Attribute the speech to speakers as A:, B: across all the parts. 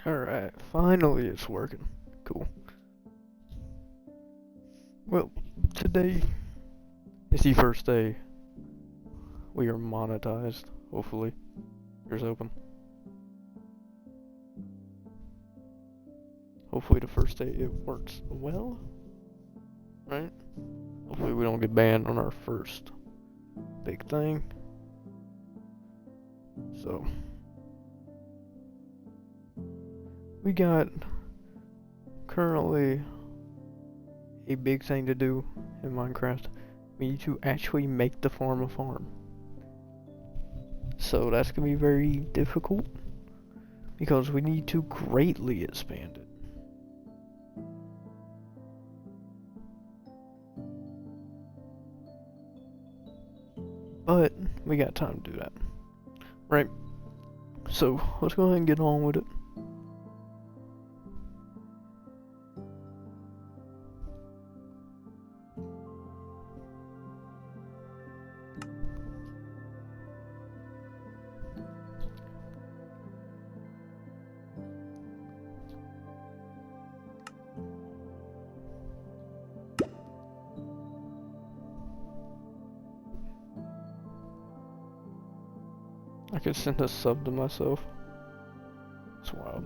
A: Alright, finally it's working. Cool. Well, today is the first day we are monetized, hopefully. Here's open. Hopefully the first day it works well, right? Hopefully we don't get banned on our first big thing. So, we got currently a big thing to do in Minecraft. We need to actually make the farm a farm. So that's gonna be very difficult because we need to greatly expand it. But we got time to do that. Right? So let's go ahead and get on with it. I could send a sub to myself. It's wild.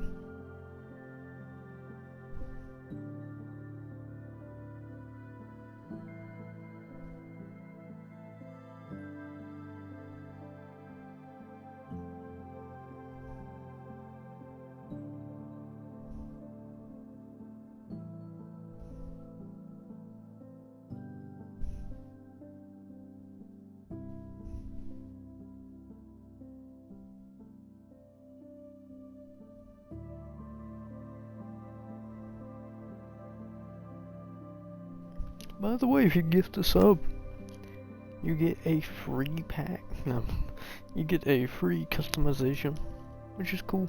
A: By the way, if you gift a sub, you get a free pack. No, you get a free customization, which is cool.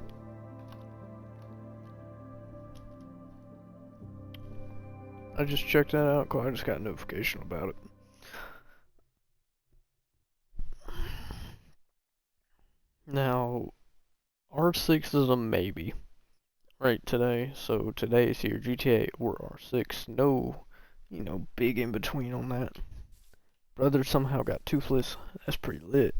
A: I just checked that out because I just got a notification about it. Now, R6 is a maybe, right, today. So today is here, GTA or R6. No, big in between on that. Brother somehow got toothless. That's pretty lit.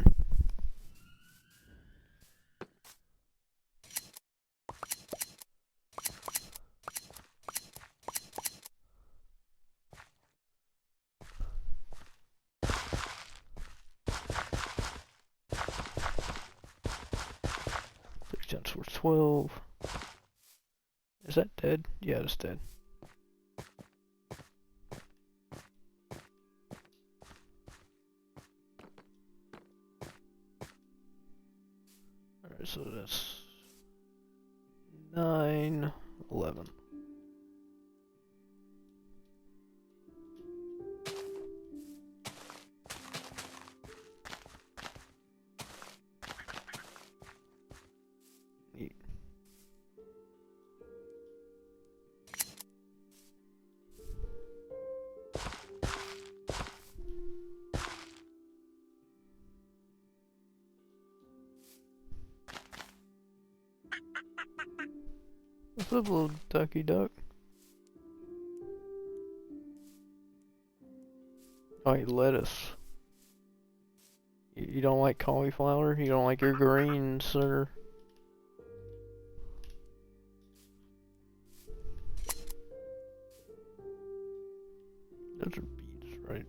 A: Times 12. Is that dead? Yeah, it's dead. Alright, so that's 9, 11. Neat. What's up, little ducky duck? Oh, you lettuce. You don't like cauliflower? You don't like your greens, sir? Those are beets, right?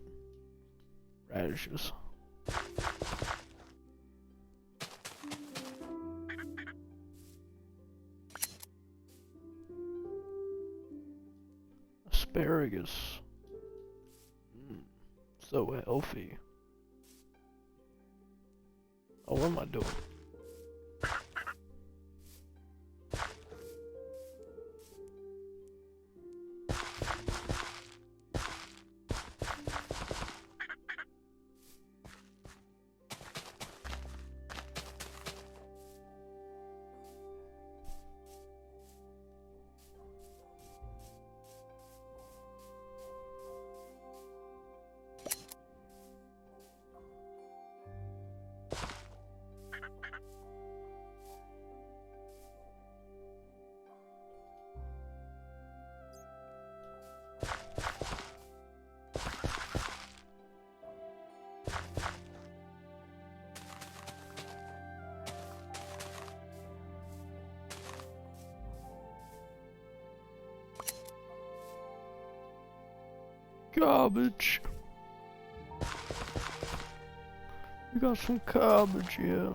A: Radishes. Asparagus. So healthy. Oh, what am I doing? Garbage. We got some cabbage here.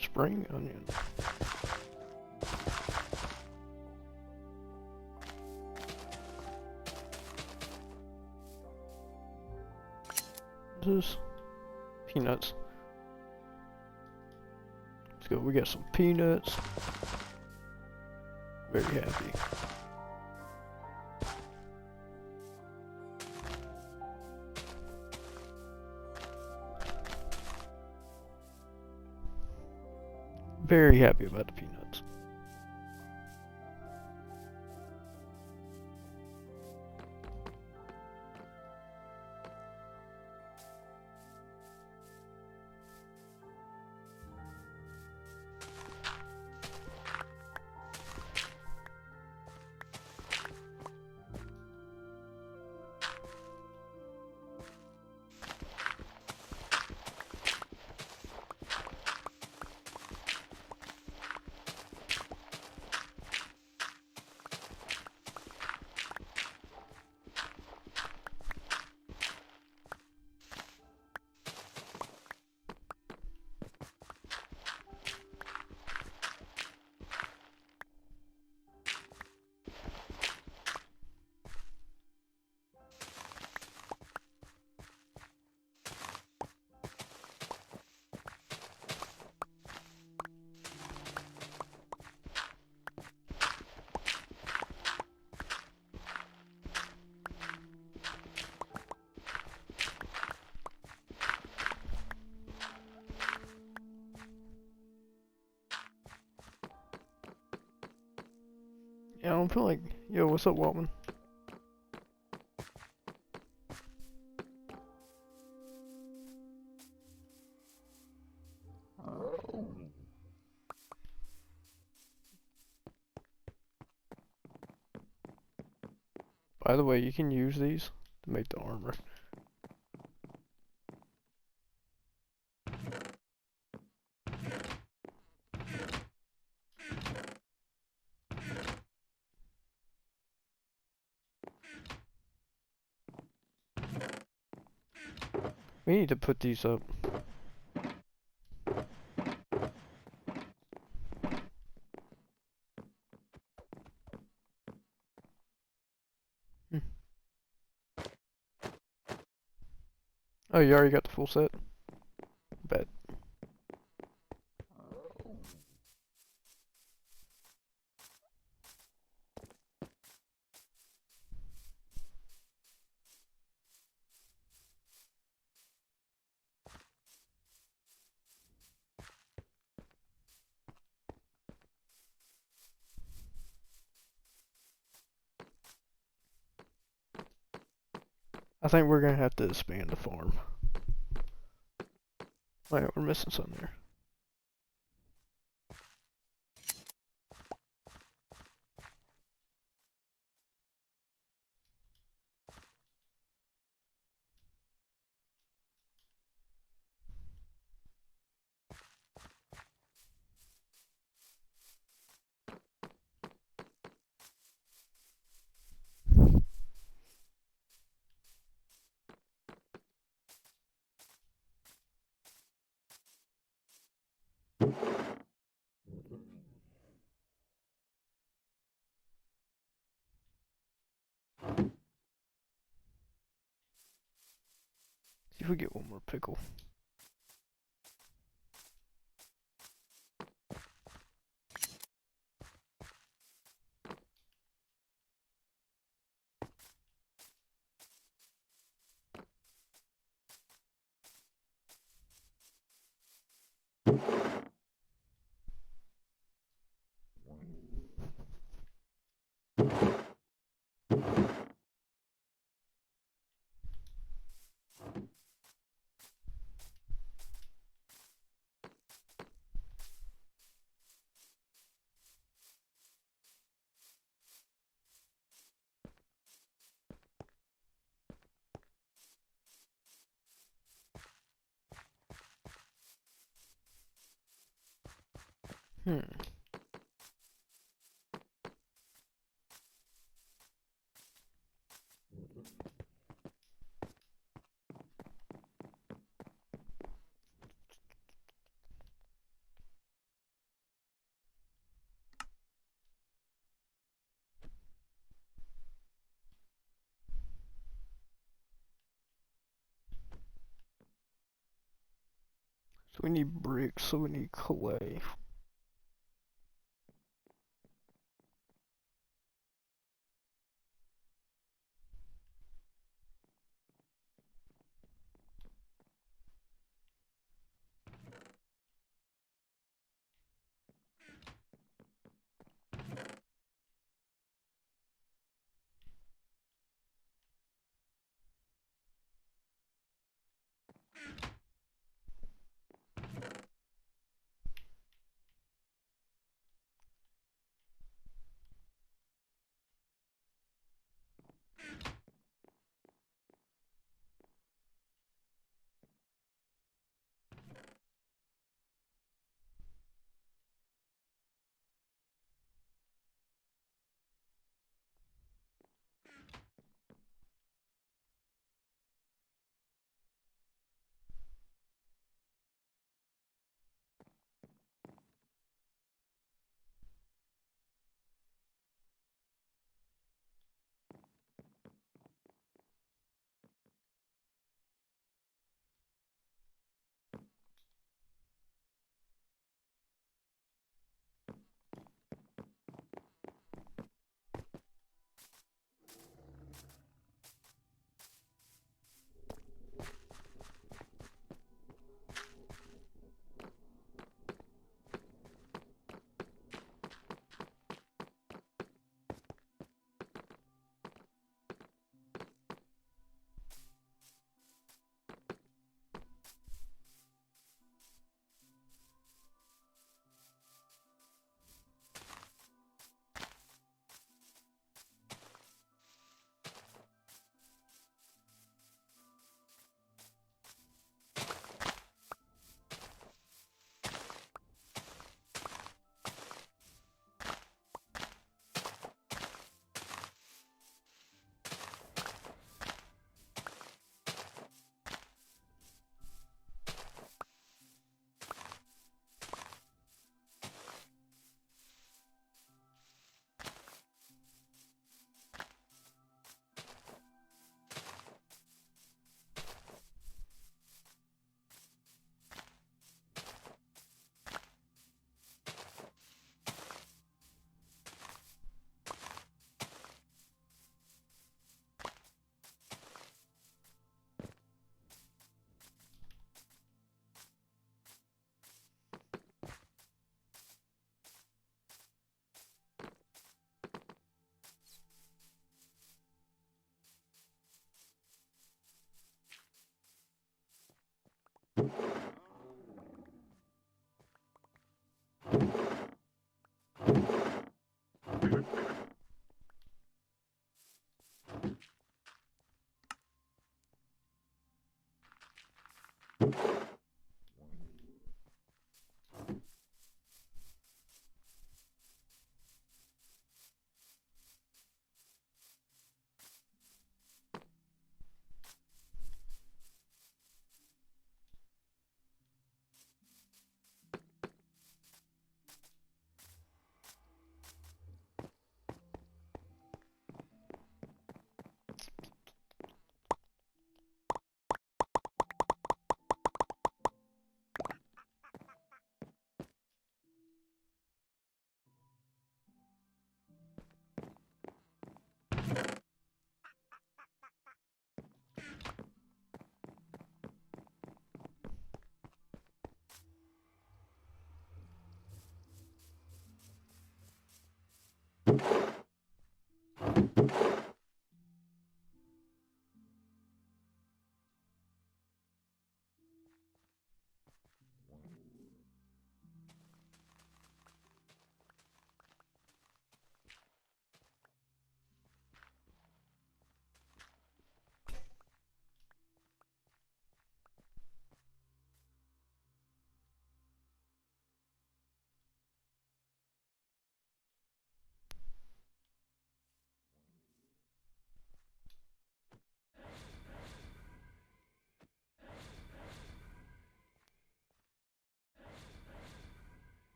A: Spring onion. This is peanuts. Let's go. We got some peanuts. Very happy. Very happy about the peanuts. Yeah, I don't feel like... Yo, what's up, Waltman? By the way, you can use these to make the armor. We need to put these up. Oh, you already got the full set? Bet. I think we're gonna have to expand the farm. Wait, we're missing something there. See if we get one more pickle. Hmm. So we need bricks, so we need clay.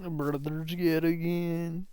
A: Brothers yet again.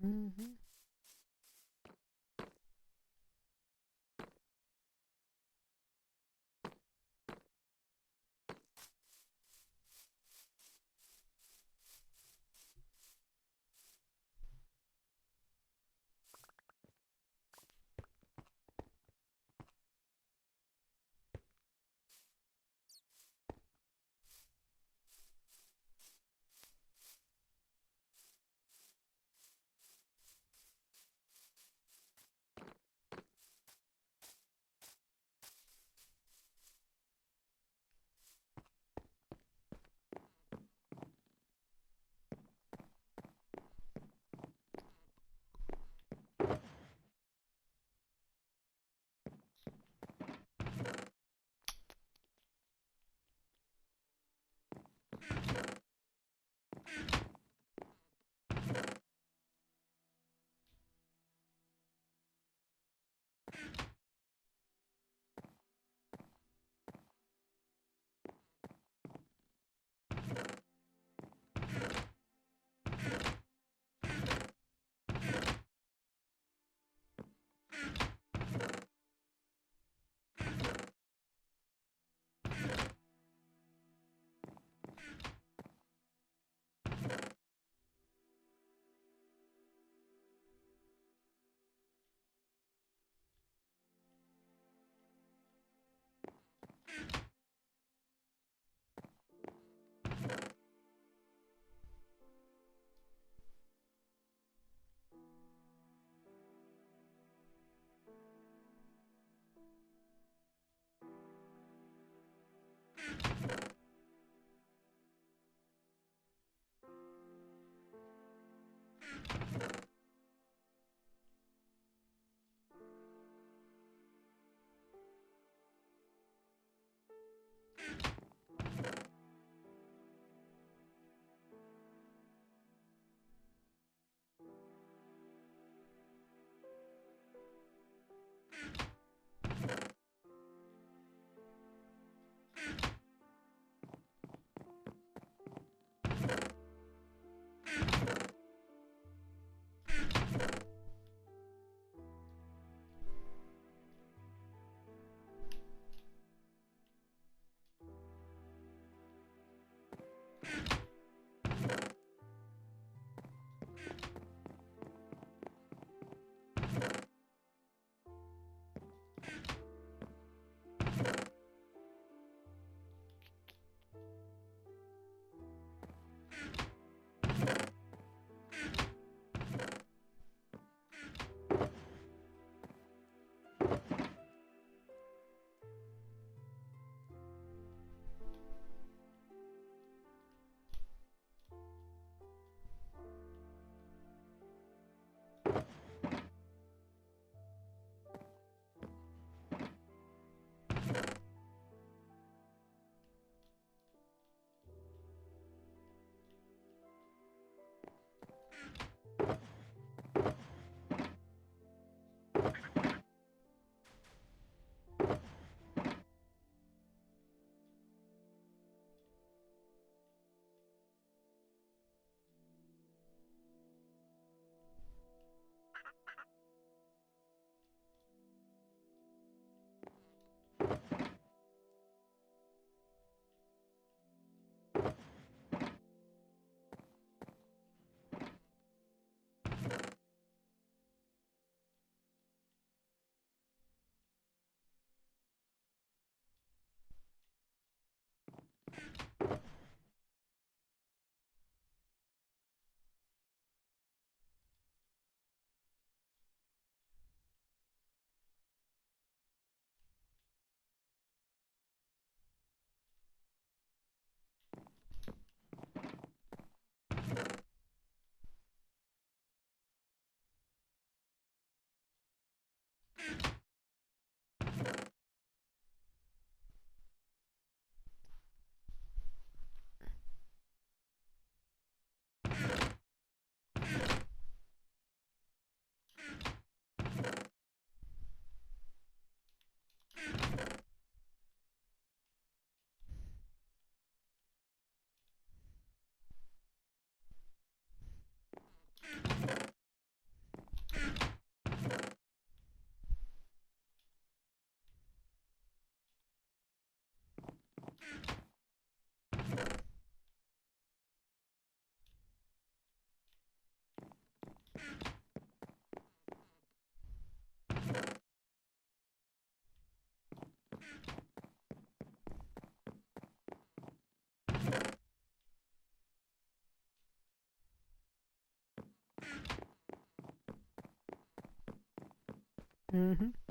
A: Mm-hmm.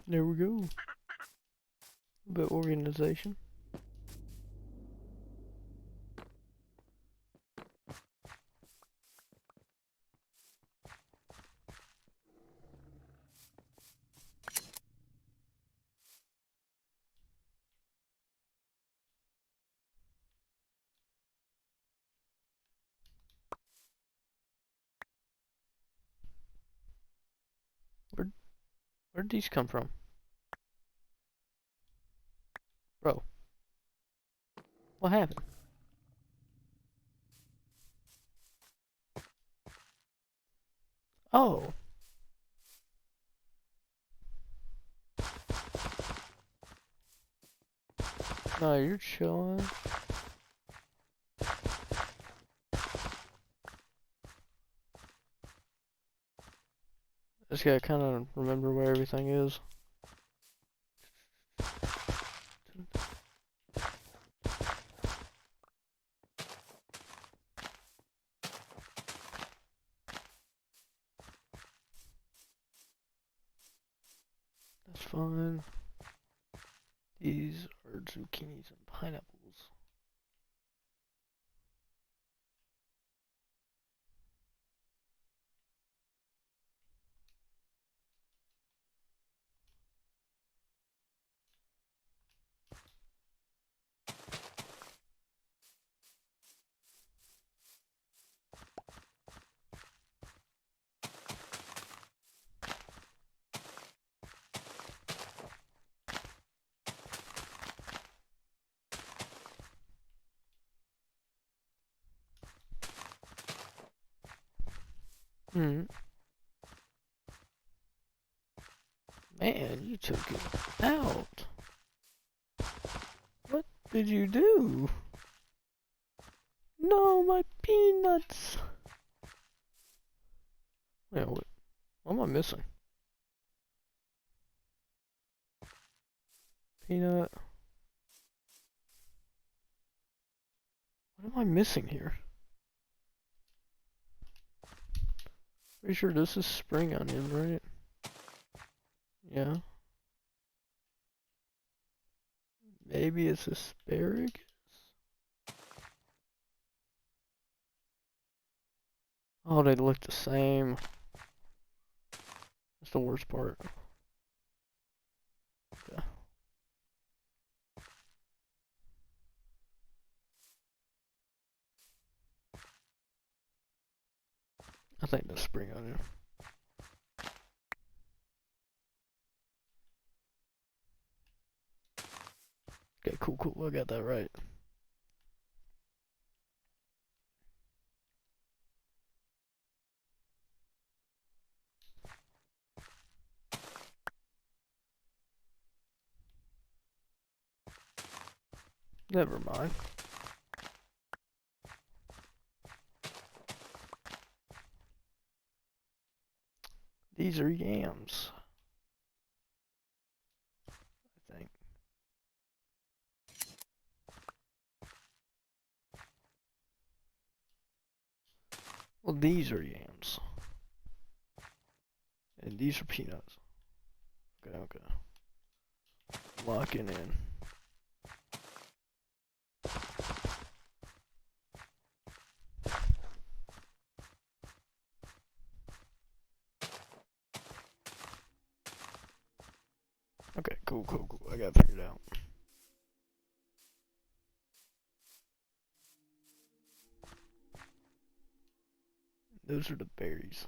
A: There we go. A bit organization. Where'd these come from? Bro, what happened? Oh. No, you're chilling. Just gotta kinda remember where everything is. That's fine. These are zucchinis and pineapples. Man, you took it out. What did you do? No, my peanuts. Wait, what am I missing? Peanut. What am I missing here? Pretty sure this is spring onion, right? Yeah. Maybe it's asparagus? Oh, they look the same. That's the worst part. Okay. I think that's spring onion. Okay, cool. I got that right. Never mind. These are yams, I think. Well, these are yams. And these are peanuts. Okay. Locking in. Okay, cool. I got it figured out. Those are the berries.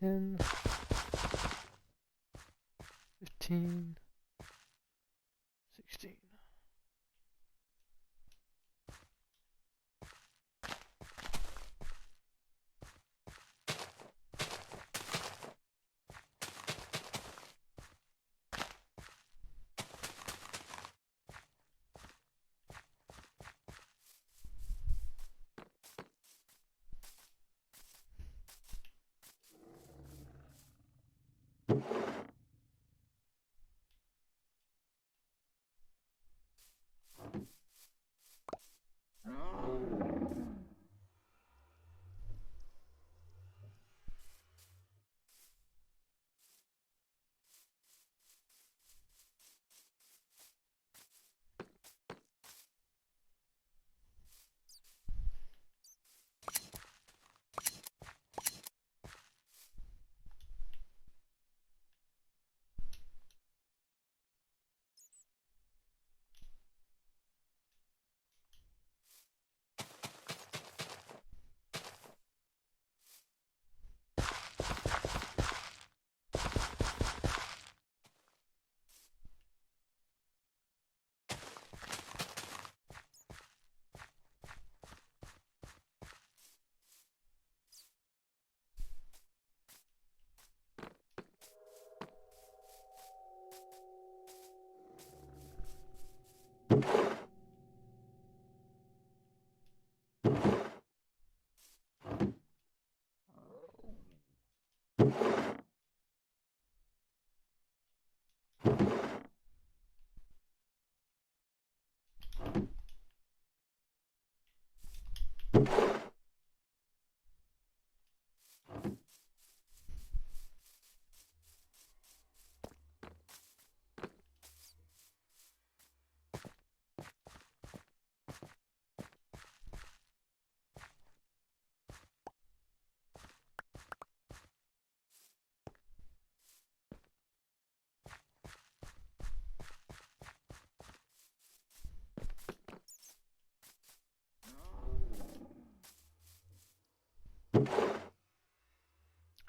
A: 10, 15, 16.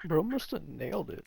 A: Bro must have nailed it.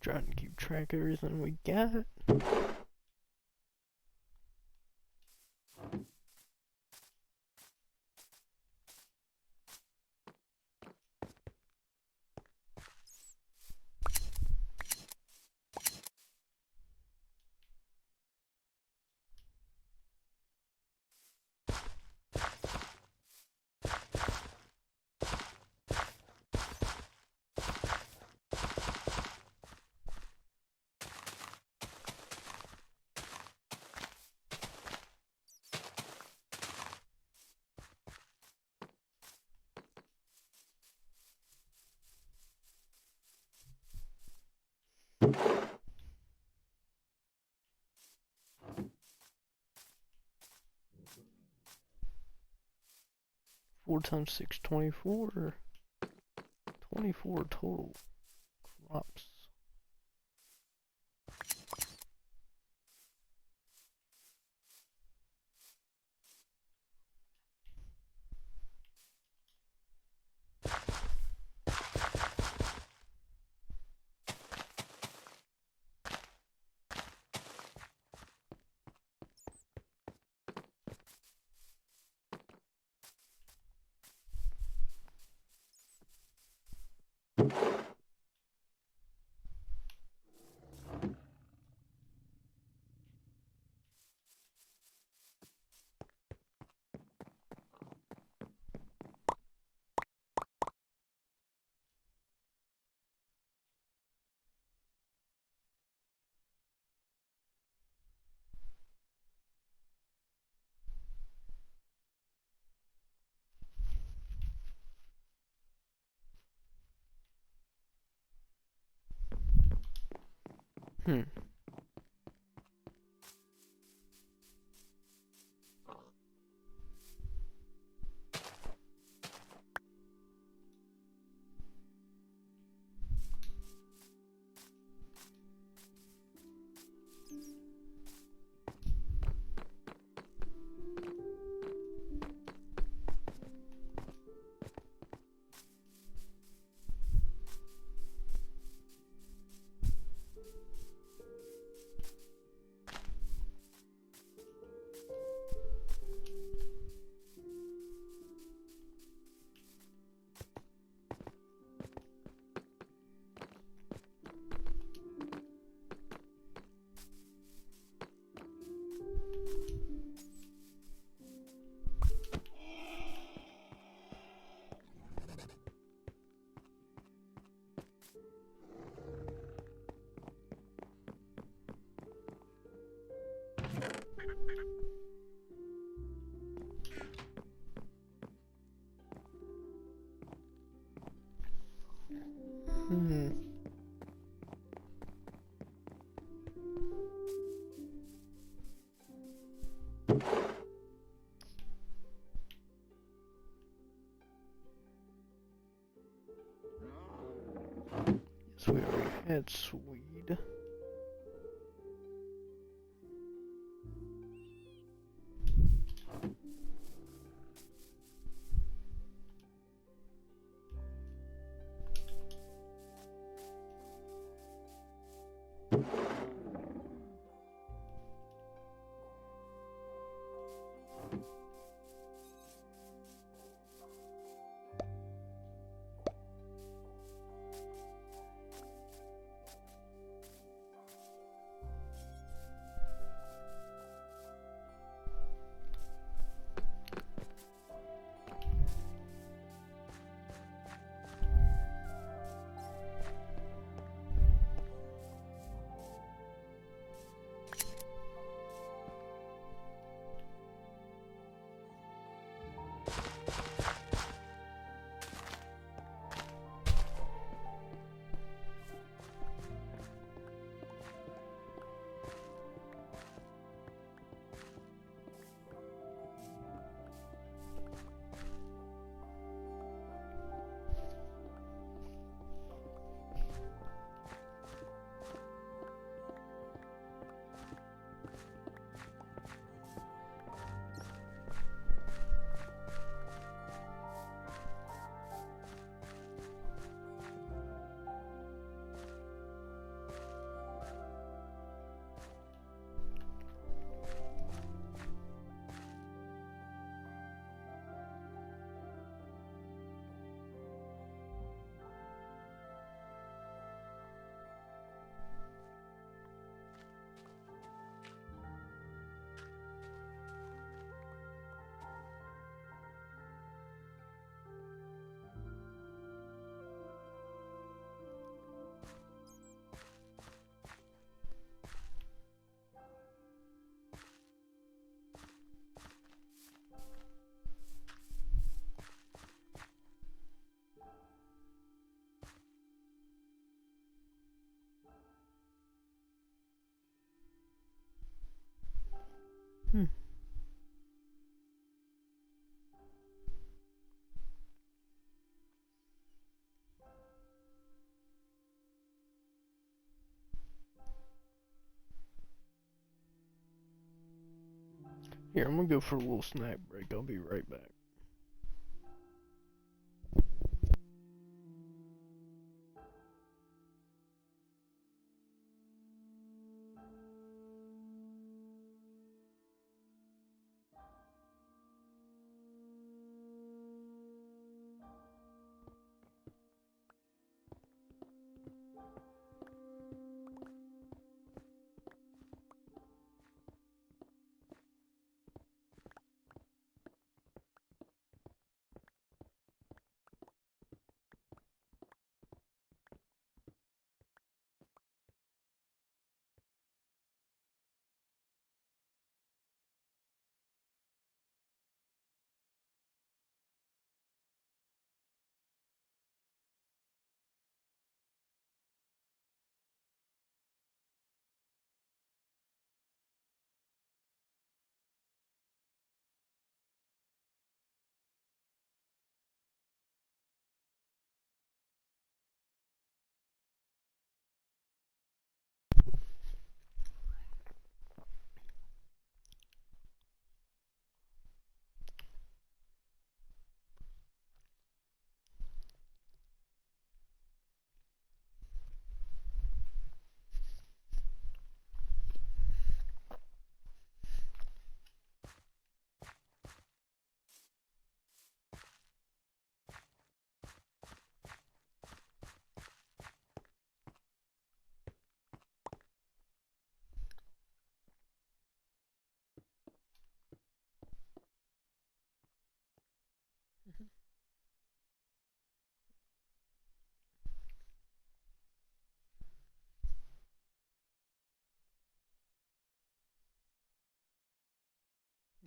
A: Trying to keep track of everything we got. Four times 6, 24. 24 total crops. Hmm. Hmm. So we already had Swede. Hmm. Here, I'm gonna go for a little snack break. I'll be right back.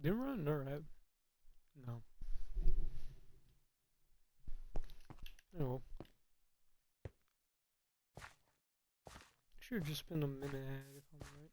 A: Didn't run NERAP. No. Oh. Should have just been a minute ahead if I'm right.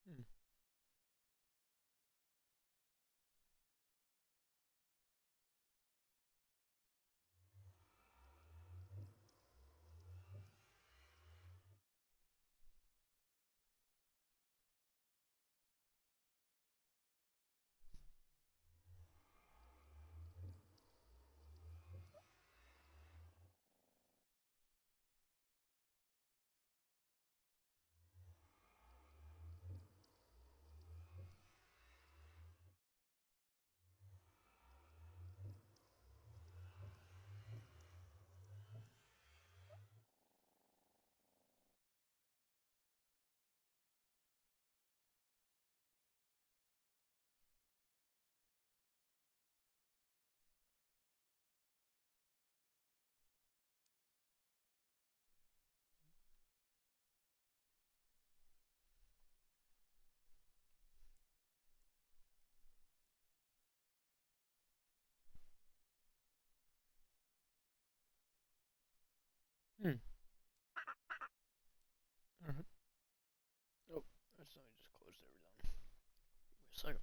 A: Hmm. Hmm. Alright. Oh, that's not just closed everything. Give me a second.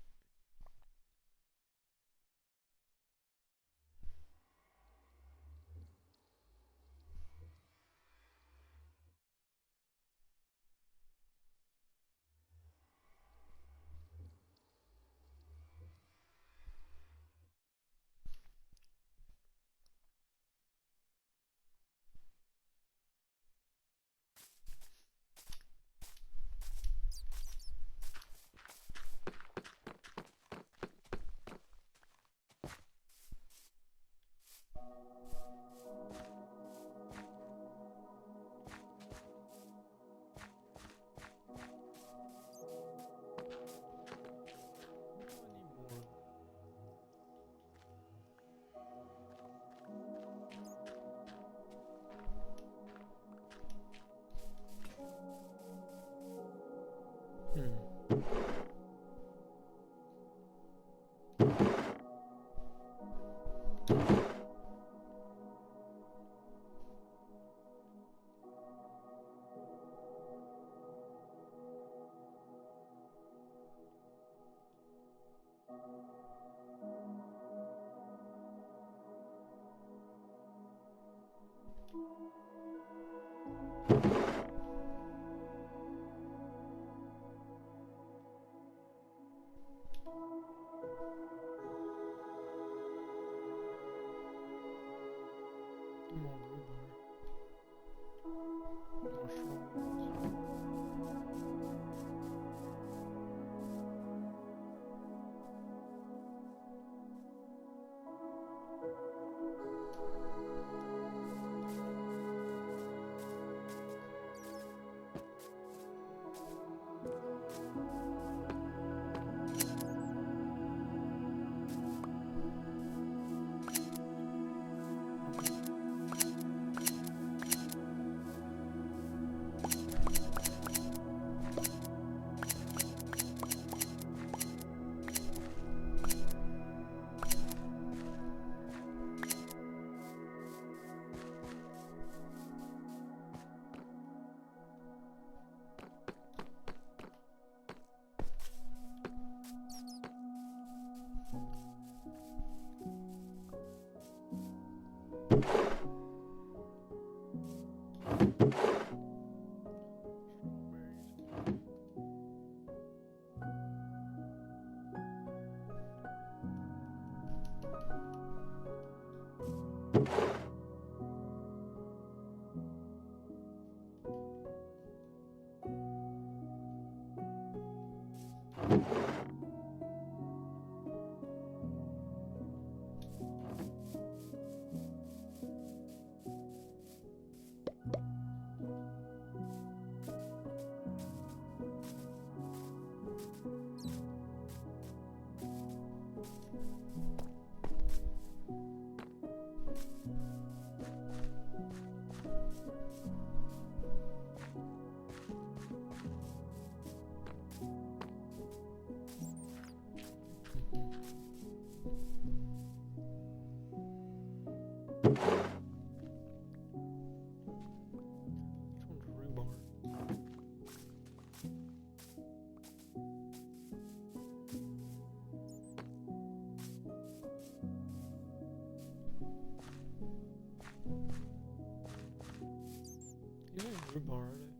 A: What do I need more of? Hmm. Come on, rhubarb. How strong it is. Which one's rhubarb? These ain't rhubarb, are they?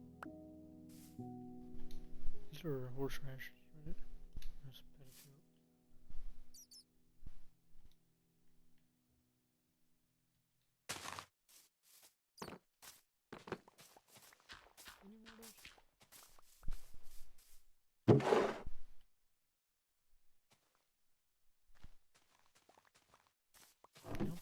A: These are horseradish, right? That's petticoat. Any more of those? Yep.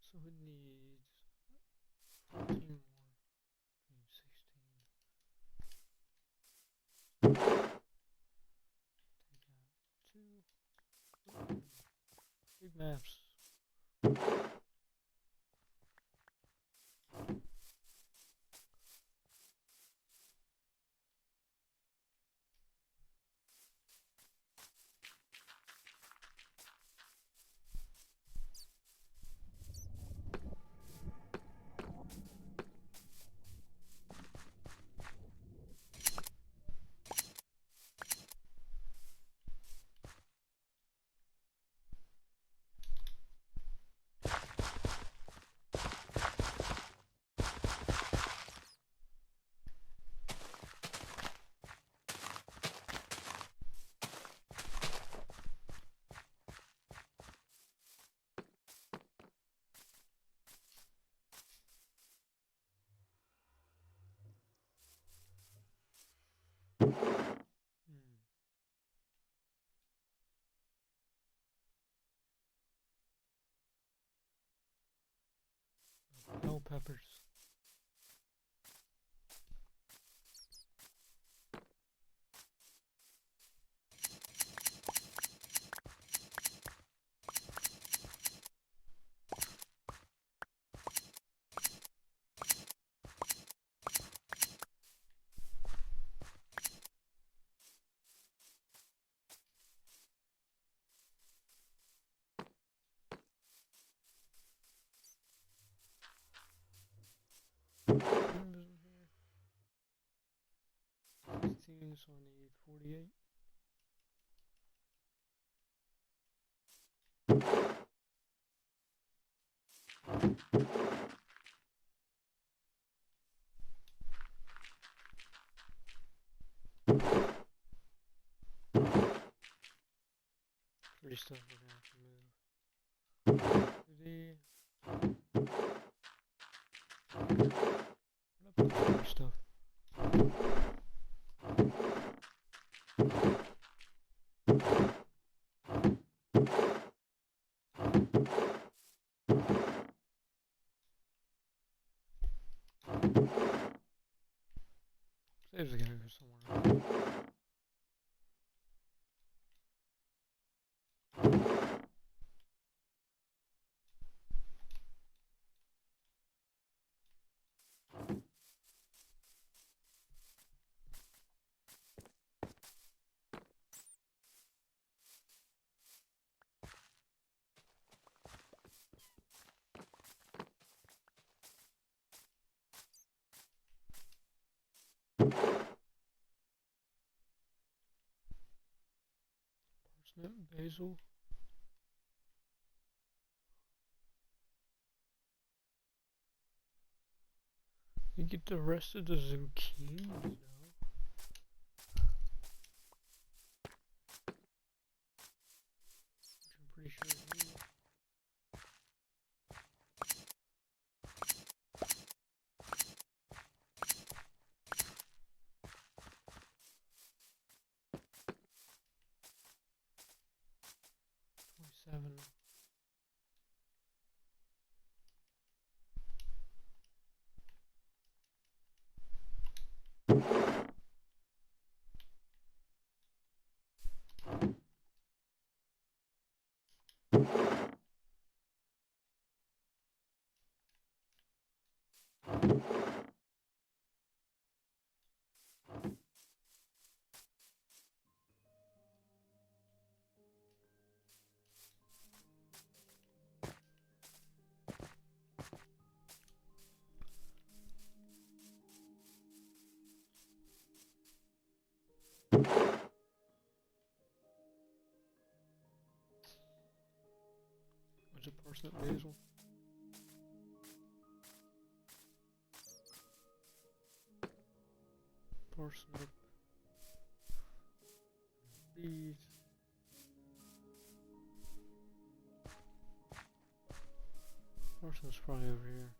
A: So it needs 14 more between 16. Take out 2. Big maps. Bell peppers. 16, so I need 48. Free stuff we're gonna have to move. 50. What up with the free stuff? Saves gotta go somewhere else. Parsnip, basil. You get the rest of the zucchini, no? Which I'm pretty sure I need. Seven. What's a parsnip, basil? Parsnip. Beef. Parsnip's probably over here.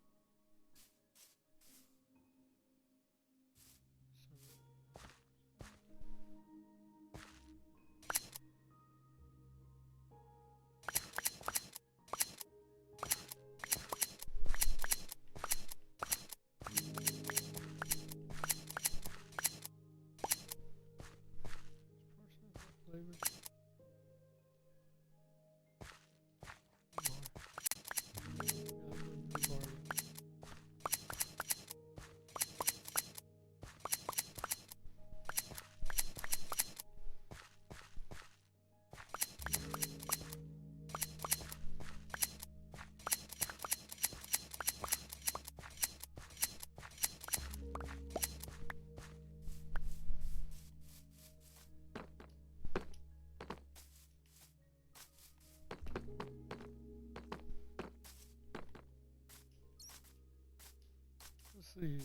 A: Let's see.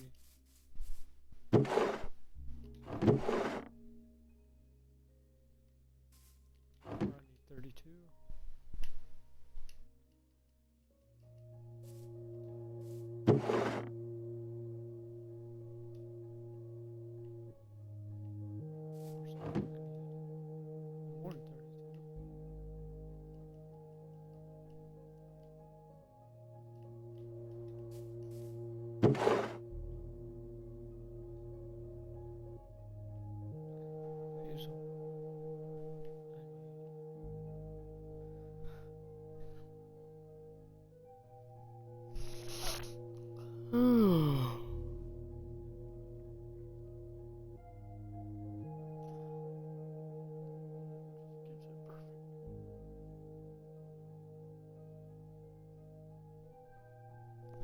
A: I need 32. More than 32.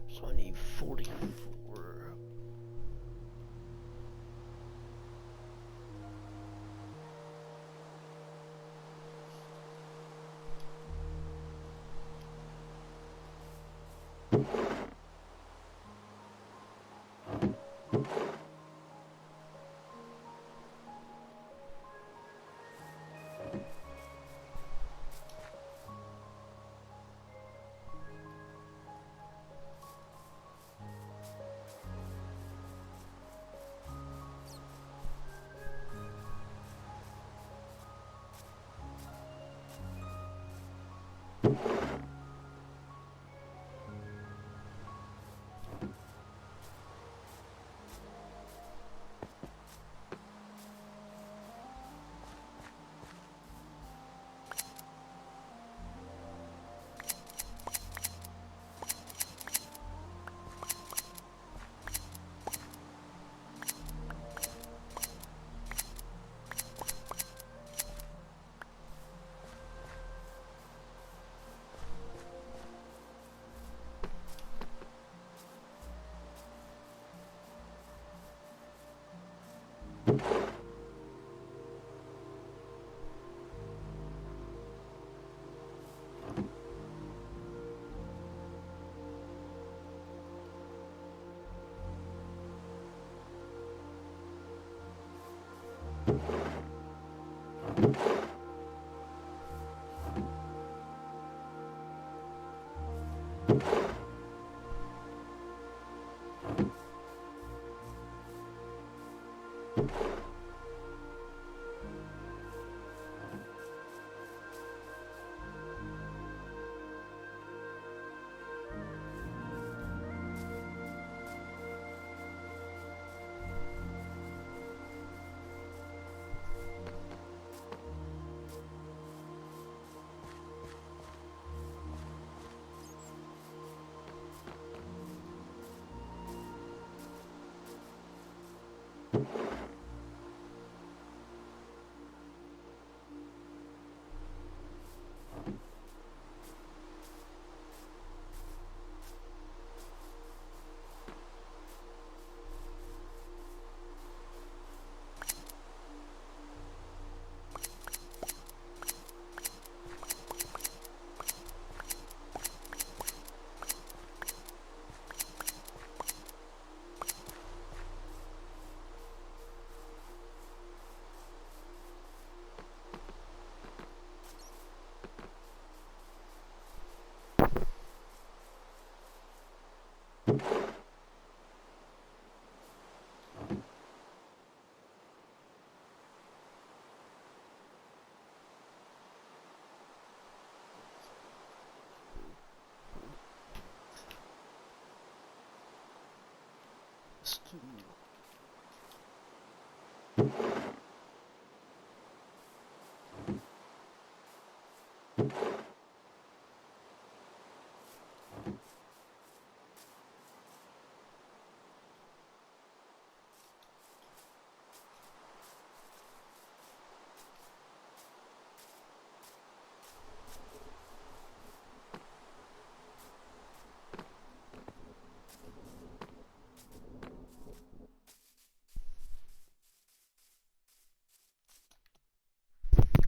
A: So I need 44.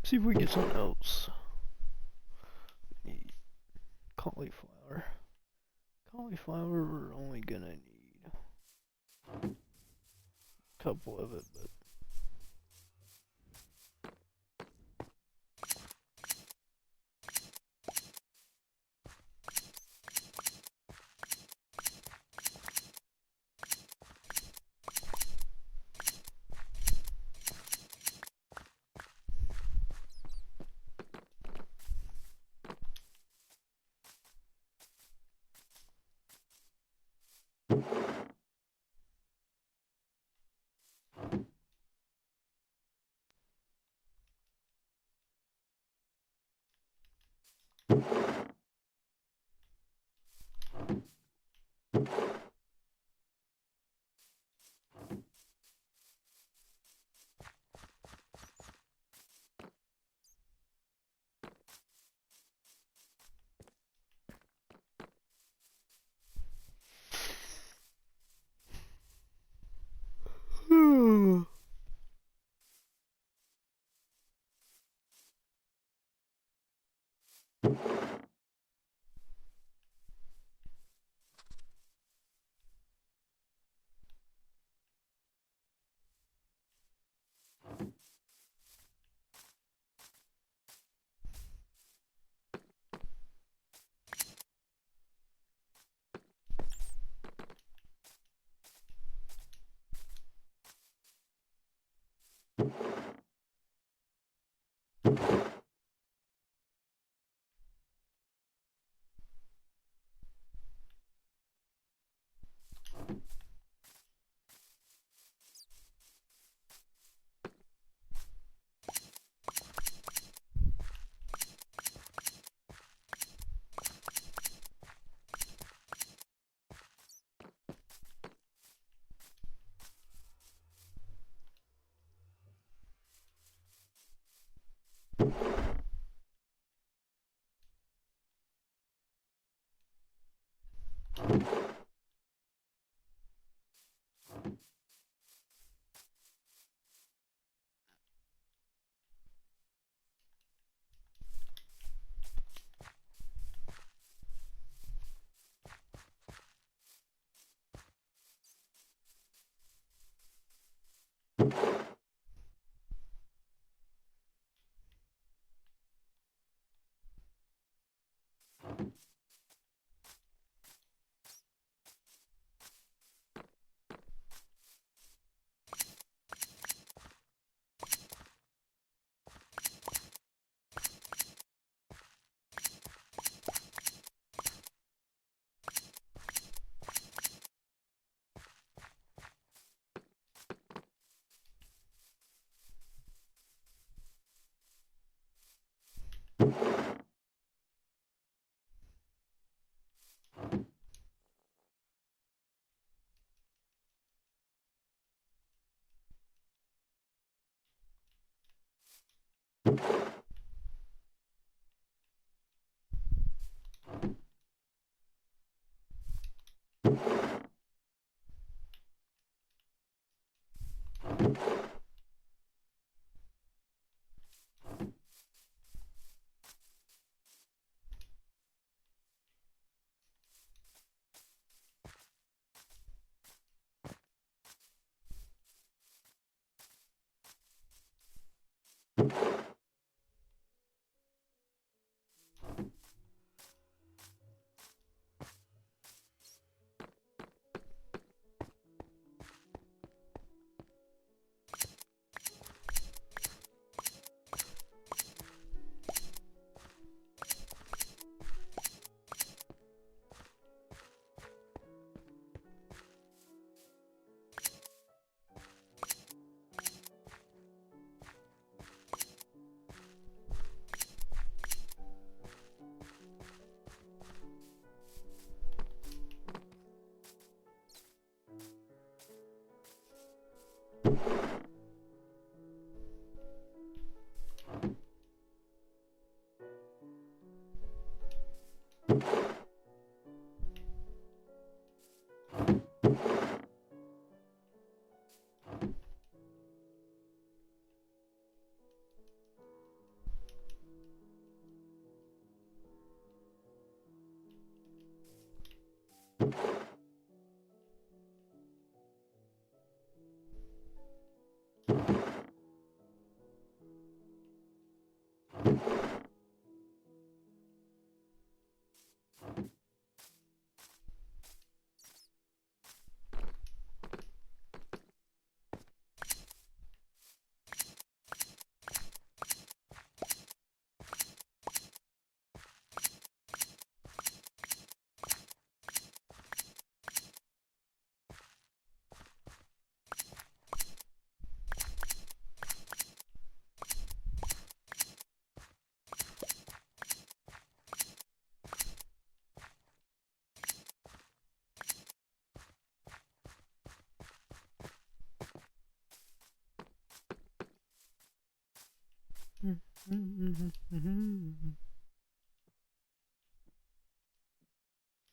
A: See if we get something else. Need cauliflower. Cauliflower, we're only gonna need a couple of it, but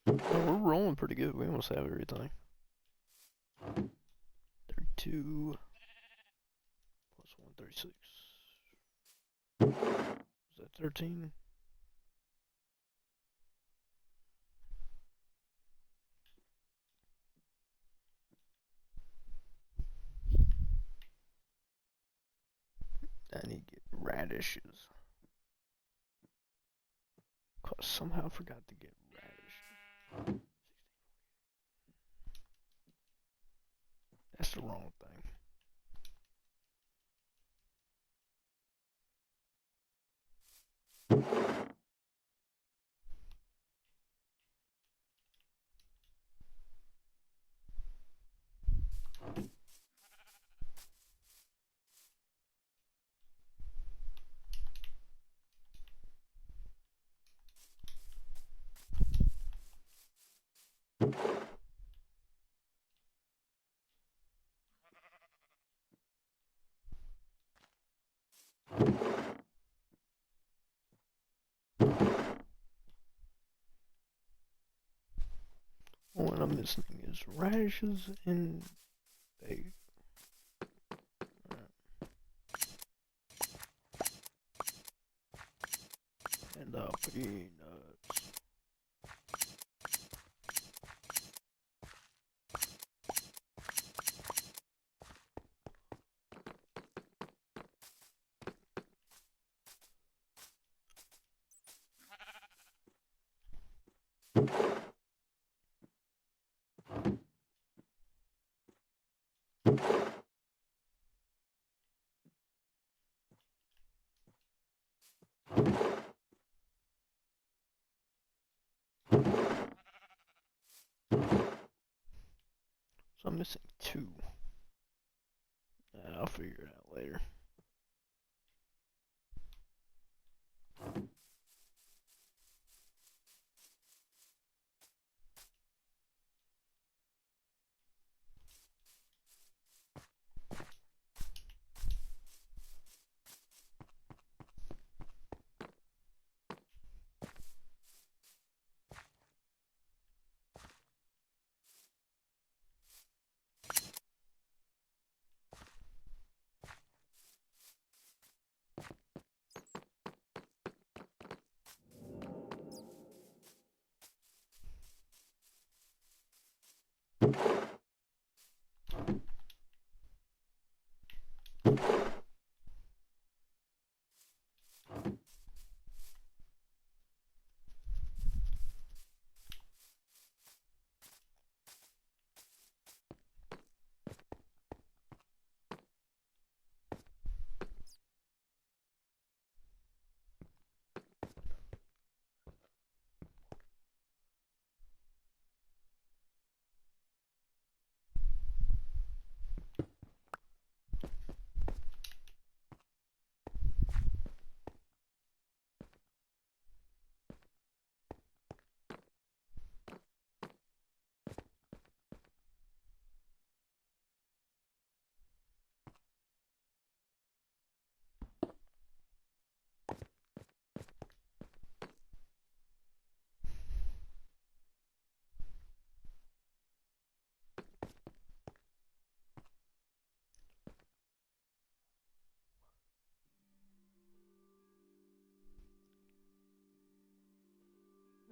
A: Well, we're rolling pretty good. We almost have everything. 32 plus 136. Is that 13? I need to get radishes. Cause somehow I forgot to get radishes. That's the wrong thing. What I'm missing is radishes and egg. And peanuts. So I'm missing 2. I'll figure it out later.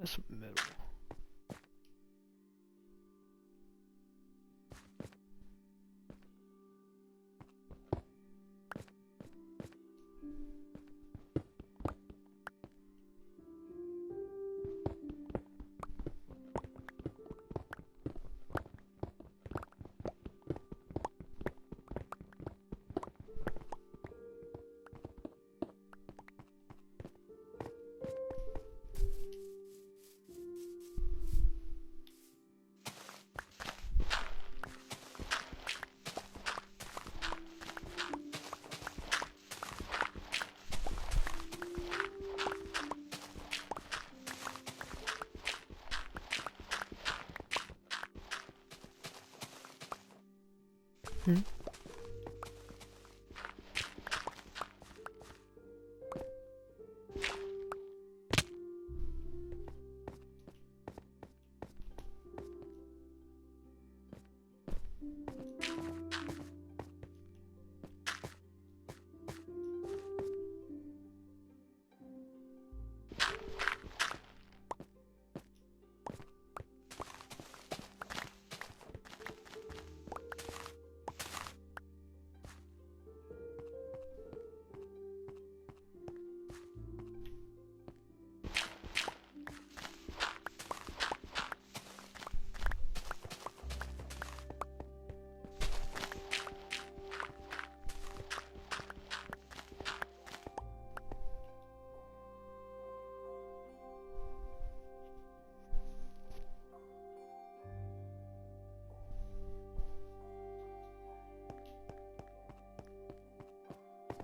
A: That's middle. Hmm.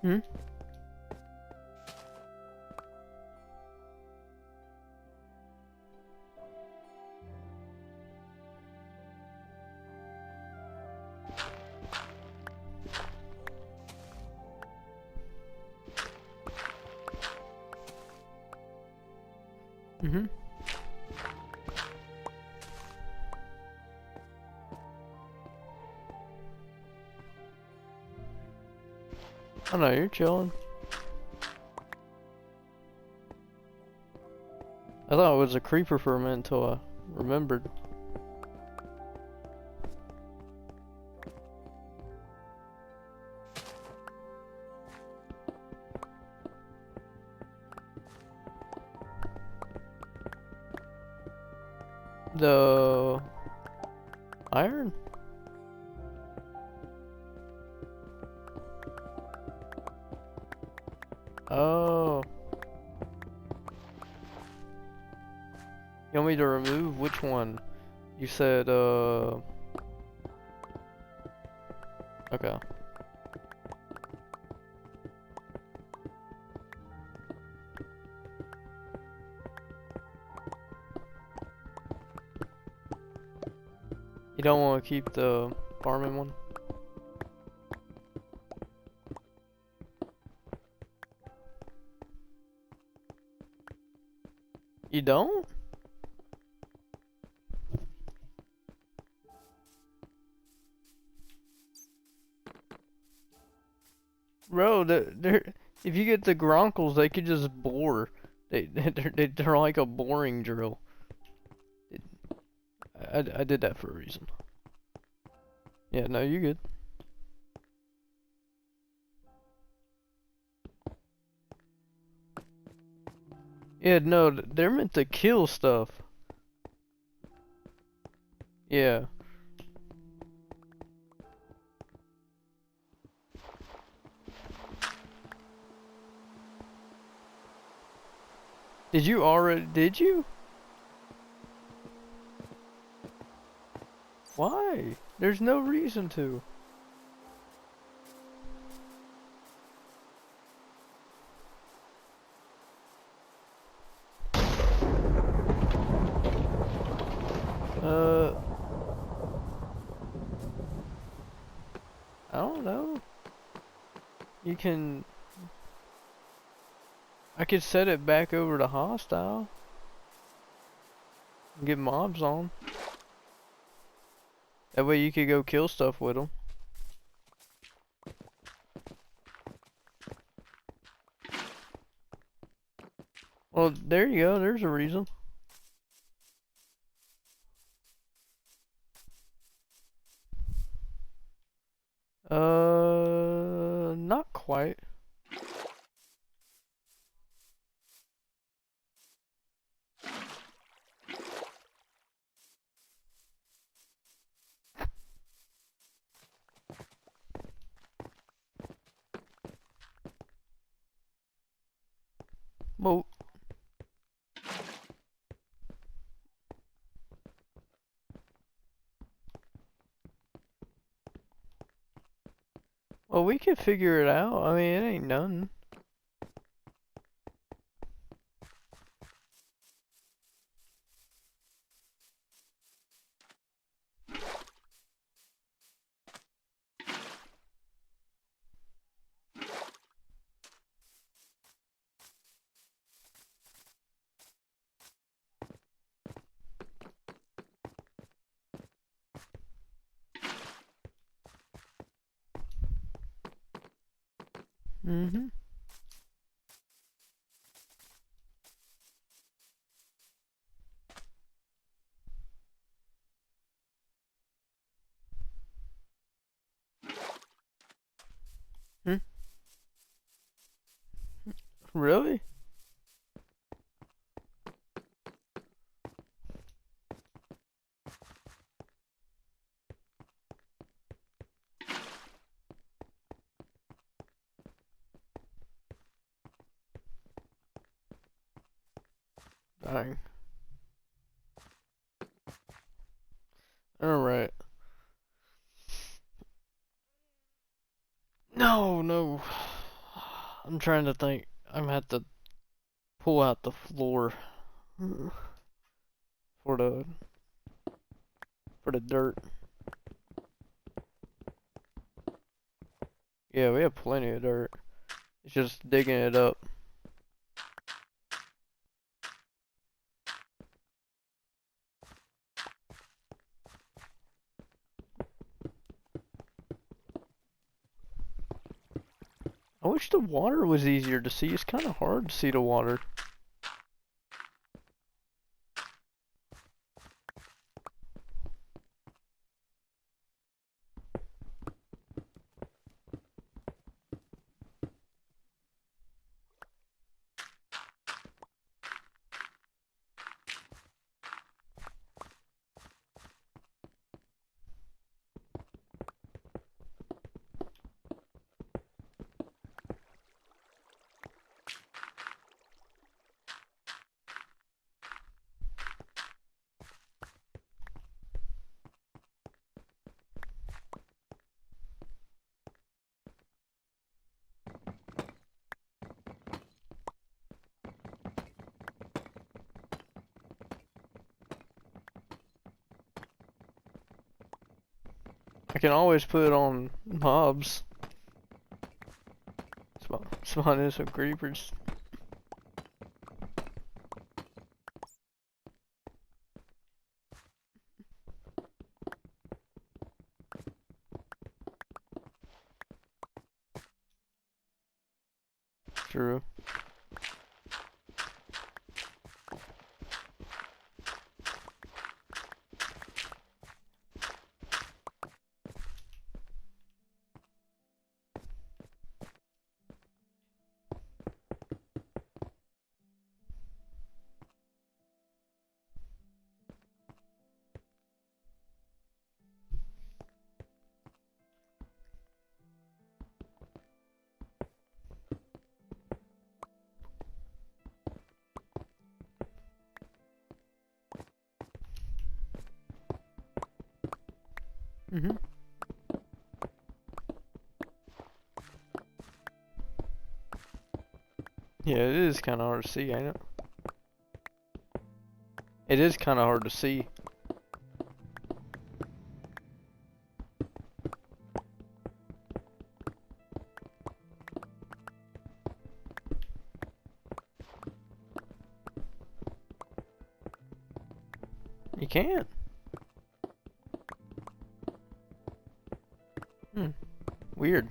A: Hmm? Mm-hmm. I know, you're chilling. I thought it was a creeper for a minute until I remembered. The iron? Oh. You want me to remove which one? You said, okay. You don't want to keep the farming one? You don't? Bro, if you get the Gronkles, they could just bore. They're like a boring drill. I did that for a reason. Yeah, no, you good. Yeah, no, they're meant to kill stuff. Yeah. Did you? Why? There's no reason to. Uh, I don't know. You can... I could set it back over to hostile. And get mobs on. That way you could go kill stuff with them. Well, there you go. There's a reason. Well, we could figure it out. I mean, it ain't none. Mm-hmm. Hmm? Really? Dang. Alright. No, no. I'm trying to think. I'm gonna have to pull out the floor for the dirt. Yeah, we have plenty of dirt. It's just digging it up. I wish the water was easier to see. It's kind of hard to see the water. I can always put it on mobs. Spawn in some creepers. True. Mhm. Yeah, it is kind of hard to see, ain't it? It is kind of hard to see. You can't. Hmm. Weird.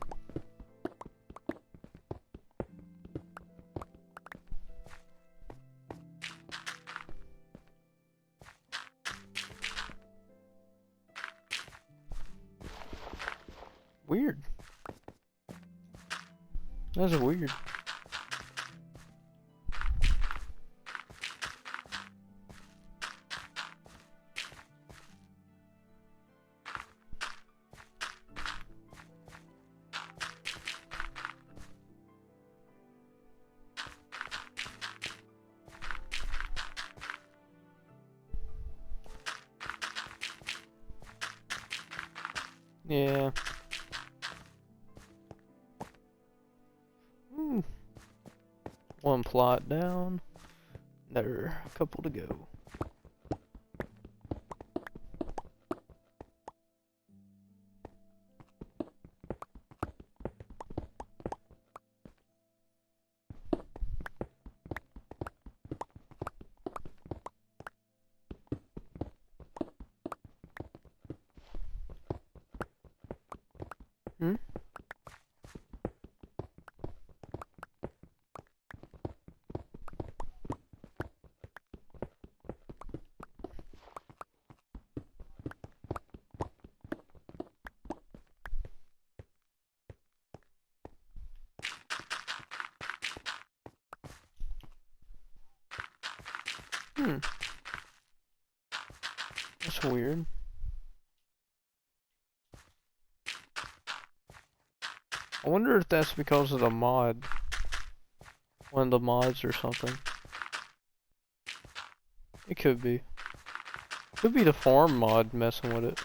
A: Weird. That's weird. Yeah. Ooh. One plot down. There, a couple to go. Hmm? Hmm. That's weird. I wonder if that's because of the mod. One of the mods or something. It could be. Could be the farm mod messing with it.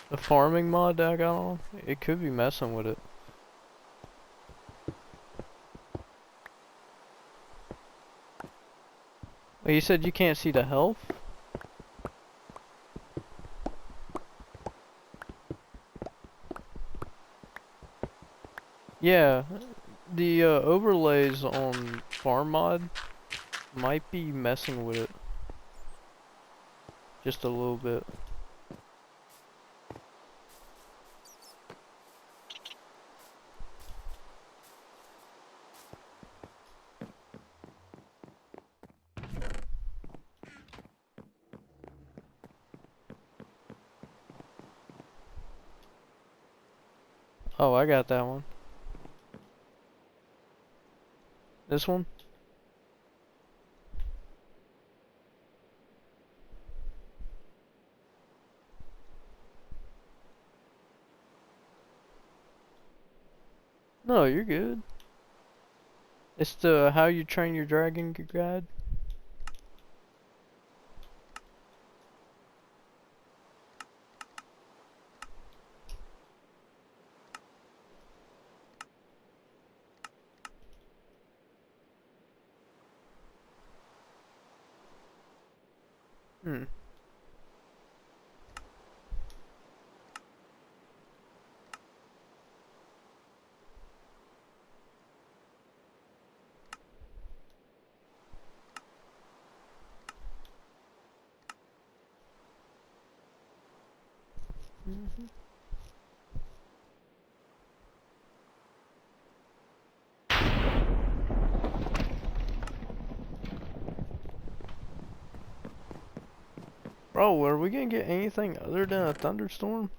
A: The farming mod that I got on, it could be messing with it. Well, you said you can't see the health? Yeah, the overlays on farm mod might be messing with it. Just a little bit. Oh, I got that one. This one? No, you're good. It's the How You Train Your Dragon guide. Hmm. Mm-hmm. Bro, are we gonna get anything other than a thunderstorm?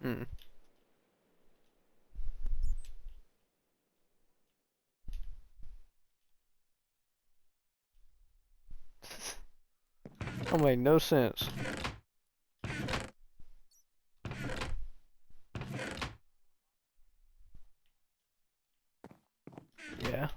A: Hmm. That made no sense. Yeah.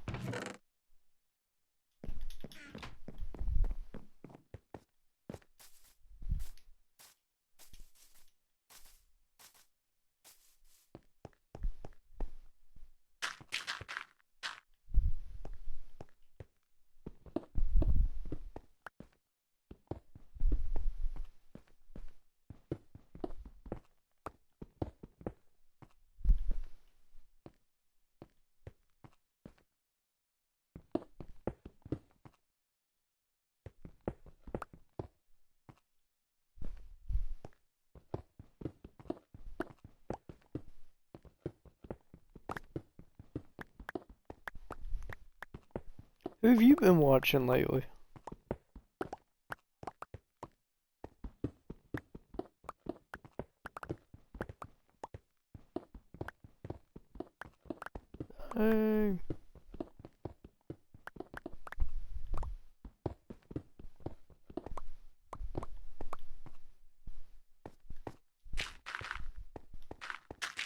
A: Who have you been watching lately? Hey.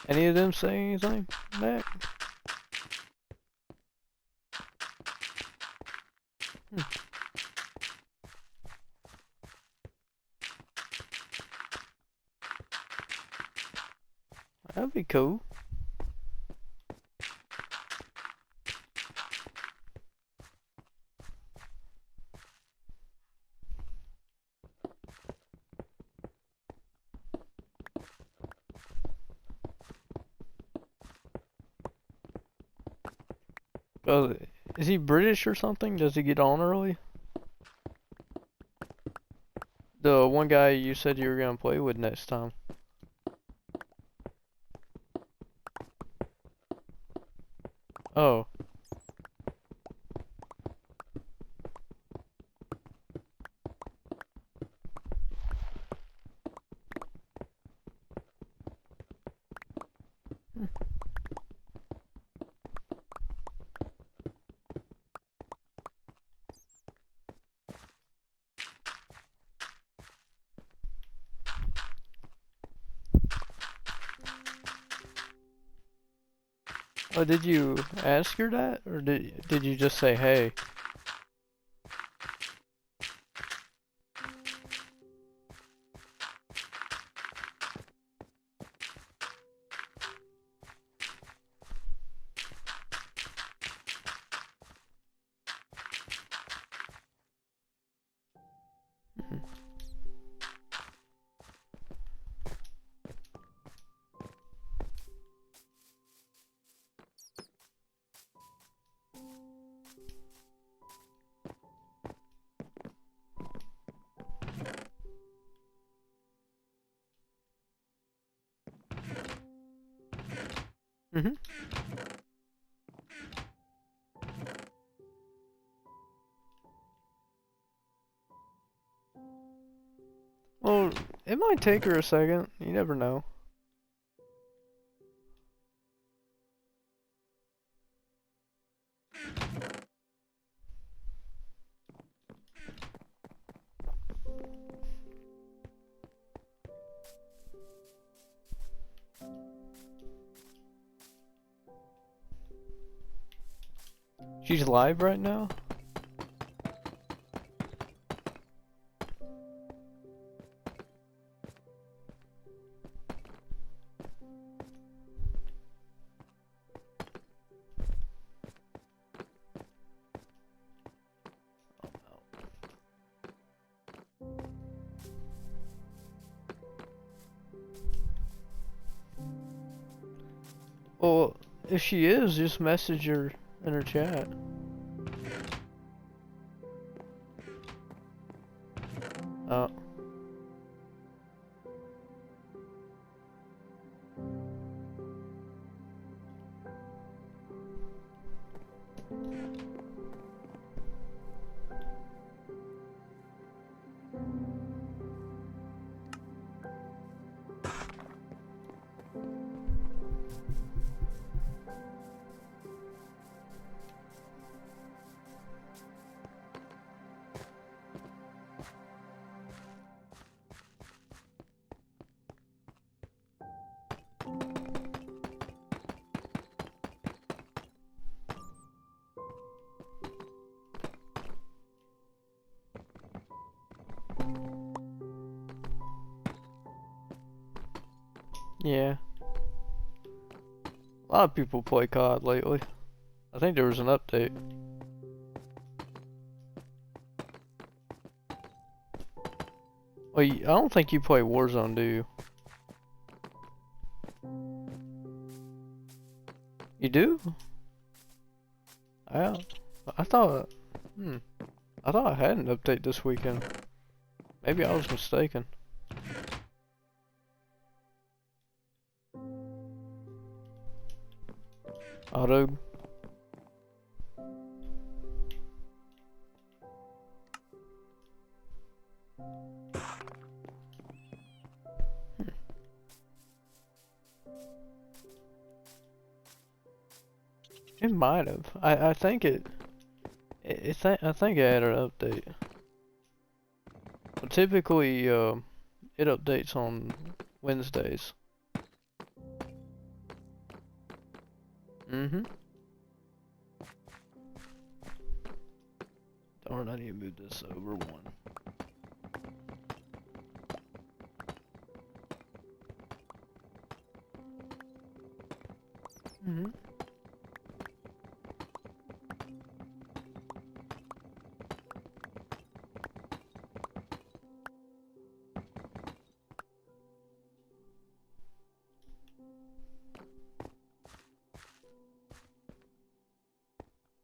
A: Any of them say anything back? That'd be cool. Is he British or something? Does he get on early? The one guy you said you were gonna play with next time. Oh. Oh, did you ask her that, or did you just say hey? Mm-hmm. Well, it might take her a second. You never know. She's live right now? Well, if she is, just message her in her chat. Oh. Yeah. A lot of people play COD lately. I think there was an update. Well, I don't think you play Warzone, do you? You do? I, I thought, I thought I had an update this weekend. Maybe I was mistaken. Auto. It might have. I think I think it had an update. But typically, it updates on Wednesdays. Mm-hmm. Darn, I need to move this over one. Mm-hmm.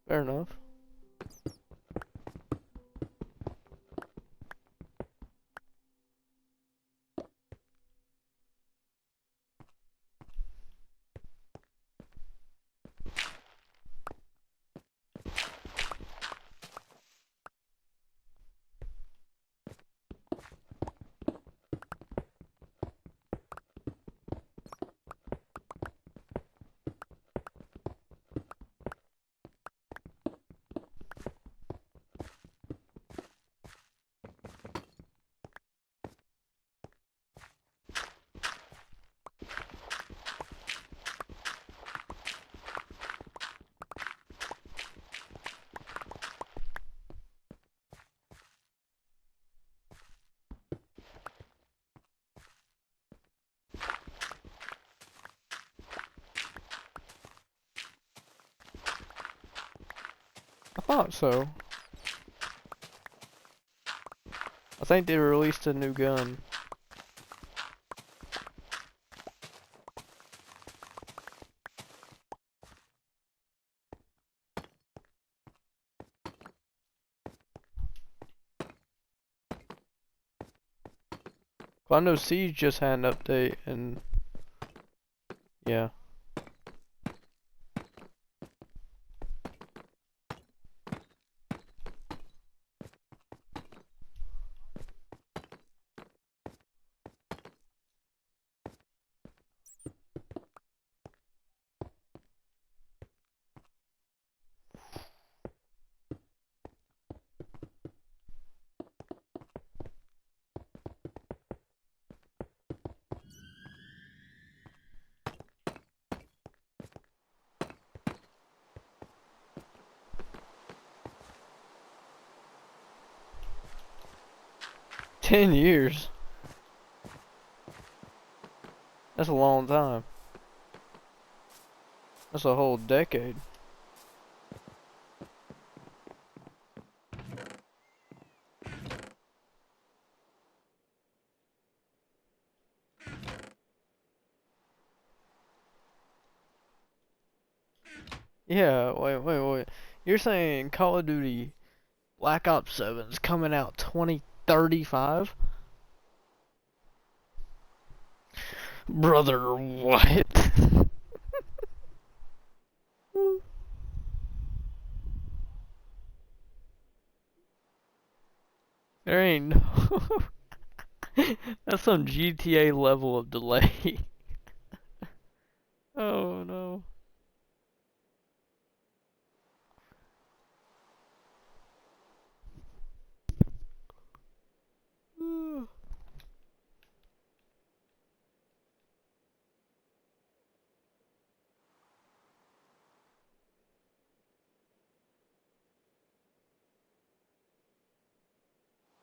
A: Fair enough. I thought so. I think they released a new gun. Well, I know Siege just had an update, and yeah. Ten years. That's a long time. That's a whole decade. Yeah, wait. You're saying Call of Duty Black Ops 7 is coming out 2035? Brother, what? There ain't no... That's some GTA level of delay. Oh no.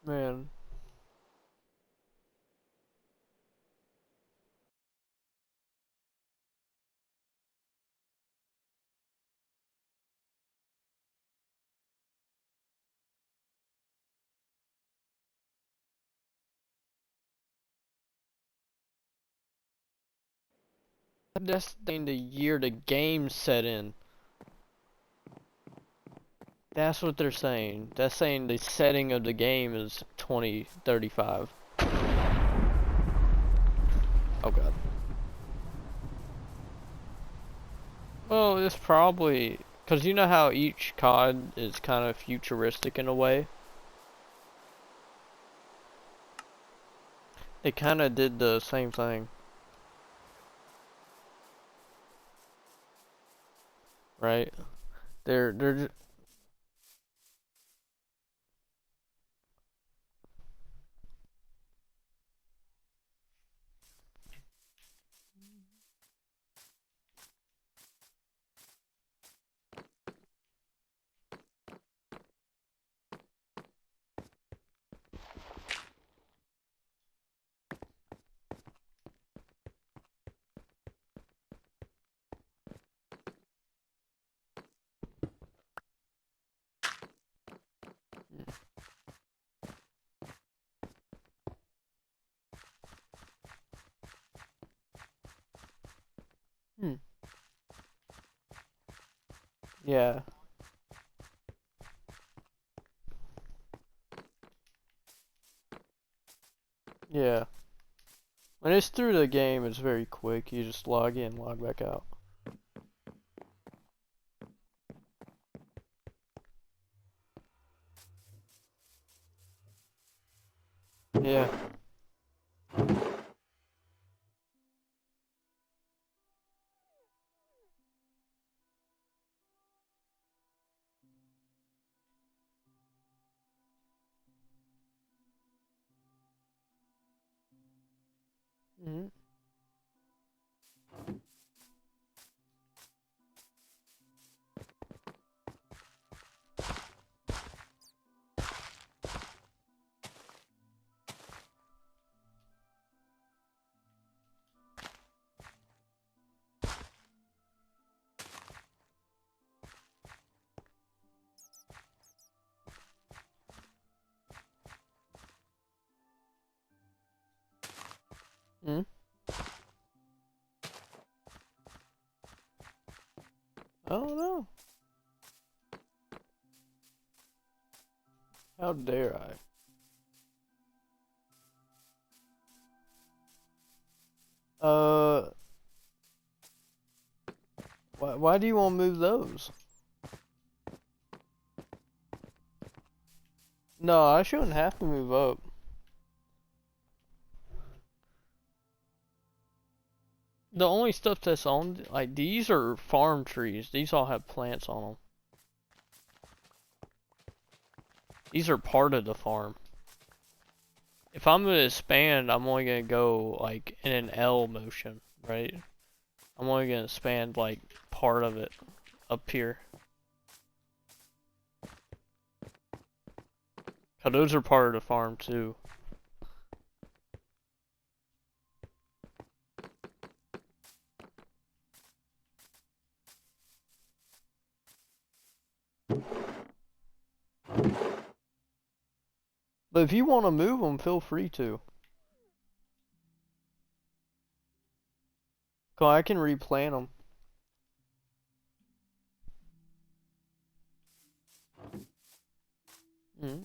A: Man. That's the year the game's set in. That's what they're saying. That's saying the setting of the game is 2035. Oh god. Well, it's probably... Because you know how each COD is kind of futuristic in a way? It kind of did the same thing, right? They're hmm, yeah, yeah. When it's through the game, it's very quick. You just log in, log back out. Yeah. Hmm. Hmm. I don't know. How dare I? Uh, why do you want to move those? No, I shouldn't have to move up. The only stuff that's on, like, these are farm trees. These all have plants on them. These are part of the farm. If I'm gonna expand, I'm only gonna go, like, in an L motion, right? I'm only gonna expand, like, part of it up here. 'Cause those are part of the farm, too. But if you want to move them, feel free to. 'Cause I can replant them. Mm.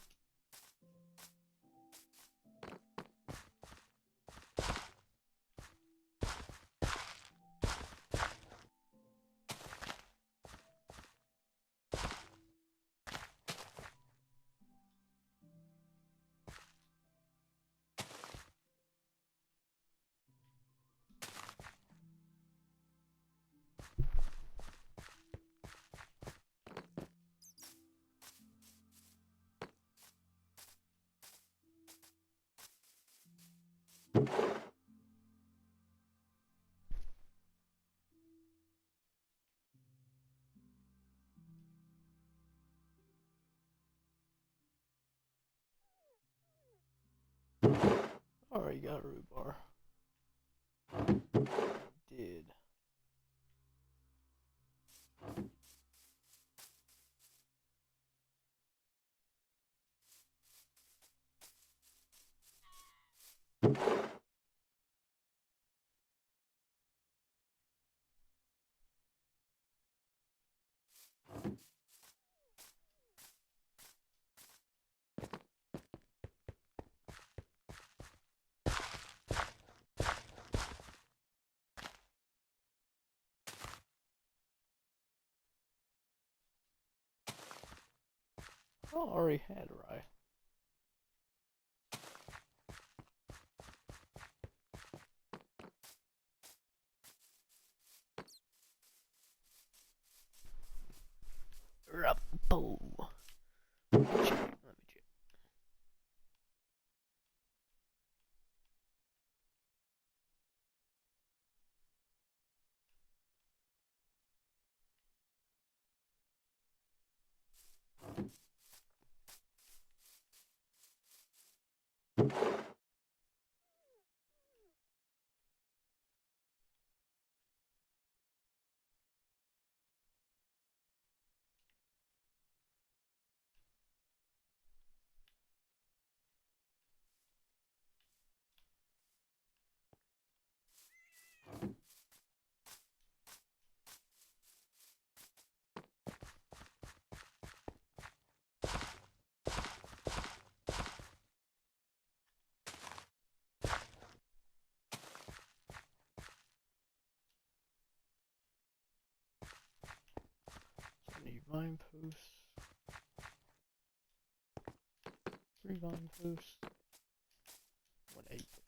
A: Already got a root bar. Did. Oh, I already had rye. vine posts. 3 vine posts. 1 8 post.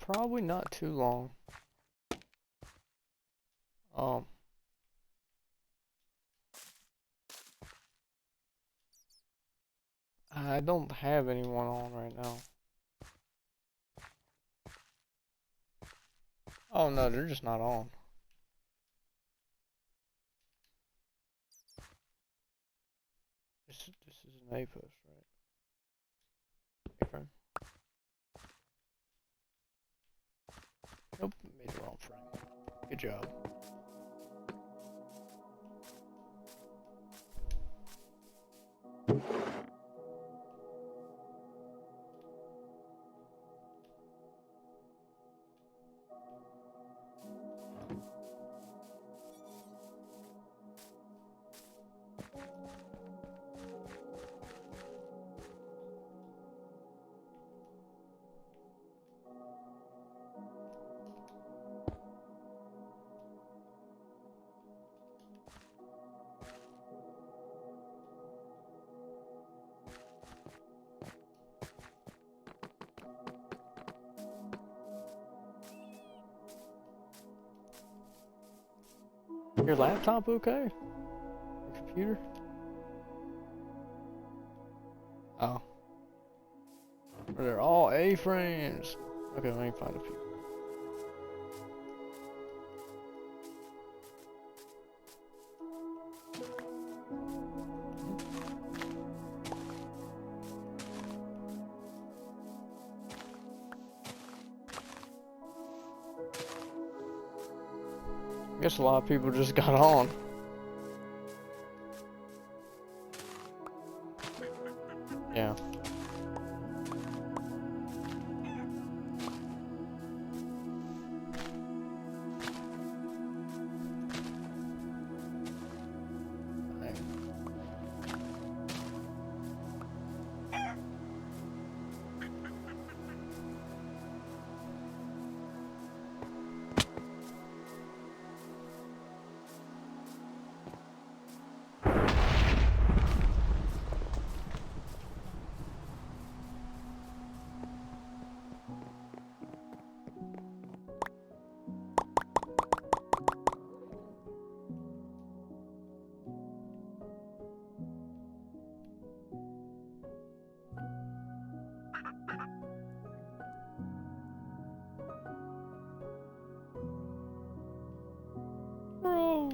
A: Probably not too long. Um, I don't have anyone on right now. Oh no, they're just not on. This is an A post, right? Okay. Nope, made the wrong friend. Good job. Your laptop okay? Your computer? Oh. They're all A-frames. Okay, let me find a few. I guess a lot of people just got on. Yeah. Bro.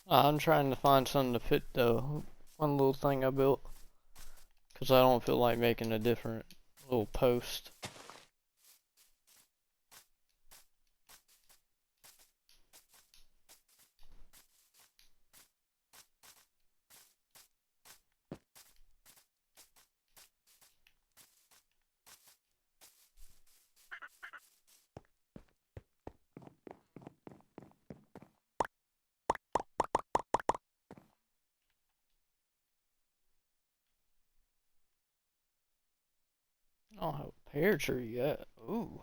A: I'm trying to find something to fit the one little thing I built. Because I don't feel like making a different little post. I don't have a pear tree yet. Ooh.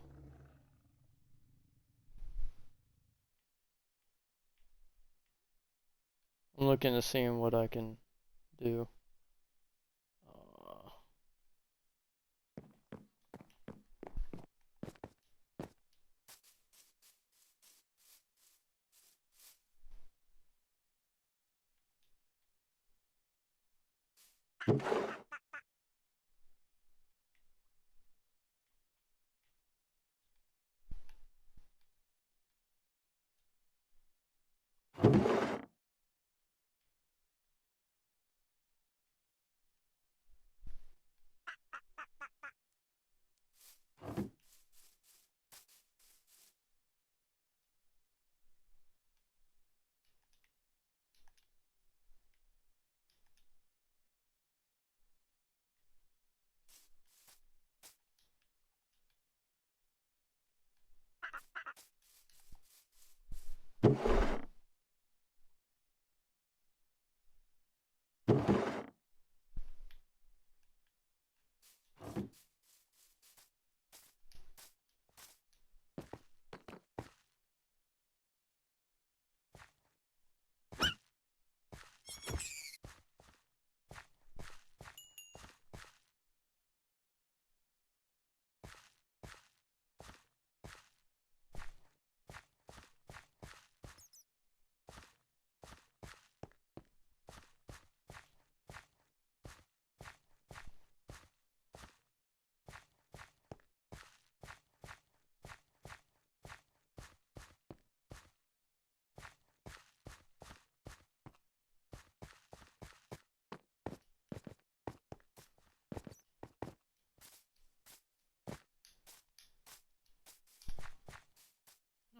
A: I'm looking to seeing what I can do.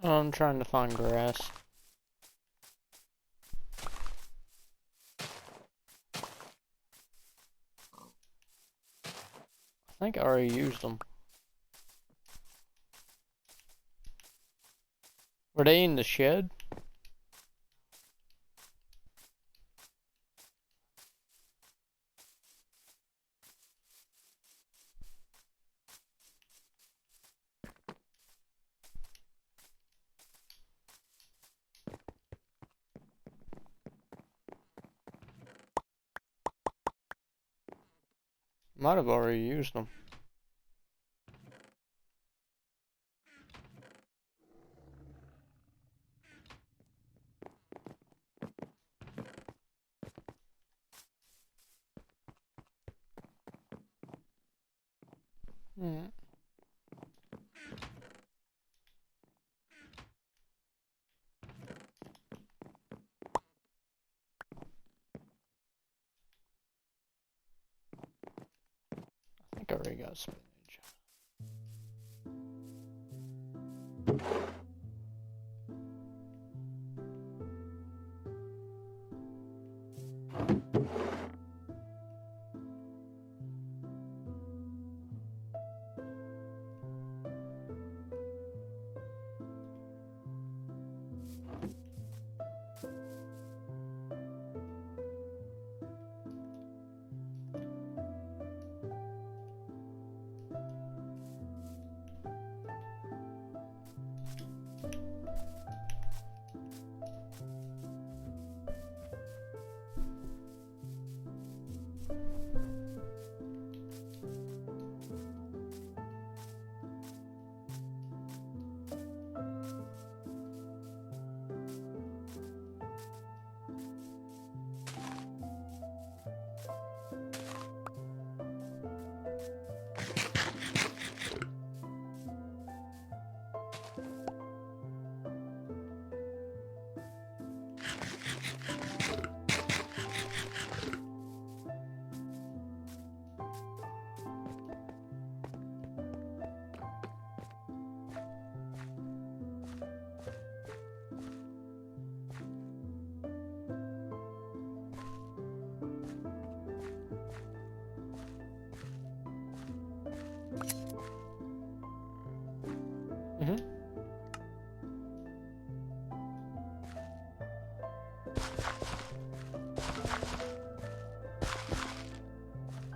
A: Uh, I'm trying to find grass. I think I already used them. Were they in the shed? Might have already used them. Hmm. I think I already got spinach.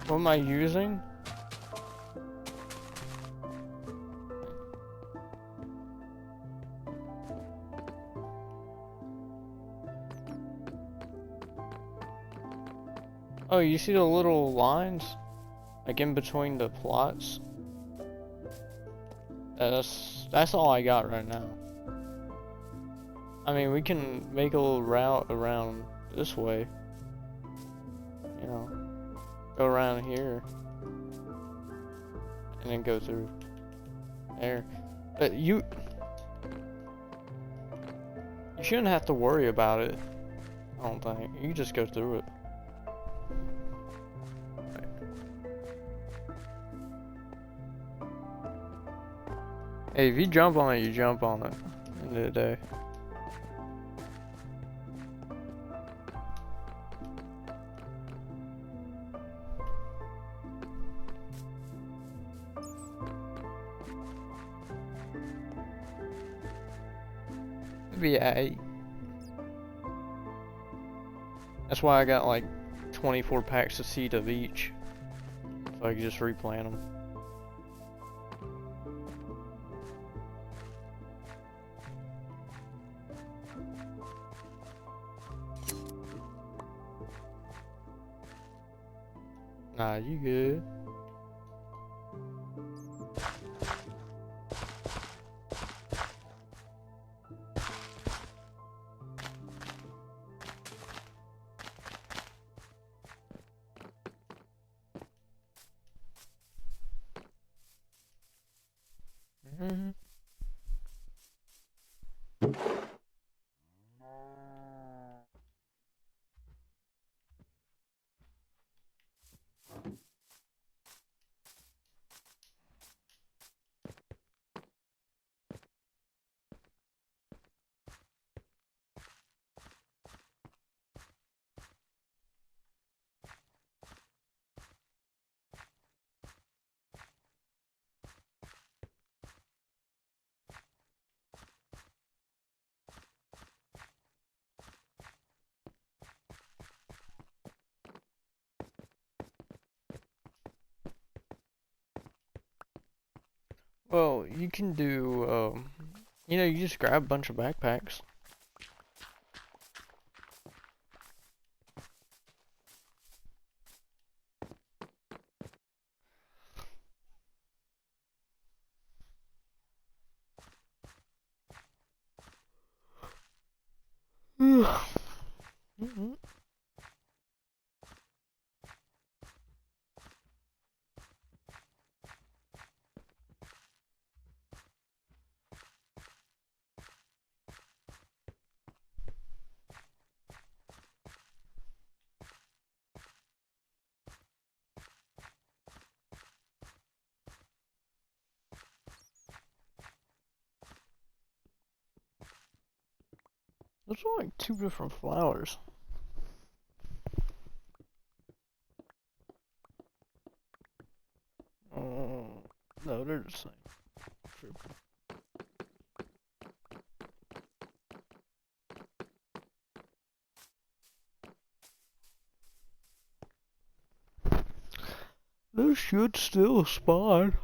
A: What am I using? Oh, you see the little lines? Like in between the plots? That's all I got right now. I mean, we can make a little route around this way. You know, go around here. And then go through there. But you shouldn't have to worry about it, I don't think. You can just go through it. Hey, if you jump on it, you jump on it. End of the day. Maybe 8. That's why I got like 24 packs of seed of each. So I can just replant them. Nah, you good. Mm-hmm. Well, you can do, you know, you just grab a bunch of backpacks. Mm-hmm. Those are like 2 different flowers. No, they're the same. True. This should still spawn.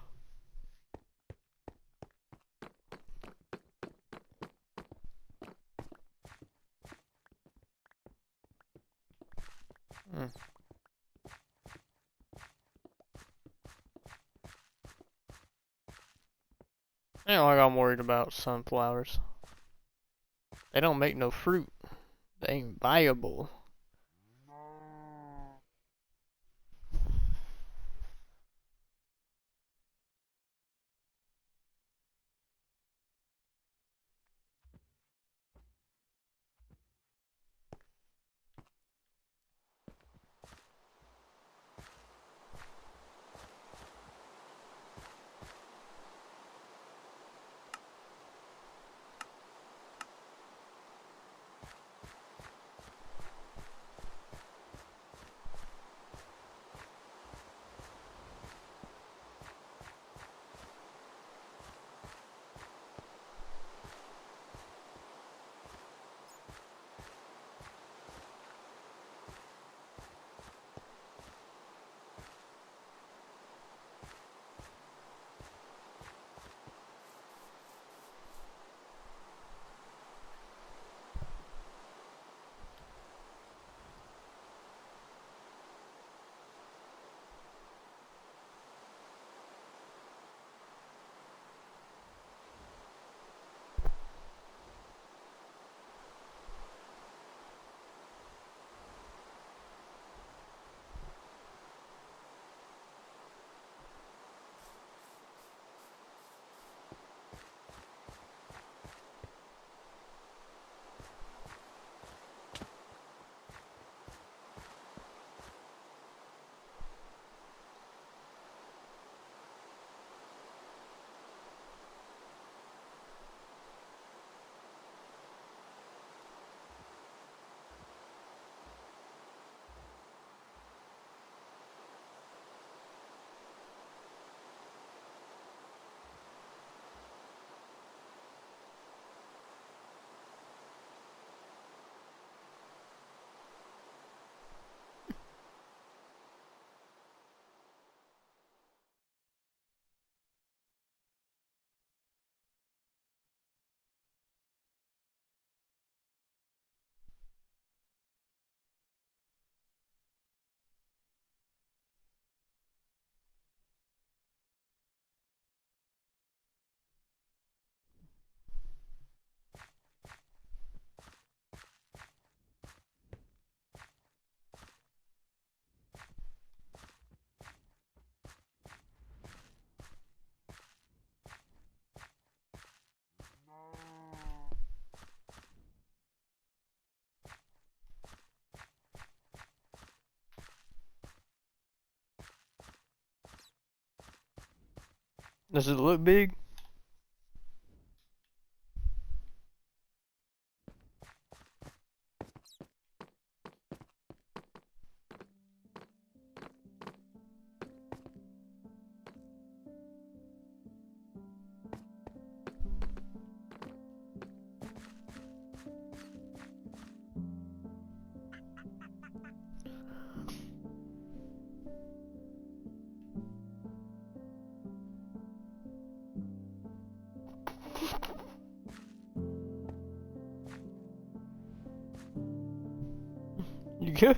A: Hmm. Ain't like I'm worried about sunflowers. They don't make no fruit. They ain't viable. Does it look big? You good?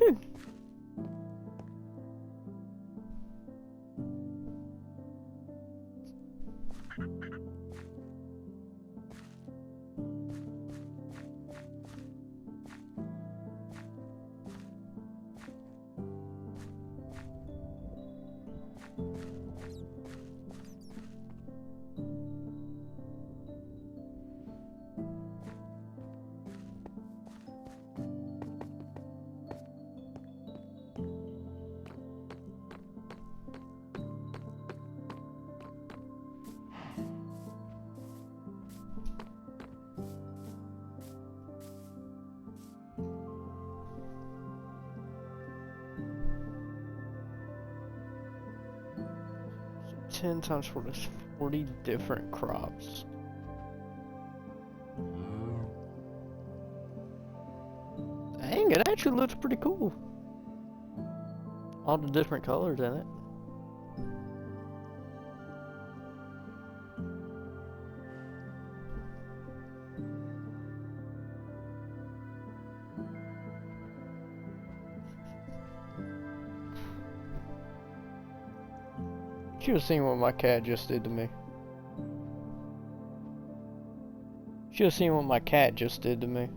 A: So 10 times 4 is 40 different crops. Dang, it actually looks pretty cool. All the different colors in it. You should have seen what my cat just did to me. Should have seen what my cat just did to me.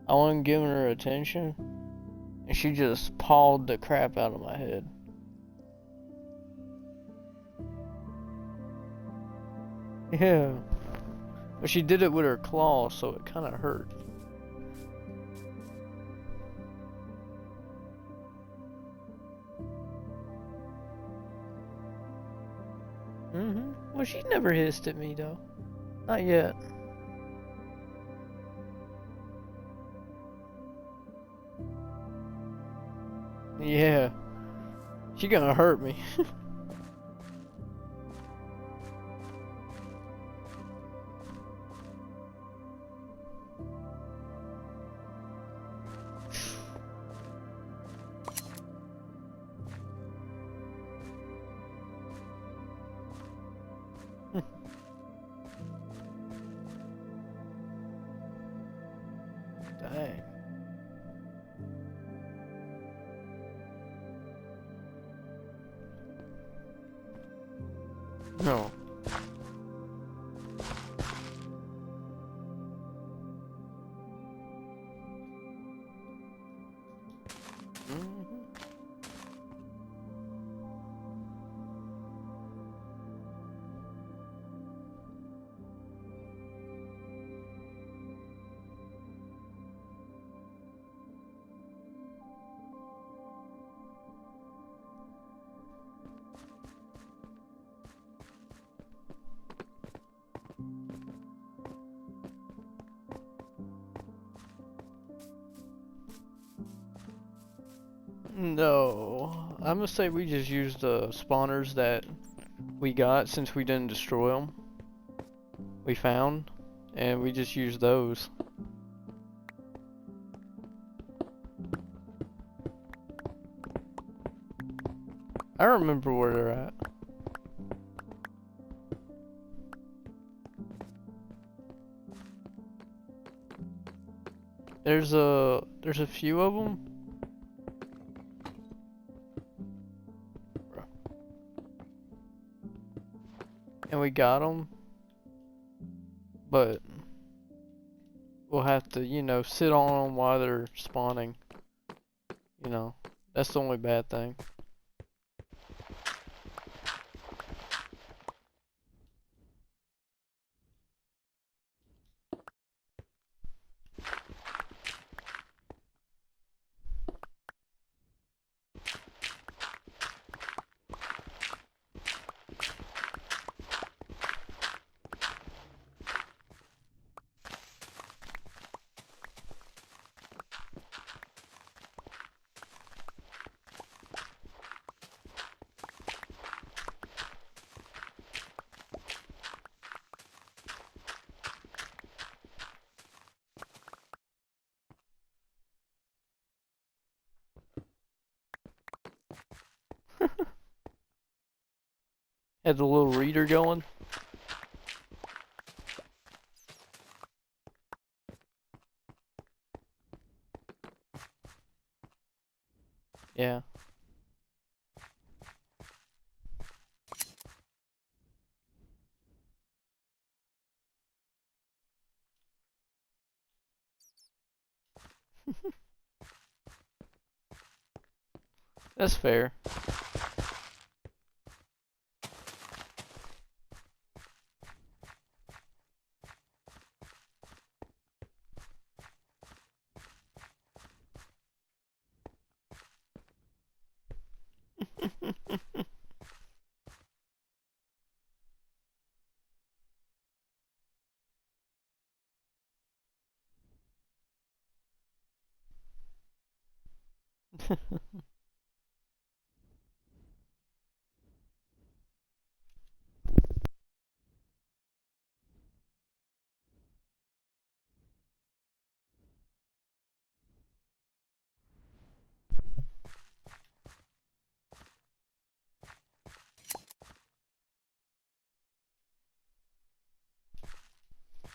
A: I wasn't giving her attention, and she just pawed the crap out of my head. Yeah. But she did it with her claw, so it kind of hurt. Well, she never hissed at me, though. Not yet. Yeah. She gonna hurt me. Dang. No. No, I'm gonna say we just used the spawners that we got since we didn't destroy them. We found, and we just used those. I remember where they're at. There's a few of them. And we got them, but we'll have to, you know, sit on them while they're spawning. You know, that's the only bad thing. Had the little reader going. Yeah. That's fair.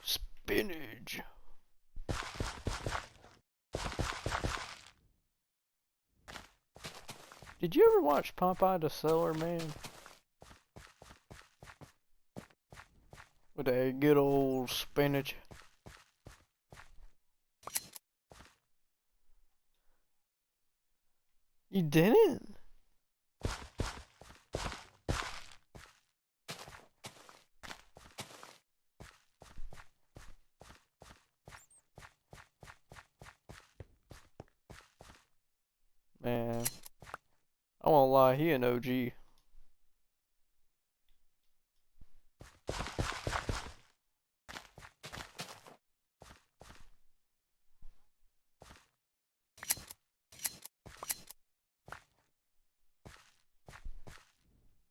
A: Spinach. Did you ever watch Popeye the Sailor Man? With that good old spinach. You didn't? Man, I won't lie, he an OG.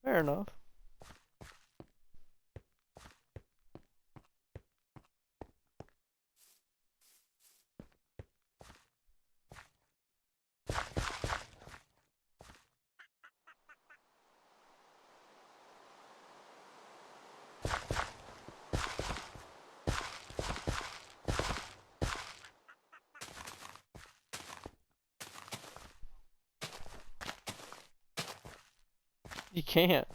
A: Fair enough. You can't.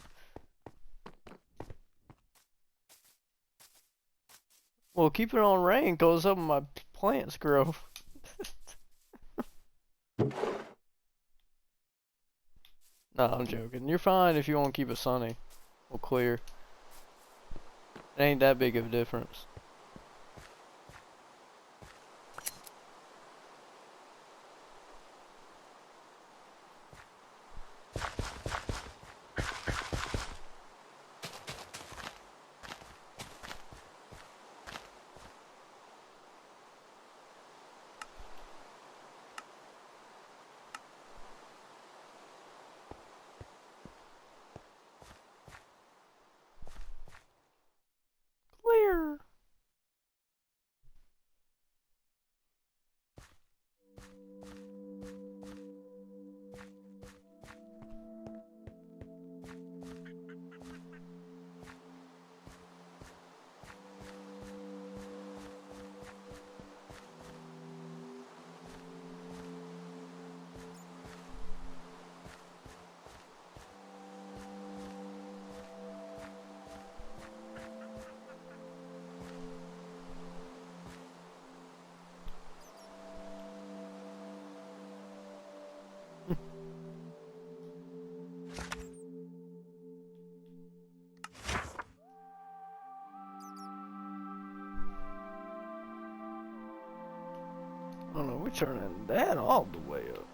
A: Well, keep it on rain, cause some of my plants grow. No, I'm joking. You're fine if you want to keep it sunny or clear. It ain't that big of a difference. Clear. Oh no, we're turning that all the way up.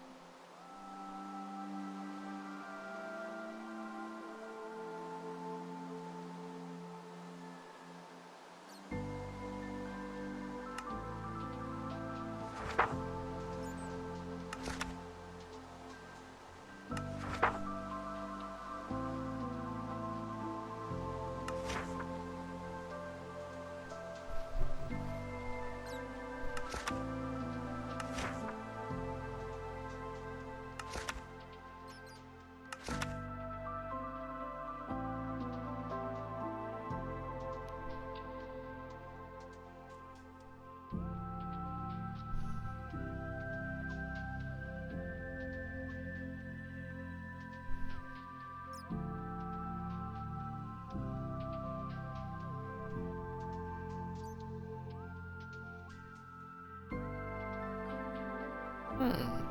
A: Hmm.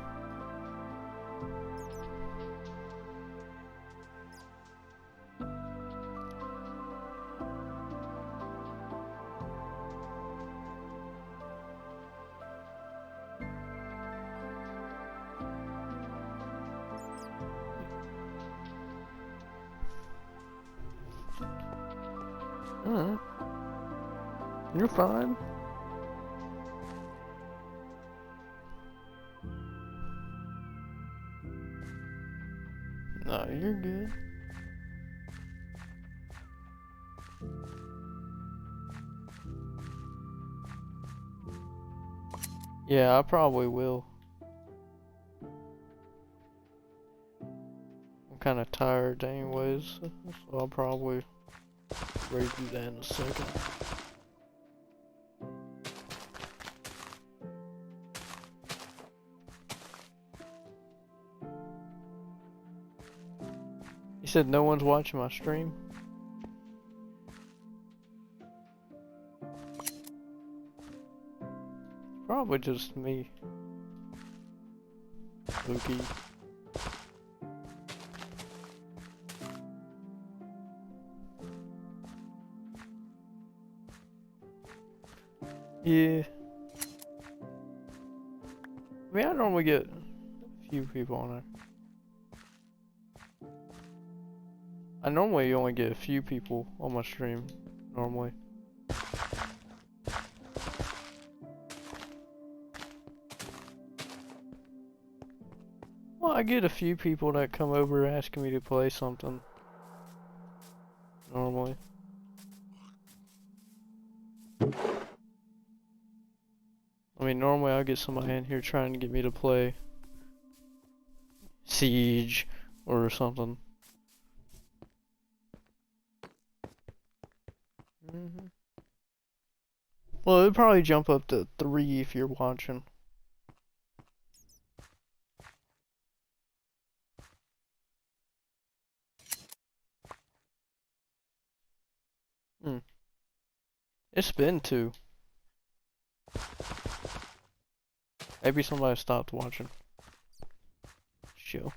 A: Alright. You're fine. No, you're good. Yeah, I probably will. I'm kind of tired anyways, so I'll probably ready to do that in a second. You said no one's watching my stream? Probably just me. Spooky. Yeah. I mean, I normally get a few people on there. I normally only get a few people on my stream, normally. Well, I get a few people that come over asking me to play something, normally. I mean, normally I'll get somebody in here trying to get me to play Siege or something. Well, it'd probably jump up to 3 if you're watching. It's been 2. Maybe somebody stopped watching. Chill.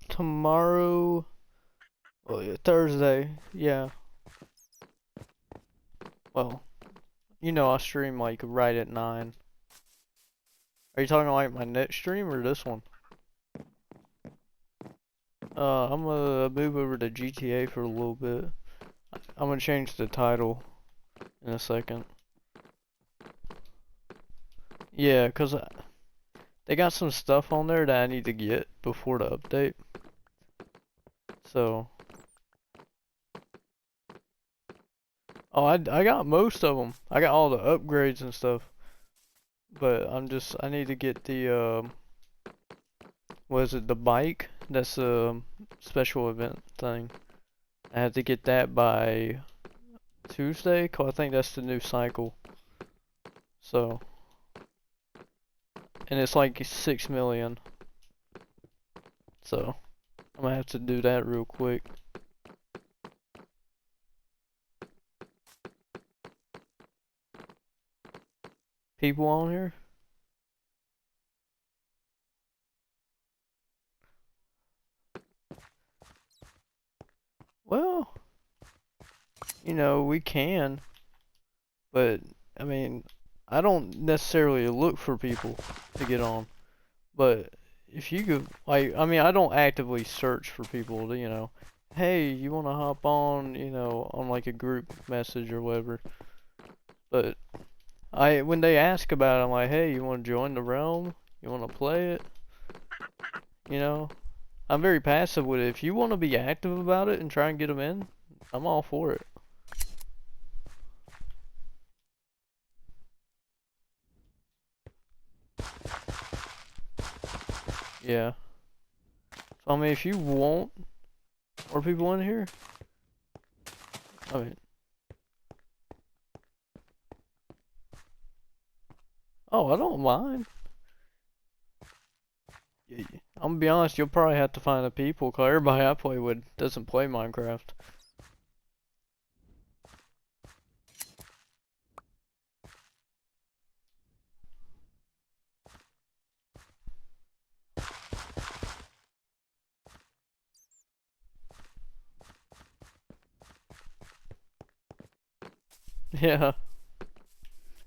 A: Tomorrow, well, yeah, Thursday, yeah. Well, you know I stream like right at 9. Are you talking like my next stream or this one? I'm gonna move over to GTA for a little bit. I'm gonna change the title in a second. Yeah, cause they got some stuff on there that I need to get before the update. So, oh, I got most of them. I got all the upgrades and stuff. But I need to get the what is it, the bike? That's a special event thing. I have to get that by Tuesday, 'cause I think that's the new cycle. So, and it's like 6 million. So, I'm gonna have to do that real quick. People on here? Well, you know, we can, but I mean, I don't necessarily look for people to get on. But if you could, like, I mean, I don't actively search for people to, you know, hey, you want to hop on, you know, on like a group message or whatever. But when they ask about it, I'm like, hey, you want to join the realm? You want to play it? You know? I'm very passive with it. If you want to be active about it and try and get them in, I'm all for it. Yeah. So, I mean, if you want more people in here, I mean, oh, I don't mind. I'm gonna be honest, you'll probably have to find the people, cause everybody I play with doesn't play Minecraft. Yeah.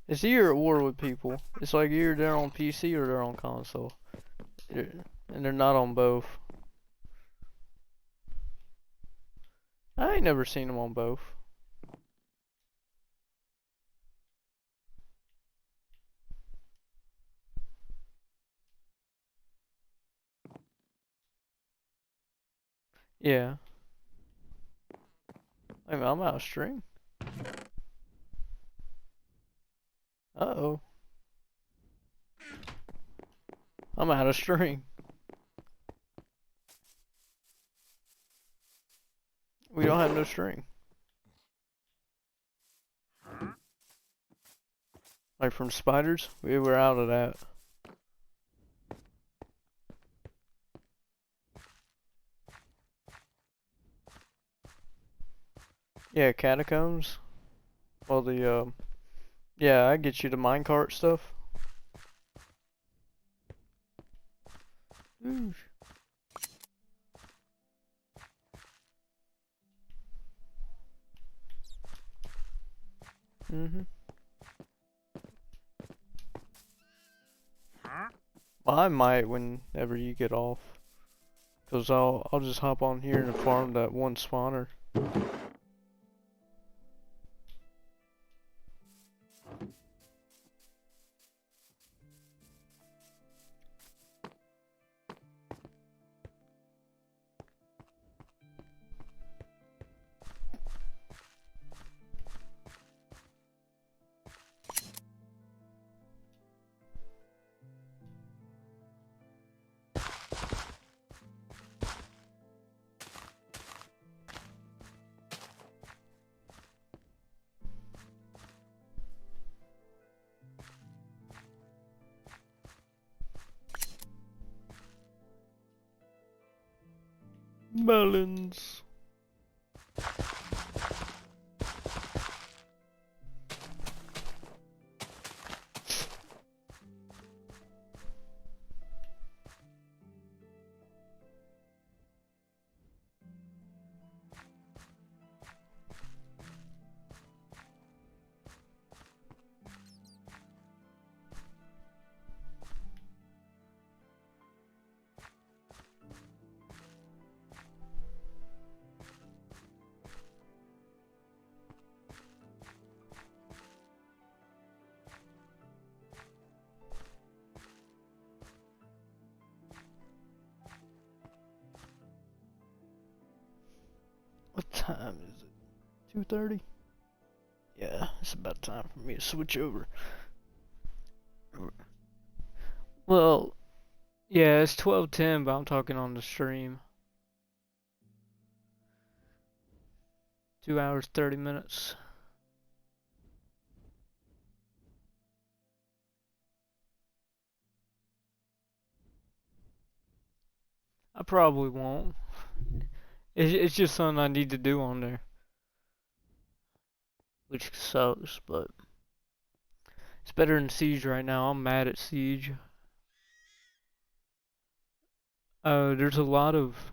A: It's either at war with people. It's like either they're on PC or they're on console. And they're not on both. I ain't never seen them on both. Yeah. I mean, I'm out of string. Uh-oh. I'm out of string. We don't have no string. Like from spiders? We were out of that. Yeah, catacombs. Well, yeah, I get you the minecart stuff. Ooh. Mhm. Well, I might whenever you get off, cause I'll just hop on here and farm that one spawner. Melons. What time is it? 2:30? Yeah, it's about time for me to switch over. Well, yeah, it's 12:10, but I'm talking on the stream. 2 hours, 30 minutes. I probably won't. It's just something I need to do on there, which sucks, but it's better than Siege right now. I'm mad at Siege. There's a lot of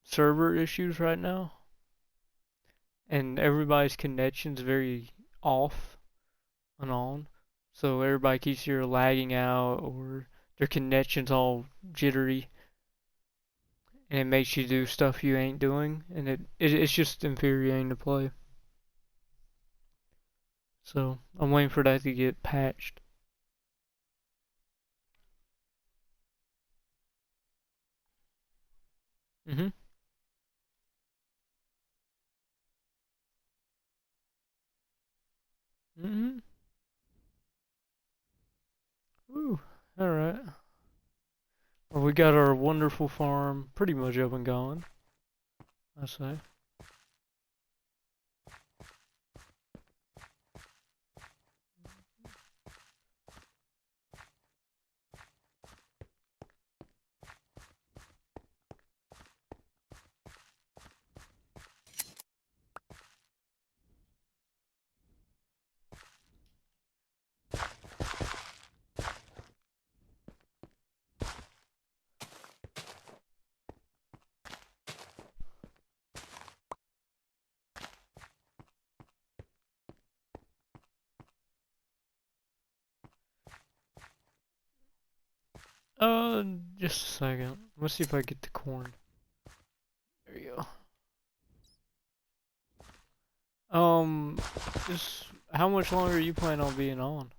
A: server issues right now, and everybody's connection's very off and on. So everybody keeps either lagging out or their connection's all jittery, and it makes you do stuff you ain't doing, and it's just infuriating to play. So I'm waiting for that to get patched. Mm-hmm. Mm-hmm. Ooh. Alright. Well, we got our wonderful farm pretty much up and going, I say. Uh, just a second. Let's see if I get the corn. There you go. Just how much longer you plan on being on?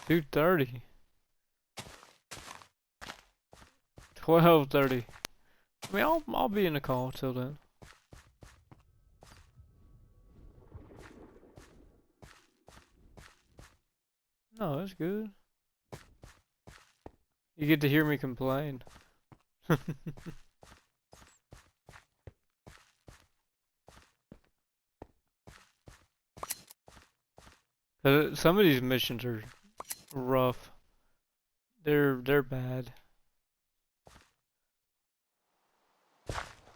A: 2:30. 12:30. I mean, I'll be in the call till then. No, that's good. You get to hear me complain. Some of these missions are rough. They're bad.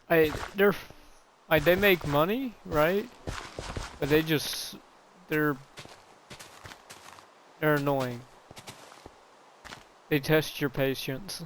A: They're like they make money, right? But they're they're annoying. They test your patience.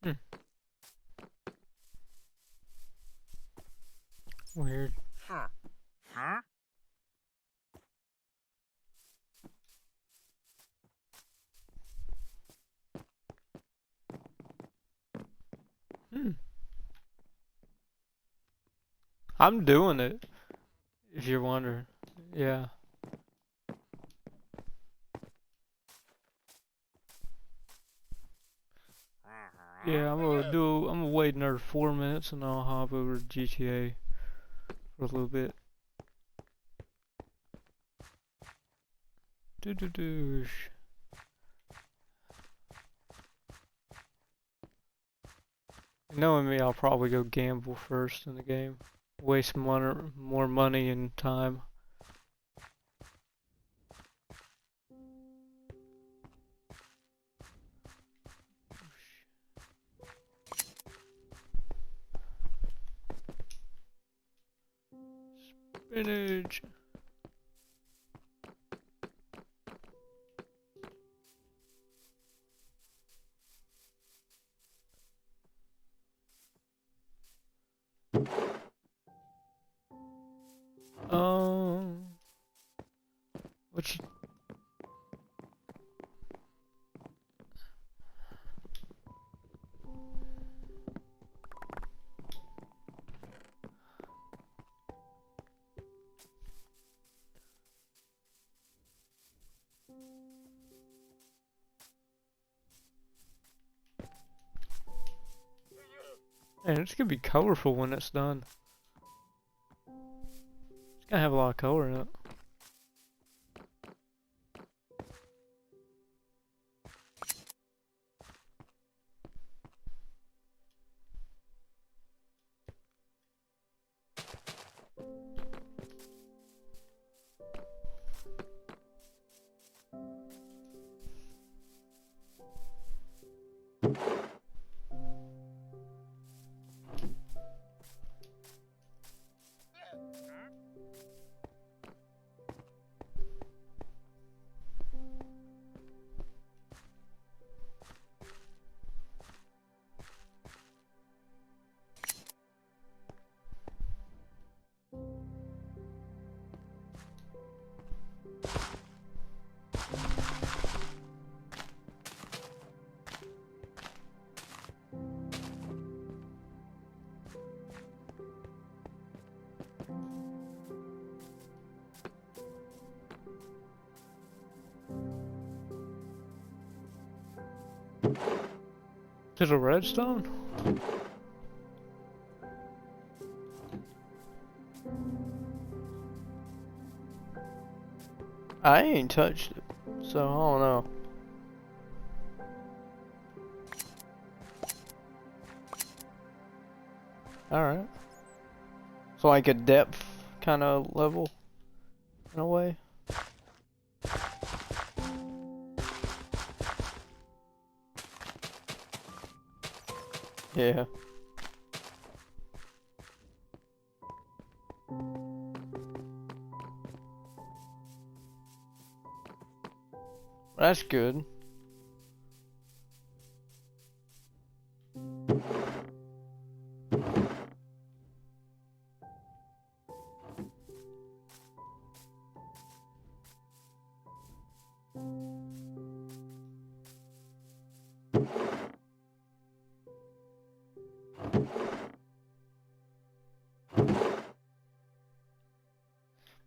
A: Hmm. Weird.
B: Huh. Huh?
A: Hmm. I'm doing it, if you're wondering. Yeah. Yeah, I'm gonna wait another 4 minutes and I'll hop over to GTA for a little bit. Do do do. Knowing me, I'll probably go gamble first in the game. Waste more money and time. Spinach. Um, what you? Man, it's gonna be colorful when it's done. It's gonna have a lot of color in it. Is it a redstone? I ain't touched it, so I don't know. Alright. So like a depth kind of level, in a way. Yeah. That's good.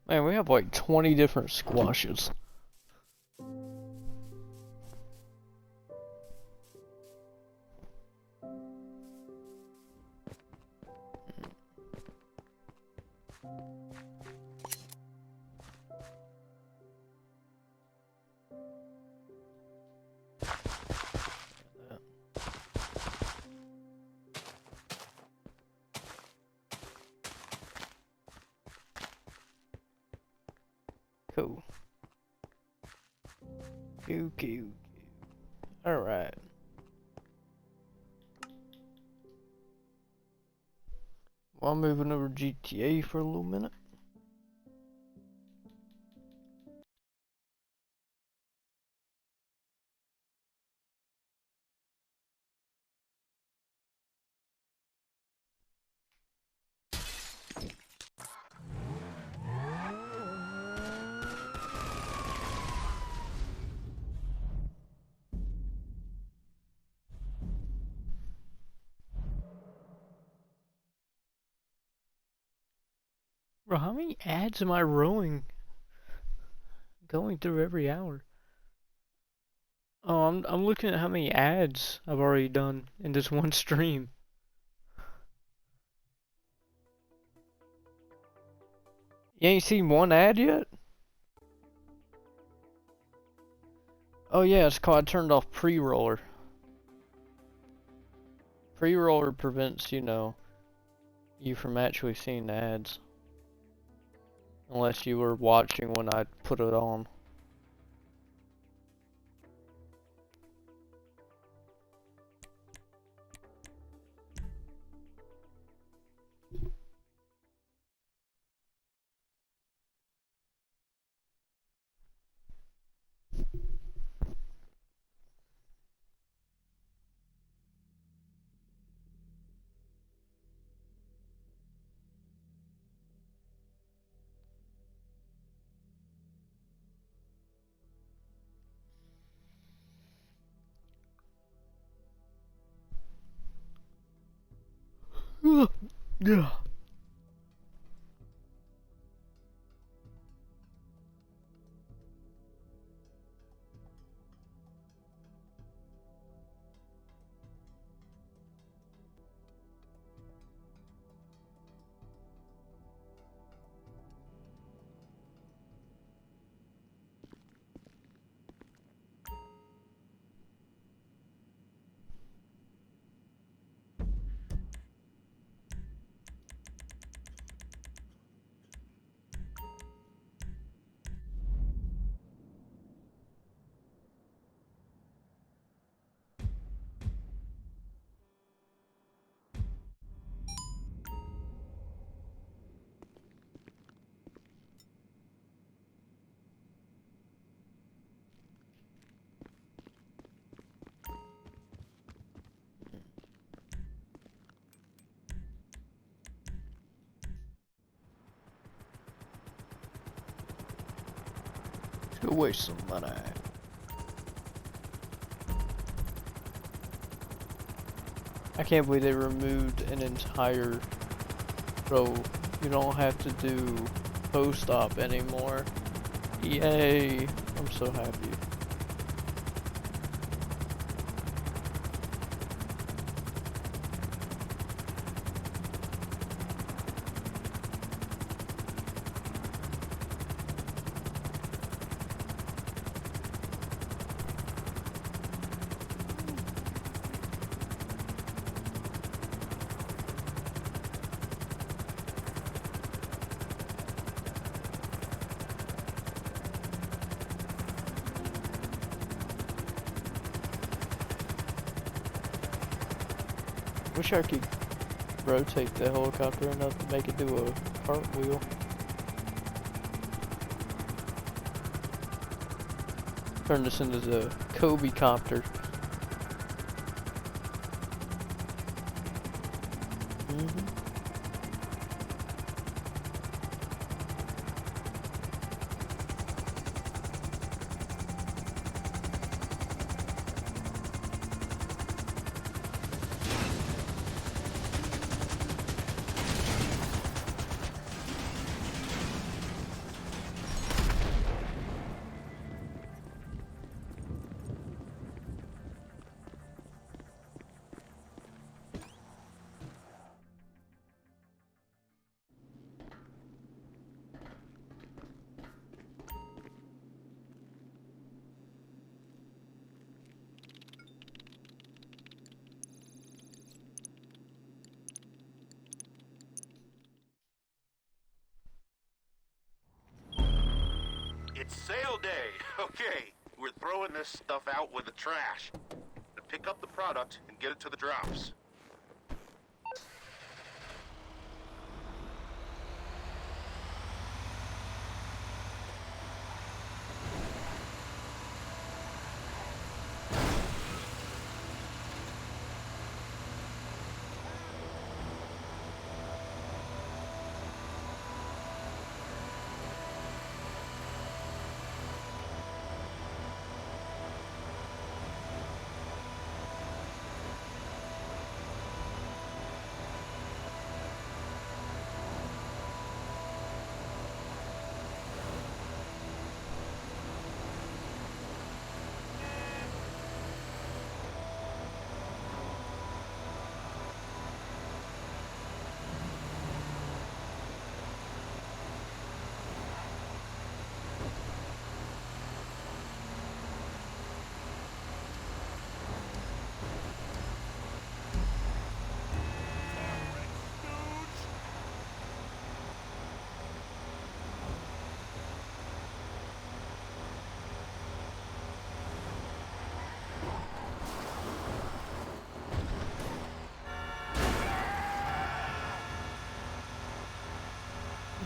A: Man, we have like 20 different squashes. Cool. Okay. Alright. Well, I'm moving over to GTA for a little minute. Bro, how many ads am I going through every hour? Oh, I'm looking at how many ads I've already done in this one stream. You ain't seen one ad yet? Oh yeah, it's called I turned off pre-roller. Pre-roller prevents, you know, you from actually seeing the ads. Unless you were watching when I put it on. Yeah. To waste some money. I can't believe they removed an entire row. You don't have to do post-op anymore. Yay! I'm so happy. Wish I could rotate the helicopter enough to make it do a cartwheel. Turn this into the Kobe copter.
B: It's sale day. Okay, we're throwing this stuff out with the trash. To pick up the product and get it to the drops.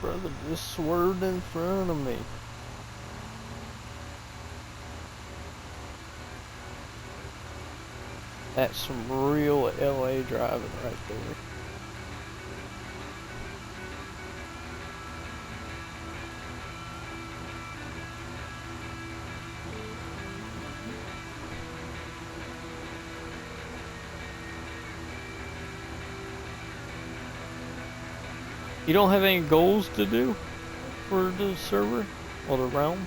A: Brother just swerved in front of me. That's some real LA driving right there. You don't have any goals to do for the server or the realm?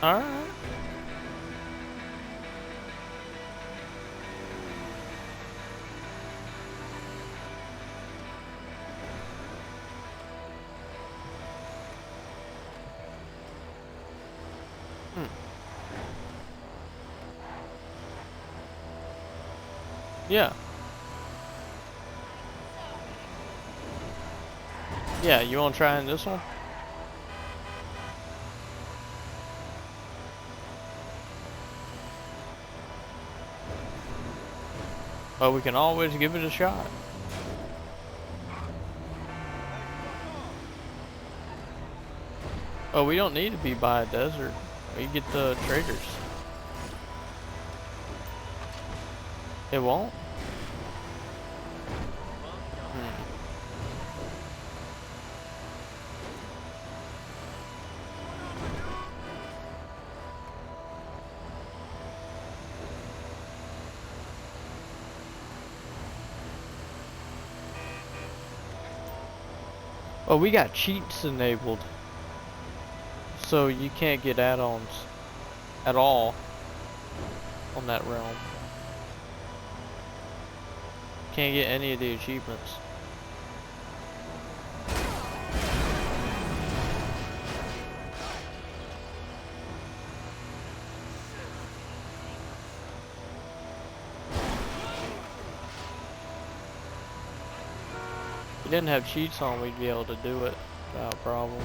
A: Alright. Yeah. Yeah, you wanna try in this one? Well, we can always give it a shot. Oh, we don't need to be by a desert. We get the traders. It won't? Hmm. Oh, we got cheats enabled. So you can't get add-ons at all on that realm. Can't get any of the achievements. If we didn't have cheats on, we'd be able to do it without a problem.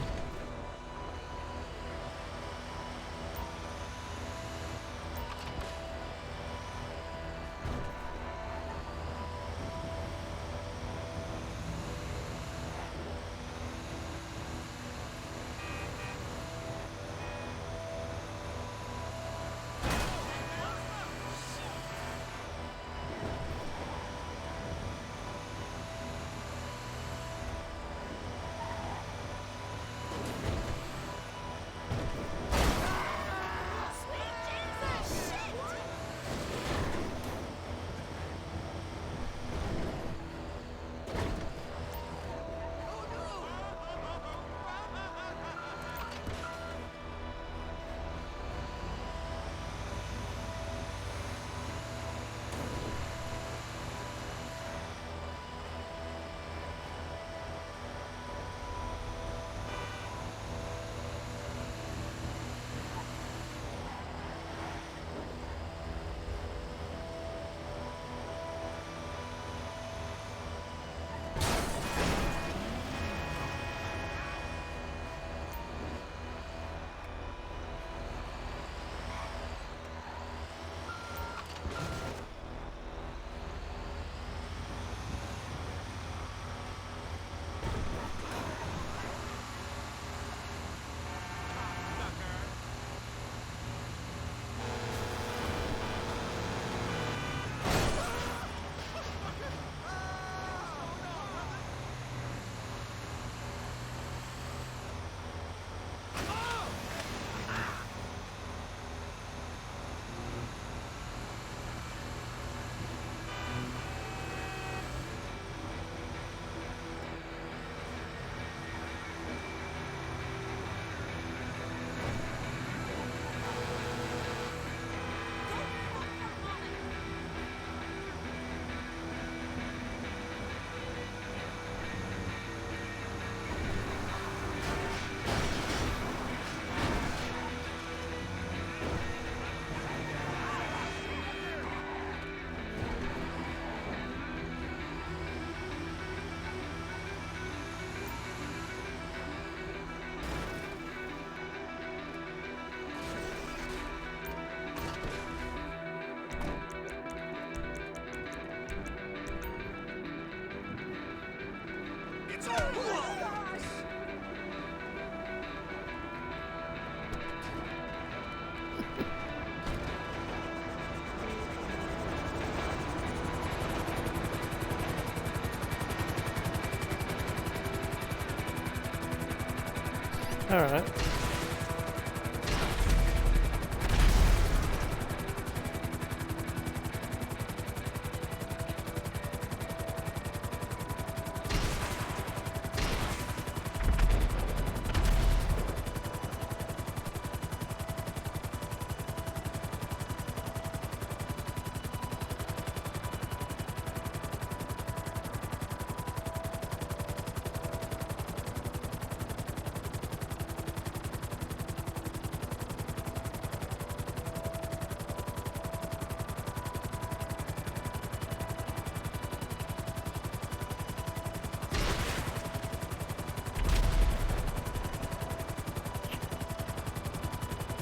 A: Alright.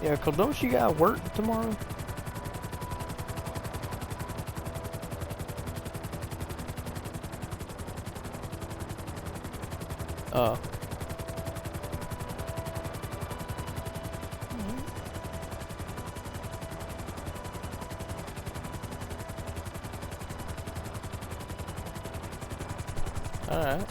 A: Yeah, 'cause don't you got work tomorrow? Uh. Alright.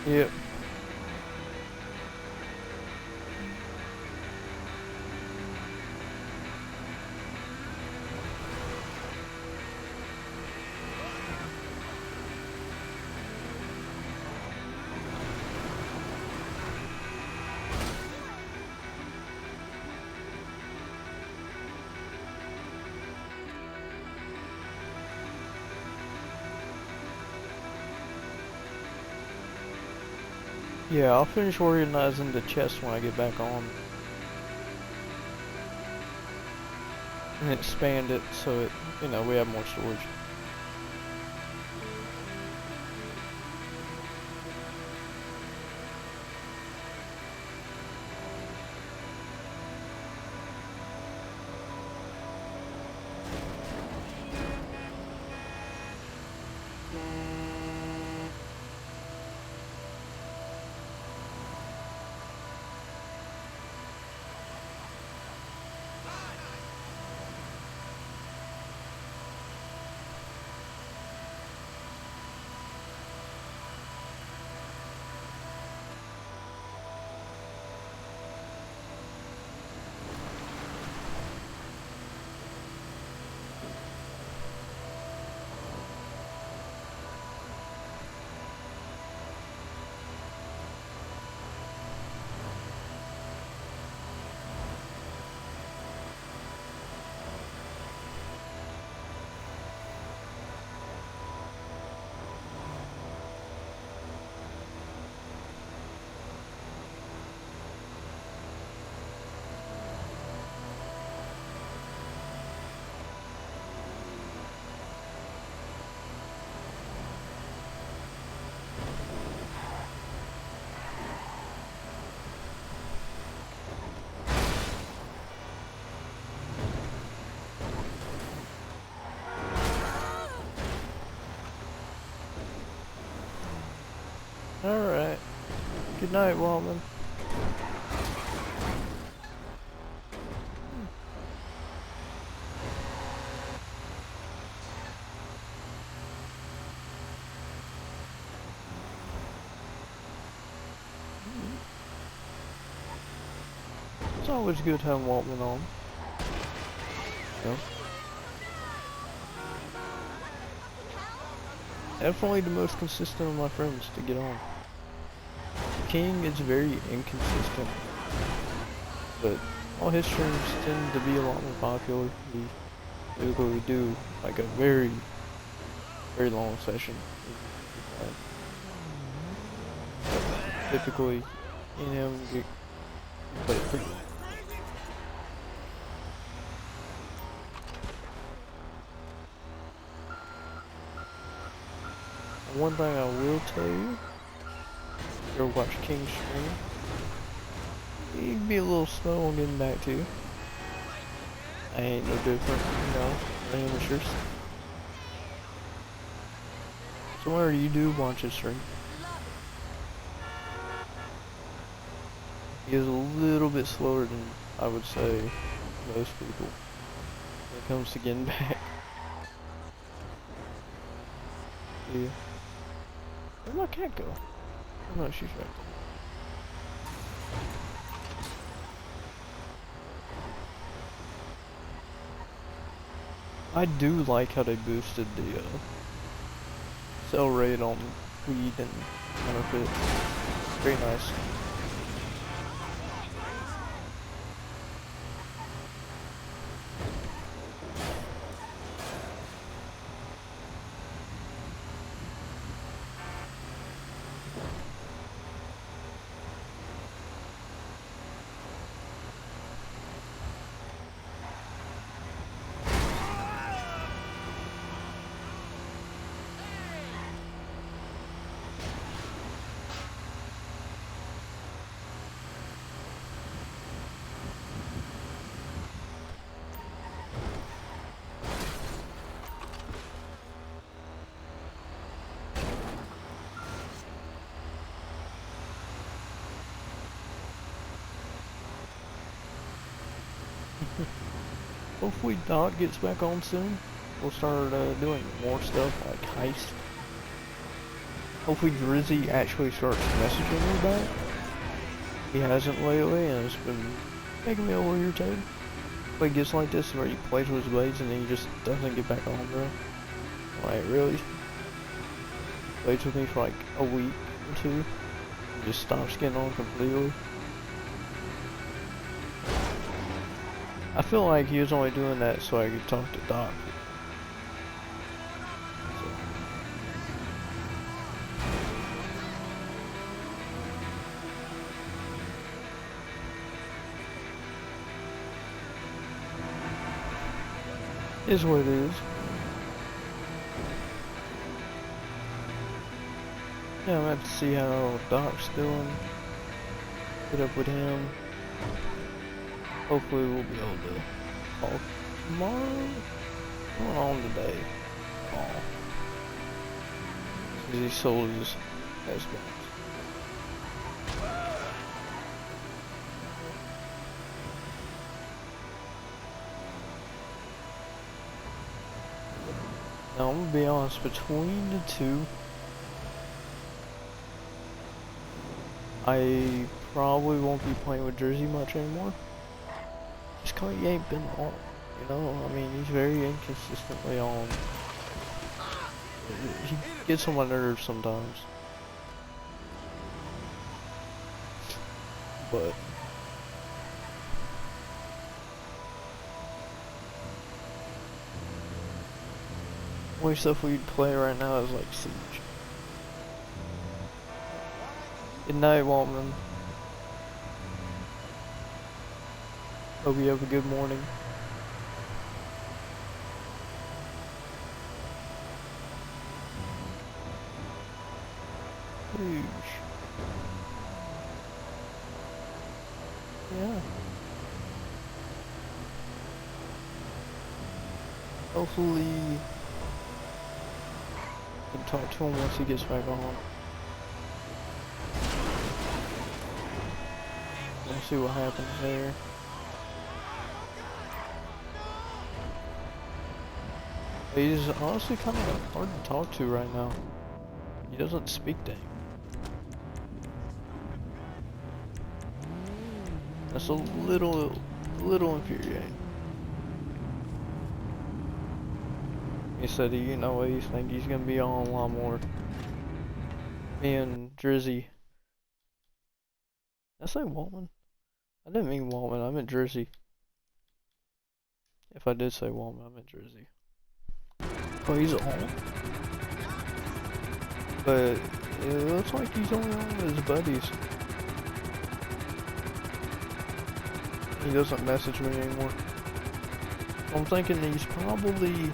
A: Yep. Yeah, I'll finish organizing the chest when I get back on. And expand it so it, you know, we have more storage. Alright. Good night, Waltman. It's always good having Waltman on. Yeah. Definitely the most consistent of my friends to get on. King is very inconsistent, but all his streams tend to be a lot more popular. We typically do like a very, very long session. Typically, you know, we play it pretty. One thing I will tell you, if you ever watch King stream, he'd be a little slow on getting back to you. I ain't no different, you know, we're amateurs. So whenever you do watch his stream, he is a little bit slower than I would say most people when it comes to getting back. Yeah. Where'd my cat go? Oh no, she's right there. I do like how they boosted the sell rate on weed and counterfeit. Very nice. Hopefully Doc gets back on soon. We'll start doing more stuff like heist. Hopefully Drizzy actually starts messaging me back. He hasn't lately and it's been making me a little irritated. But he gets like this where he plays with his blades and then he just doesn't get back on, bro. Like, really? Plays with me for like a week or two and just stops getting on completely. I feel like he was only doing that so I could talk to Doc. Is what it is. Yeah, I'm gonna have to see how Doc's doing. Get up with him. Hopefully we'll be able to talk tomorrow. What's going on today? Oh. Because he sold his S-Box. Now I'm gonna be honest, between the two, I probably won't be playing with Drizzy much anymore. Just cause he ain't been on, you know? I mean, he's very inconsistently on. He gets on my nerves sometimes. But only stuff we play right now is like Siege. Good night, Waltman. Hope you have a good morning. Huge. Yeah. Hopefully I can talk to him once he gets back on. We'll see what happens there. He's honestly kind of hard to talk to right now. He doesn't speak dang. That's a little infuriating. He said, you know, he thinks he's gonna be on a lot more. Me and Drizzy. Did I say Waltman? I didn't mean Waltman, I meant Drizzy. If I did say Waltman, I meant Drizzy. Oh, he's on? But it looks like he's only on with his buddies. He doesn't message me anymore. I'm thinking he's probably, you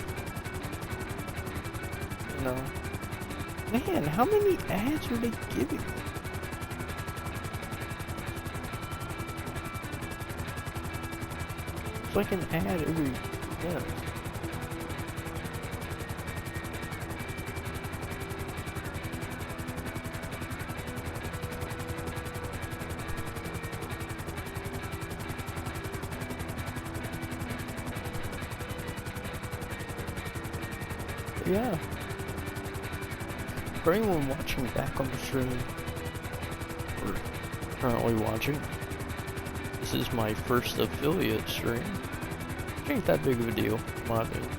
A: know, man, how many ads are they giving me? It's like an ad every minute. Yeah. For anyone watching back on the stream, or currently watching, this is my first affiliate stream. Which ain't that big of a deal, in my opinion.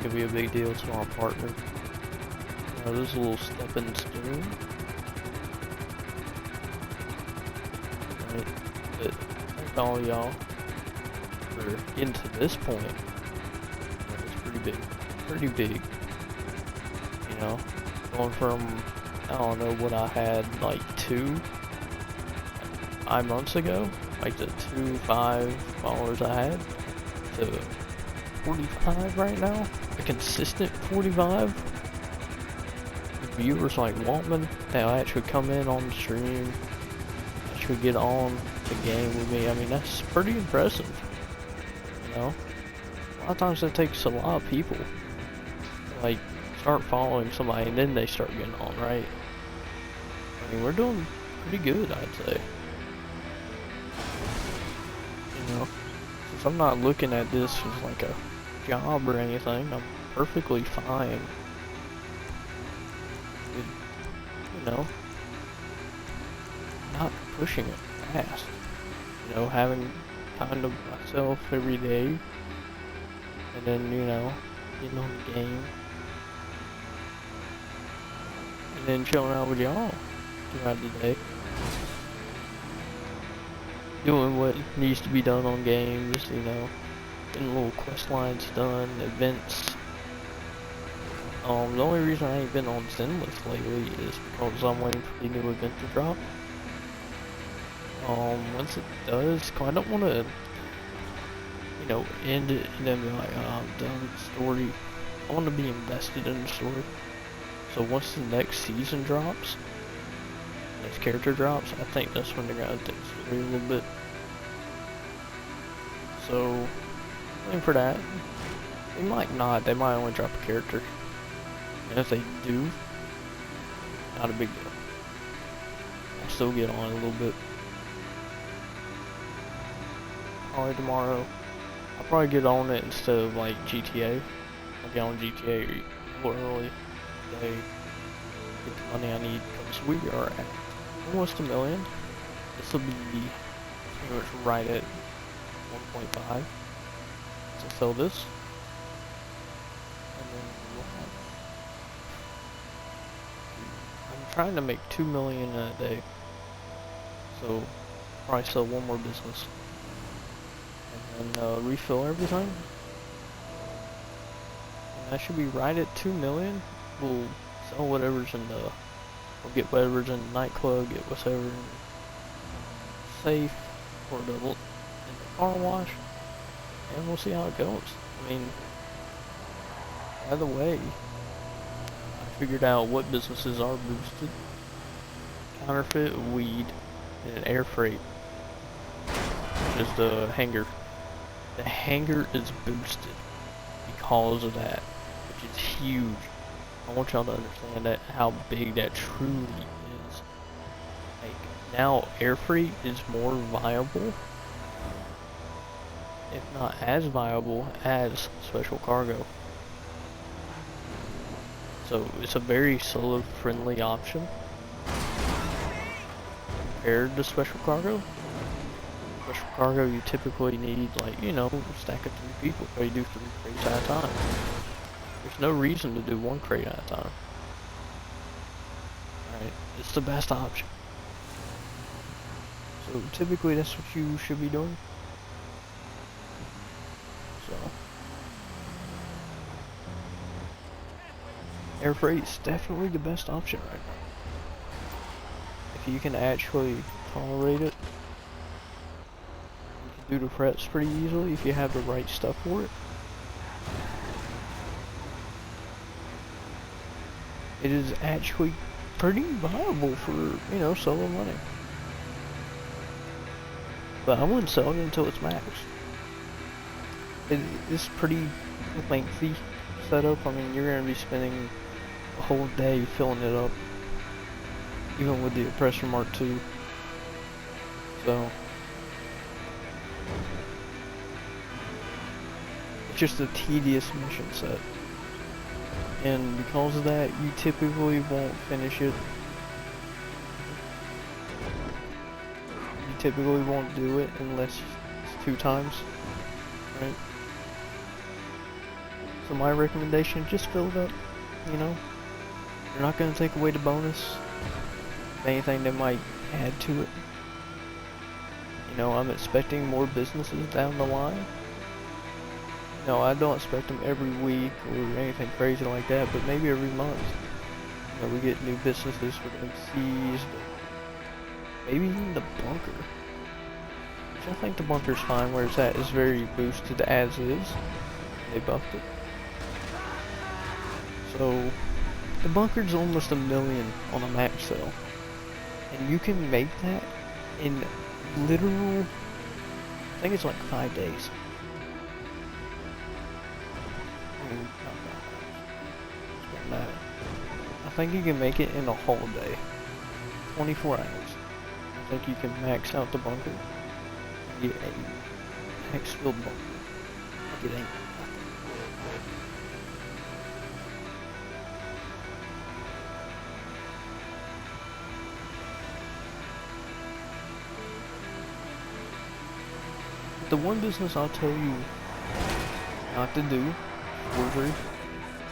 A: could be a big deal to our partner. This little stepping stone. Right. But thank all y'all for getting to this point. It's pretty big. Pretty big. You know, going from, I don't know what I had, like 5 months ago, like the 5 followers I had, to 45 right now, a consistent 45. Viewers like Waltman, they'll actually come in on the stream, actually get on the game with me. I mean, that's pretty impressive, you know? A lot of times it takes a lot of people, like, start following somebody and then they start getting on, right? I mean, we're doing pretty good, I'd say. You know, since I'm not looking at this as like a job or anything, I'm perfectly fine with, you know, not pushing it fast. You know, having time to myself every day, and then, you know, getting on the game, and then chilling out with y'all throughout the day. Doing what needs to be done on games, you know, getting little quest lines done, events. The only reason I ain't been on Zenless lately is because I'm waiting for the new event to drop. Once it does, 'cause I don't want to, you know, end it and then be like, oh, I'm done with the story. I want to be invested in the story. So once the next season drops, next character drops, I think that's when they're gonna take the story a little bit. So, waiting for that. They might not, they might only drop a character. And if they do, not a big deal. I'll still get on a little bit. Probably tomorrow. I'll probably get on it instead of like GTA. I'll get on GTA a little early today. Get the money I need, because we are at almost 1 million. This will be pretty much right at 1.5 to sell this. And then we'll have, I'm trying to make 2 million in a day. So probably sell one more business. And then refill everything. And that should be right at 2 million. We'll sell whatever's in the, we'll get whatever's in the nightclub, get whatever in the safe, or in the car wash, and we'll see how it goes. I mean, by the way, I figured out what businesses are boosted. Counterfeit, weed, and air freight. Which is the hangar. The hangar is boosted because of that, which is huge. I want y'all to understand that, how big that truly is. Like, now air freight is more viable, if not as viable as special cargo. So it's a very seller friendly option compared to special cargo. Special cargo, you typically need, like, you know, a stack of 3 people, so you do 3 crates at a time. There's no reason to do 1 crate at a time. Alright, it's the best option. So typically that's what you should be doing. So air freight is definitely the best option right now. If you can actually tolerate it, you can do the preps pretty easily if you have the right stuff for it. It is actually pretty viable for, you know, solo money. But I wouldn't sell it until it's maxed. It's pretty lengthy setup. I mean, you're going to be spending a whole day filling it up, even with the Oppressor Mark II. So it's just a tedious mission set, and because of that, you typically won't finish it. You typically won't do it unless it's 2 times, right? So my recommendation, just fill it up, you know? You're not gonna take away the bonus. If anything, that might add to it. You know, I'm expecting more businesses down the line. No, I don't expect them every week or anything crazy like that, but maybe every month. You know, we get new businesses with MCs, maybe even the bunker. Which I think the bunker's fine where it's at. It's very boosted as is. They buffed it. So, the bunker's almost $1 million on a max sale. And you can make that in literal, I think it's like 5 days. I think you can make it in a whole day. 24 hours. I think you can max out the bunker and get a hex filled bunker. Like it ain't nothing. The one business I'll tell you not to do, forgery.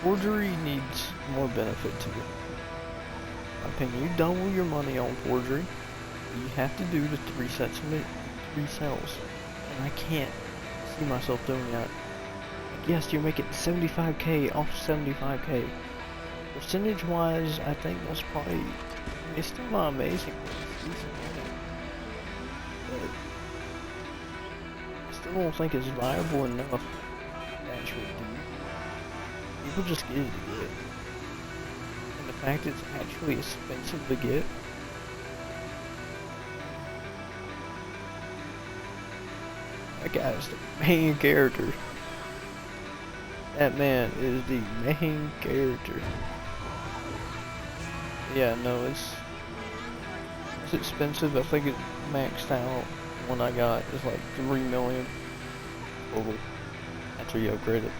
A: Forgery needs more benefit to it. In my opinion, you double your money on forgery. You have to do the 3 sets of 3 cells. And I can't see myself doing that. Like, yes, you're making 75k off 75k. Percentage wise, I think that's probably, I mean, it's still not amazing, but it's decent money. But I still don't think it's viable enough to actually do. People just get it to get. And the fact it's actually expensive to get. That guy's the main character. That man is the main character. Yeah, no, it's expensive. I think it maxed out when I got is like 3 million total after you upgrade it.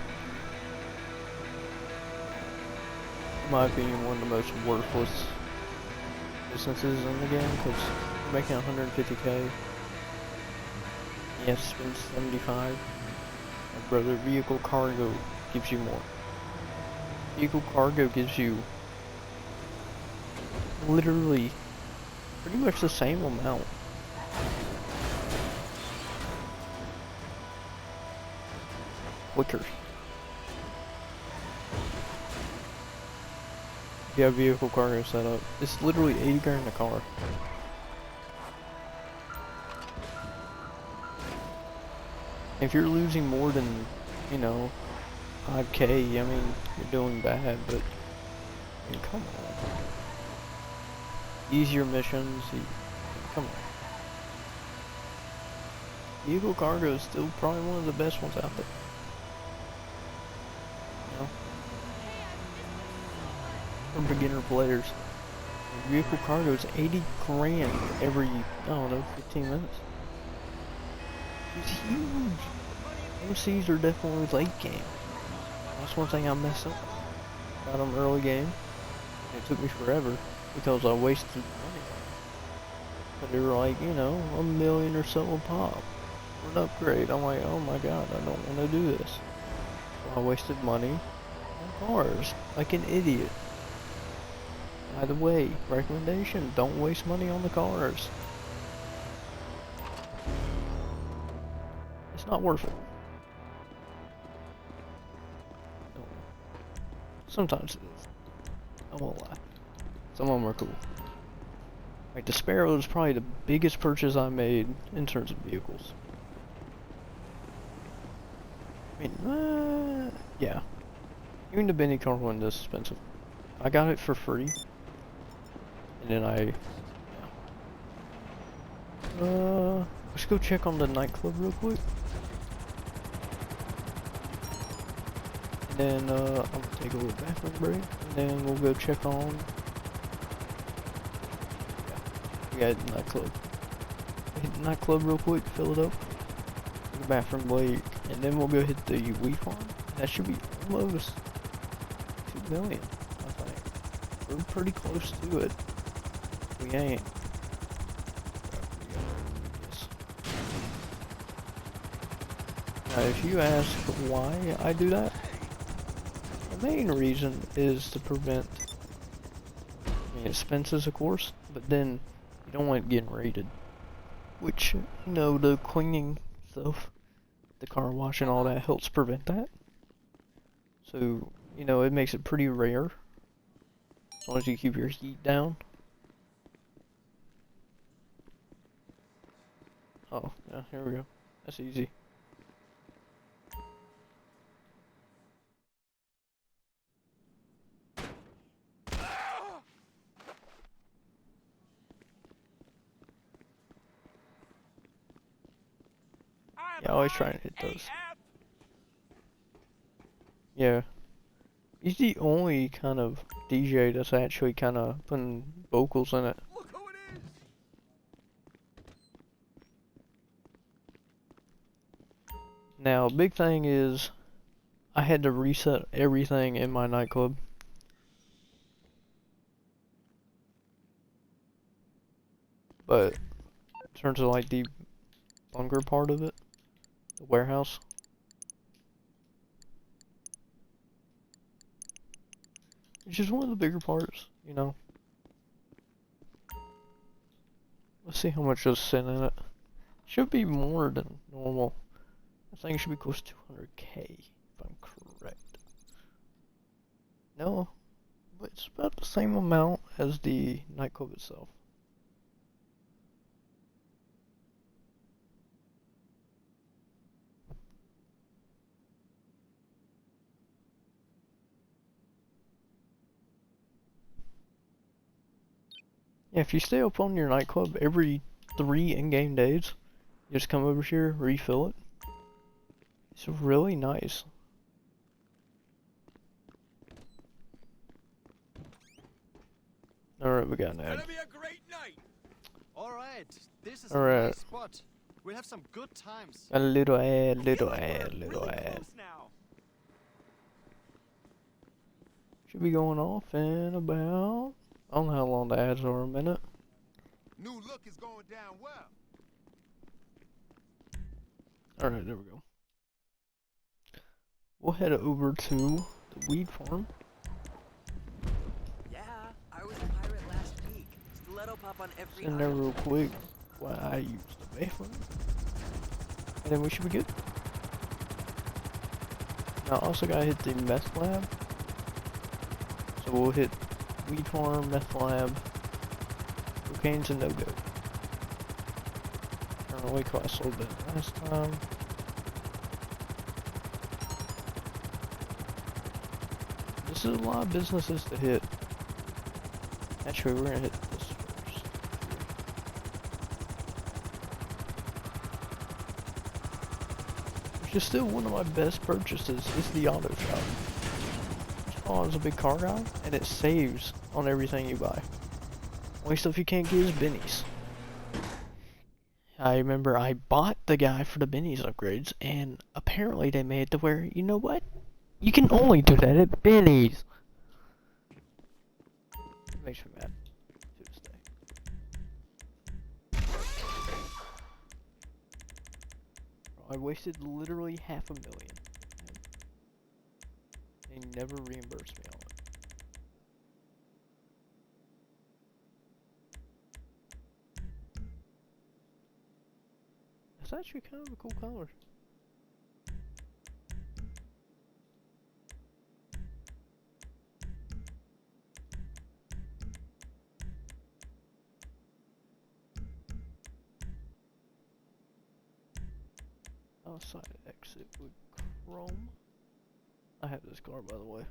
A: In my opinion, one of the most worthless businesses in the game, because you're making 150k. You have to spend 75. My brother, vehicle cargo gives you more. Vehicle cargo gives you literally pretty much the same amount. Quicker. If you have vehicle cargo set up, it's literally 80 grand a car. If you're losing more than, you know, 5k, I mean, you're doing bad, but, I mean, come on. Easier missions, come on. Vehicle cargo is still probably one of the best ones out there. You know? For beginner players. Vehicle cargo is 80 grand every, I don't know, 15 minutes. It's huge. MCs are definitely late game. That's one thing I messed up. Got them early game. It took me forever because I wasted money. But they were like, you know, $1 million or so a pop for an upgrade. I'm like, oh my god, I don't want to do this. So I wasted money on cars like an idiot. By the way, recommendation: don't waste money on the cars. It's not worth it. No. Sometimes it is. I won't lie. Some of them are cool. Like the Sparrow is probably the biggest purchase I made in terms of vehicles. I mean, yeah. Even the Benny car wasn't this expensive. I got it for free. And then let's go check on the nightclub real quick. And then, I'm gonna take a little bathroom break. And then we'll go check on, we got the nightclub. Hit the nightclub real quick, fill it up. Take a bathroom break. And then we'll go hit the Wii farm. That should be almost 2 million, I think. We're pretty close to it. We ain't. Now, if you ask why I do that, The main reason is to prevent, I mean, expenses, of course, but then you don't want it getting raided. Which, you know, the cleaning stuff, the car wash and all that helps prevent that. So, you know, it makes it pretty rare. As long as you keep your heat down. Oh, yeah, here we go. That's easy. Yeah, always trying to hit those. Yeah. He's the only kind of DJ that's actually kind of putting vocals in it.
C: Look who it is!
A: Now, big thing is, I had to reset everything in my nightclub. But, in terms of like the bunker part of it, the warehouse, it's just one of the bigger parts, you know. Let's see how much is sitting in it. Should be more than normal. I think it should be close to 200k, if I'm correct. No, but it's about the same amount as the nightclub itself. Yeah, if you stay up on your nightclub every 3 in-game days, you just come over here, refill it. It's really nice. Alright, we got an ad.
C: Gonna be a great night. All right, this is
A: All
C: a
A: right.
C: nice spot. We'll have some good times.
A: A little ad, little
C: Feel like
A: ad,
C: we're
A: little
C: really
A: ad.
C: close now.
A: Should be going off in about, I don't know how long the ads are, a minute.
C: New look is going down well.
A: Alright, there we go. We'll head over to the weed farm.
D: Yeah, I was a pirate last week. Stiletto pop on every
A: In there
D: island.
A: real quick while I use the bathroom. And then we should be good. Now I also gotta hit the meth lab. So we'll hit weed farm, meth lab, cocaine's a no-go. Apparently cost a little bit last time. This is a lot of businesses to hit. Actually, we're gonna hit this first. Which is still one of my best purchases, is the auto shop. Oh, it's a big car guy, and it saves on everything you buy. Only stuff you can't get is bennies. I remember I bought the guy for the bennies upgrades, and apparently they made it to where, you know what? You can only do that at bennies. It makes me mad to this day. I wasted literally $500,000. They never reimbursed me on it. It's actually kind of a cool color. Outside exit with chrome. I have this car, by the way.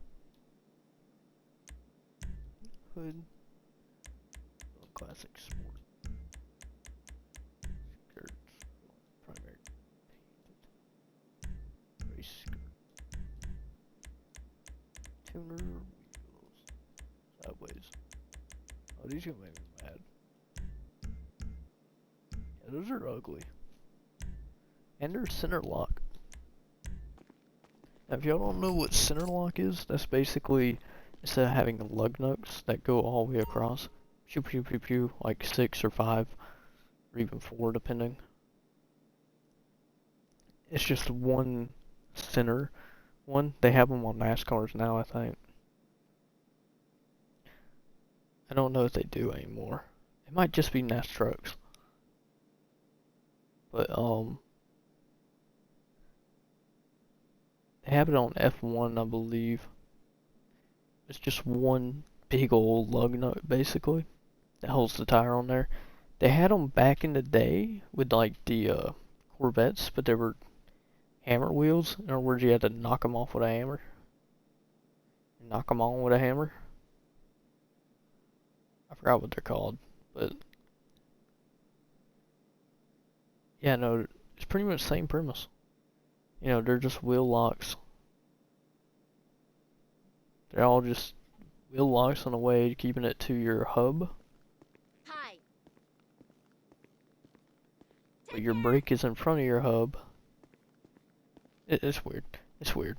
A: Hood. Classic sport. Skirts. Primary painted. Race skirt. Tuner wheels. Sideways. Oh, these gonna make me mad. Yeah, those are ugly. And they're center lock. Now, if y'all don't know what center lock is, that's basically, instead of having lug nuts that go all the way across, pew pew pew pew, like 6 or 5, or even 4 depending. It's just one center F1. They have them on NASCARs now, I think. I don't know if they do anymore. It might just be NAS trucks. But, they have it on F1, I believe. It's just one big old lug nut, basically, that holds the tire on there. They had them back in the day with, like, the, Corvettes, but they were hammer wheels. In other words, you had to knock them off with a hammer. Knock them on with a hammer. I forgot what they're called, but yeah, no, it's pretty much the same premise. You know, they're just wheel locks. They're all just wheel locks on the way, keeping it to your hub.
E: Hi.
A: But your brake is in front of your hub. It's weird. It's weird.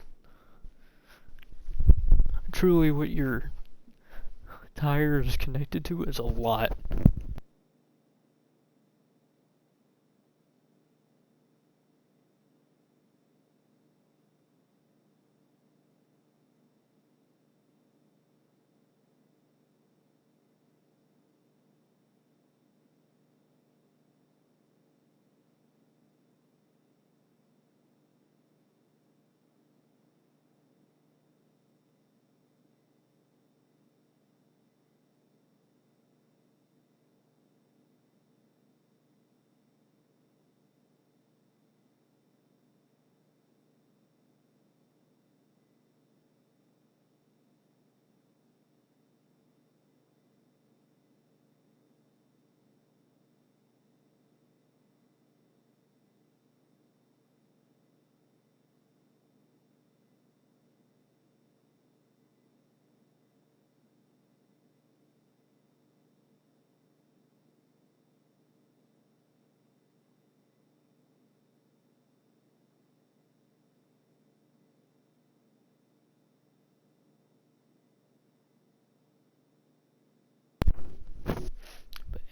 A: Truly, what your tire is connected to is a lot.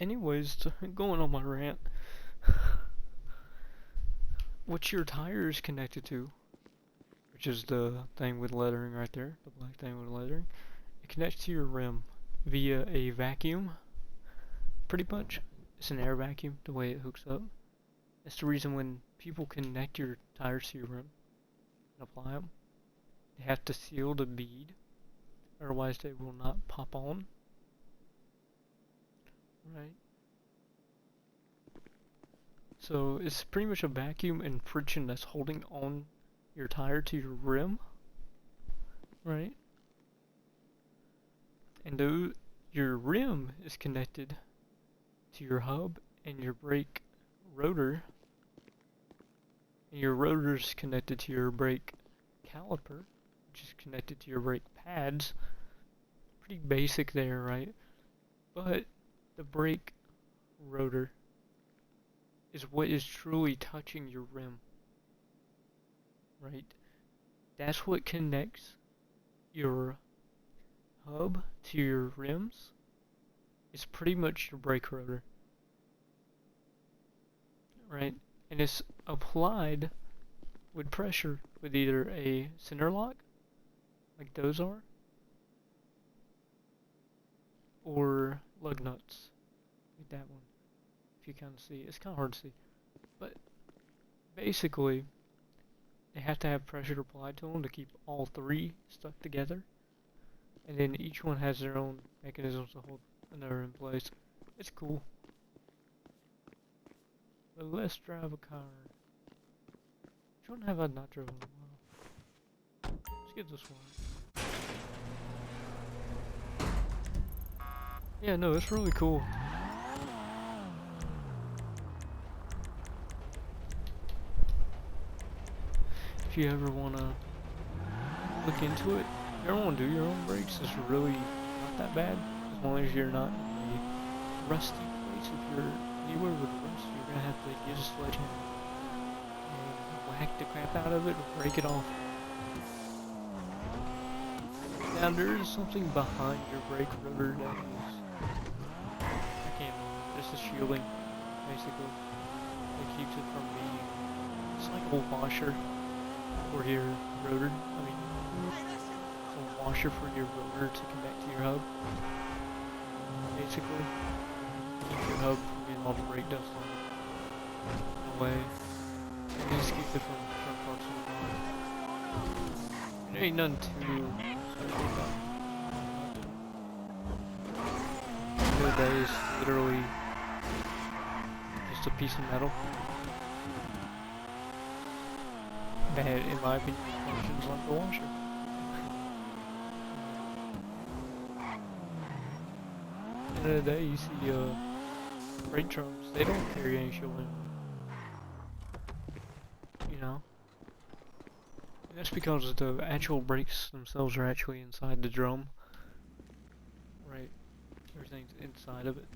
A: Anyways, going on my rant. What your tire is connected to, which is the thing with lettering right there, the black thing with lettering, it connects to your rim via a vacuum. Pretty much, it's an air vacuum, the way it hooks up. That's the reason when people connect your tires to your rim and apply them, they have to seal the bead, otherwise they will not pop on. Right. So it's pretty much a vacuum and friction that's holding on your tire to your rim. Right. And your rim is connected to your hub and your brake rotor. And your rotor is connected to your brake caliper, which is connected to your brake pads. Pretty basic there, right? But the brake rotor is what is truly touching your rim, right? That's what connects your hub to your rims. It's pretty much your brake rotor, right? And it's applied with pressure with either a center lock, like those are, or lug nuts, like that one. If you kind of see, it's kind of hard to see, but basically they have to have pressure applied to them to keep all three stuck together, and then each one has their own mechanisms to hold another in place. It's cool. But let's drive a car. Which one have I not driven in a while? Let's get this one. Yeah, no, it's really cool. If you ever want to look into it, if you ever want to do your own brakes, it's really not that bad. As long as you're not in a rusty place. If you're anywhere with rust, you're going to have to use a sledgehammer and whack the crap out of it or break it off. Now there is something behind your brake rotor that is, I can't remember, this is shielding, basically, that keeps it from being, it's like a washer, for your rotor. I mean, a washer for your rotor to connect to your hub. Basically, keep your hub from getting all the brake dust on the way. And just keep it from front parts of the car. There ain't nothing too special about it. The other day is literally just a piece of metal that, in my opinion, functions like a washer. At the end of the day, you see freight trucks, they don't carry any show anymore. You know? And that's because the actual brakes themselves are actually inside the drum. Right? Everything's inside of it.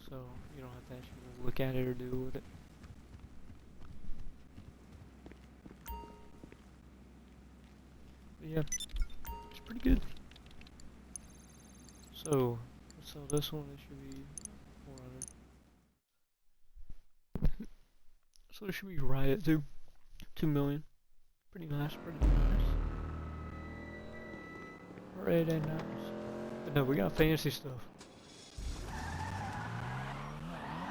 A: So, you don't have to actually look at it or deal with it. But yeah, it's pretty good. So, let's sell this one, it should be 400. So it should be right at 2 million. Pretty nice, pretty nice. Right and nice. But no, we got fancy stuff.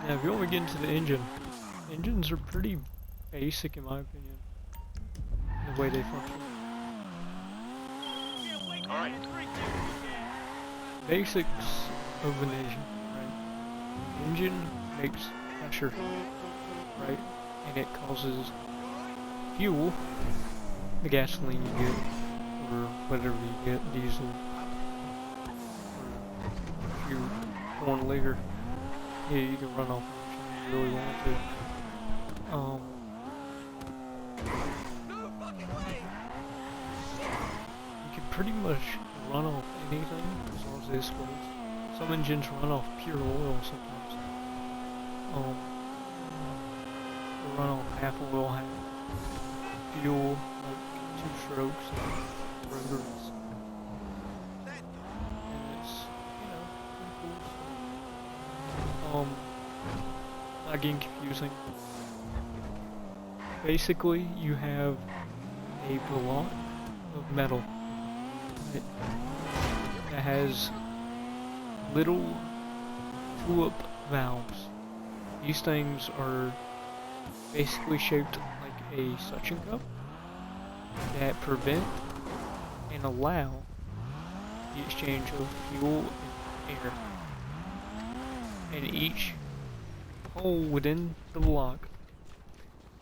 A: Now, if you want to get into the engine, engines are pretty basic in my opinion. The way they function.
B: Alright.
A: Basics of an engine, right? Engine makes pressure, right? And it causes fuel, the gasoline you get, or whatever you get, diesel, or if you want liquor, yeah, you can run off if you really want to. You can pretty much run off anything as long as it explodes. Some engines run off pure oil sometimes. They run off half oil, half fuel, like 2 strokes and rotors. And it's, you know, pretty cool. Not getting confusing. Basically, you have a block of metal that has little tulip valves. These things are basically shaped like a suction cup that prevent and allow the exchange of fuel and air. And each hole within the block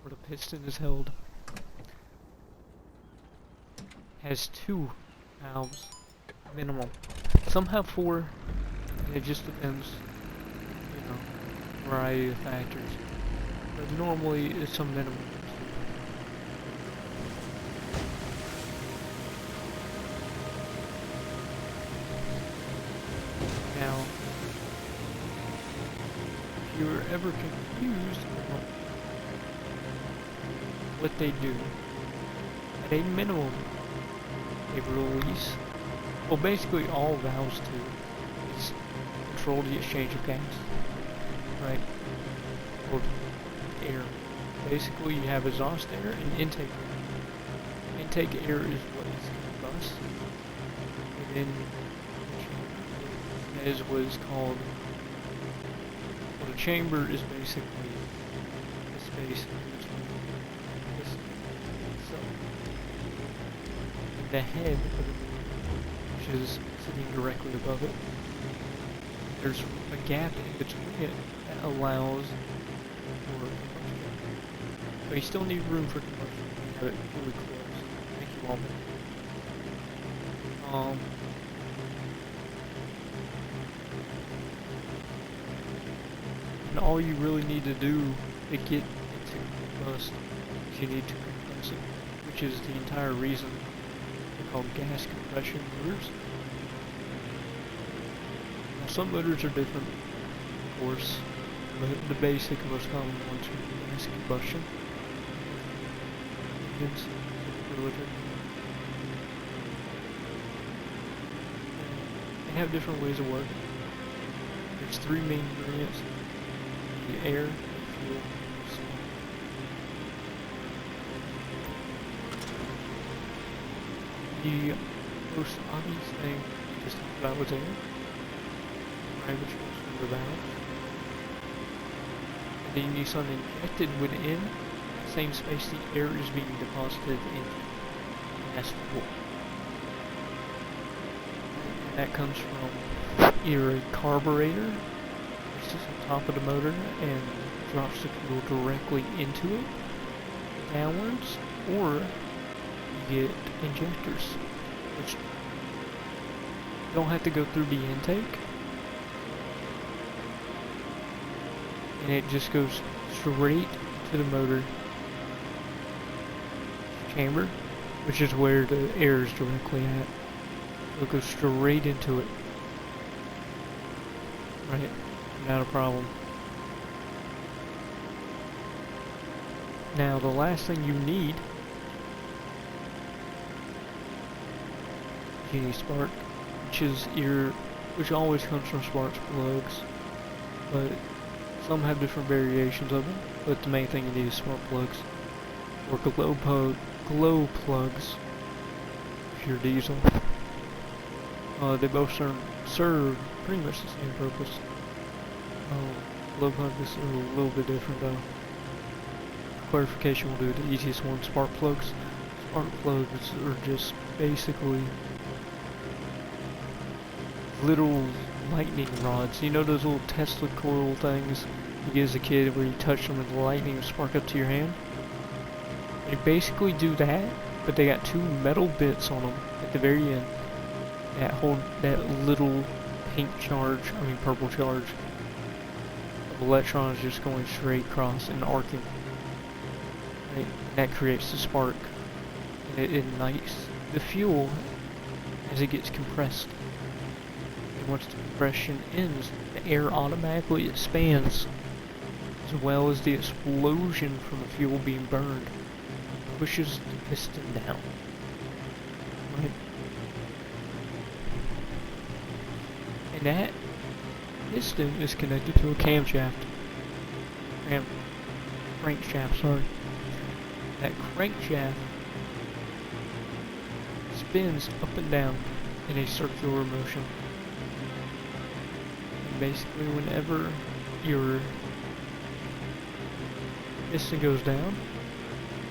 A: where the piston is held has 2 valves minimum. Some have 4, and it just depends, you know, variety of factors. But normally it's a minimum. Now, if you're ever confused about what they do, at a minimum, they release, well, basically all valves do is control the exchange of gas, right? Or air. Basically, you have exhaust air and intake air. Intake air is what is combust, and then that is what is called. Well, the chamber is basically the space in between this. So, the head of the moon, which is sitting directly above it, there's a gap in between it that allows for combustion. But you still need room for combustion. You have it really close. Thank you, Alvin. And all you really need to do to get it to combust is you need to compress it, which is the entire reason they're called gas compression motors. Now, some motors are different, of course, but the basic, most common ones are gas combustion engines. They have different ways of working. There's 3 main variants: the air, the fuel, and the smoke. The most obvious thing we just talked about was air, right, which goes through the valve. And then you sun injected within the same space the air is being deposited into. And that's fuel. And that comes from either a carburetor, which sits on top of the motor and drops the fuel directly into it, downwards, or you get injectors, which don't have to go through the intake, and it just goes straight to the motor chamber, which is where the air is directly at. So it goes straight into it, right? Not a problem. Now the last thing you need, you need spark, which always comes from spark plugs, but some have different variations of them. But the main thing you need is spark plugs or glow plugs if you're diesel. They both serve pretty much the same purpose. Glow plug is a little bit different though. Clarification, we'll do the easiest one. Spark plugs. Spark plugs are just basically little lightning rods. You know those little Tesla coil things you get as a kid where you touch them and the lightning will spark up to your hand? They basically do that, but they got two metal bits on them at the very end that hold that little purple charge of electrons just going straight across and arcing. Right? And that creates the spark. And it ignites the fuel as it gets compressed. And once the compression ends, the air automatically expands, as well as the explosion from the fuel being burned pushes the piston down. Right? And that piston is connected to a camshaft. Crankshaft, sorry. That crankshaft spins up and down in a circular motion. And basically whenever your piston goes down,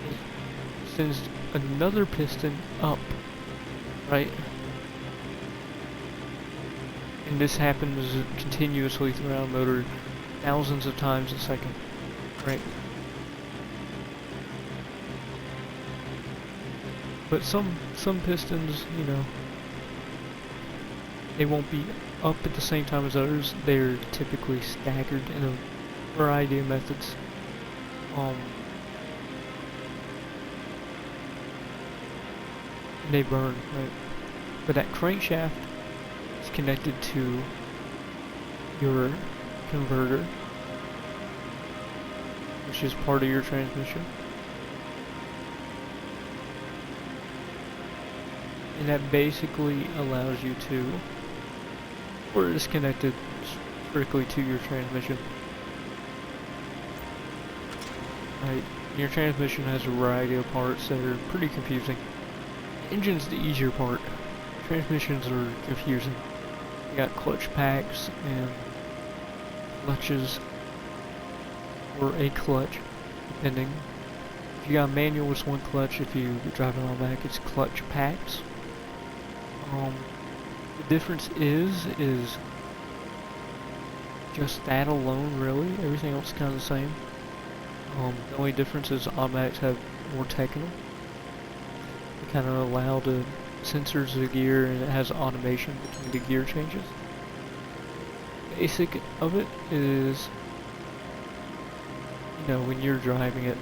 A: it sends another piston up, right? And this happens continuously throughout a motor thousands of times a second, right? But some pistons, you know, they won't be up at the same time as others. They're typically staggered in a variety of methods. They burn, right? But that crankshaft is connected to your converter, which is part of your transmission. And that basically allows you to, or is connected strictly to your transmission. Right? Your transmission has a variety of parts that are pretty confusing. The engine's the easier part. Transmissions are confusing. You got clutch packs and clutches, or a clutch, depending. If you got manual, it's one clutch. If you drive it automatic, it's clutch packs. The difference is just that alone, really. Everything else is kind of the same. The only difference is automatics have more technical. They kind of allow the sensors of the gear, and it has automation between the gear changes. Basic of it is, you know, when you're driving it,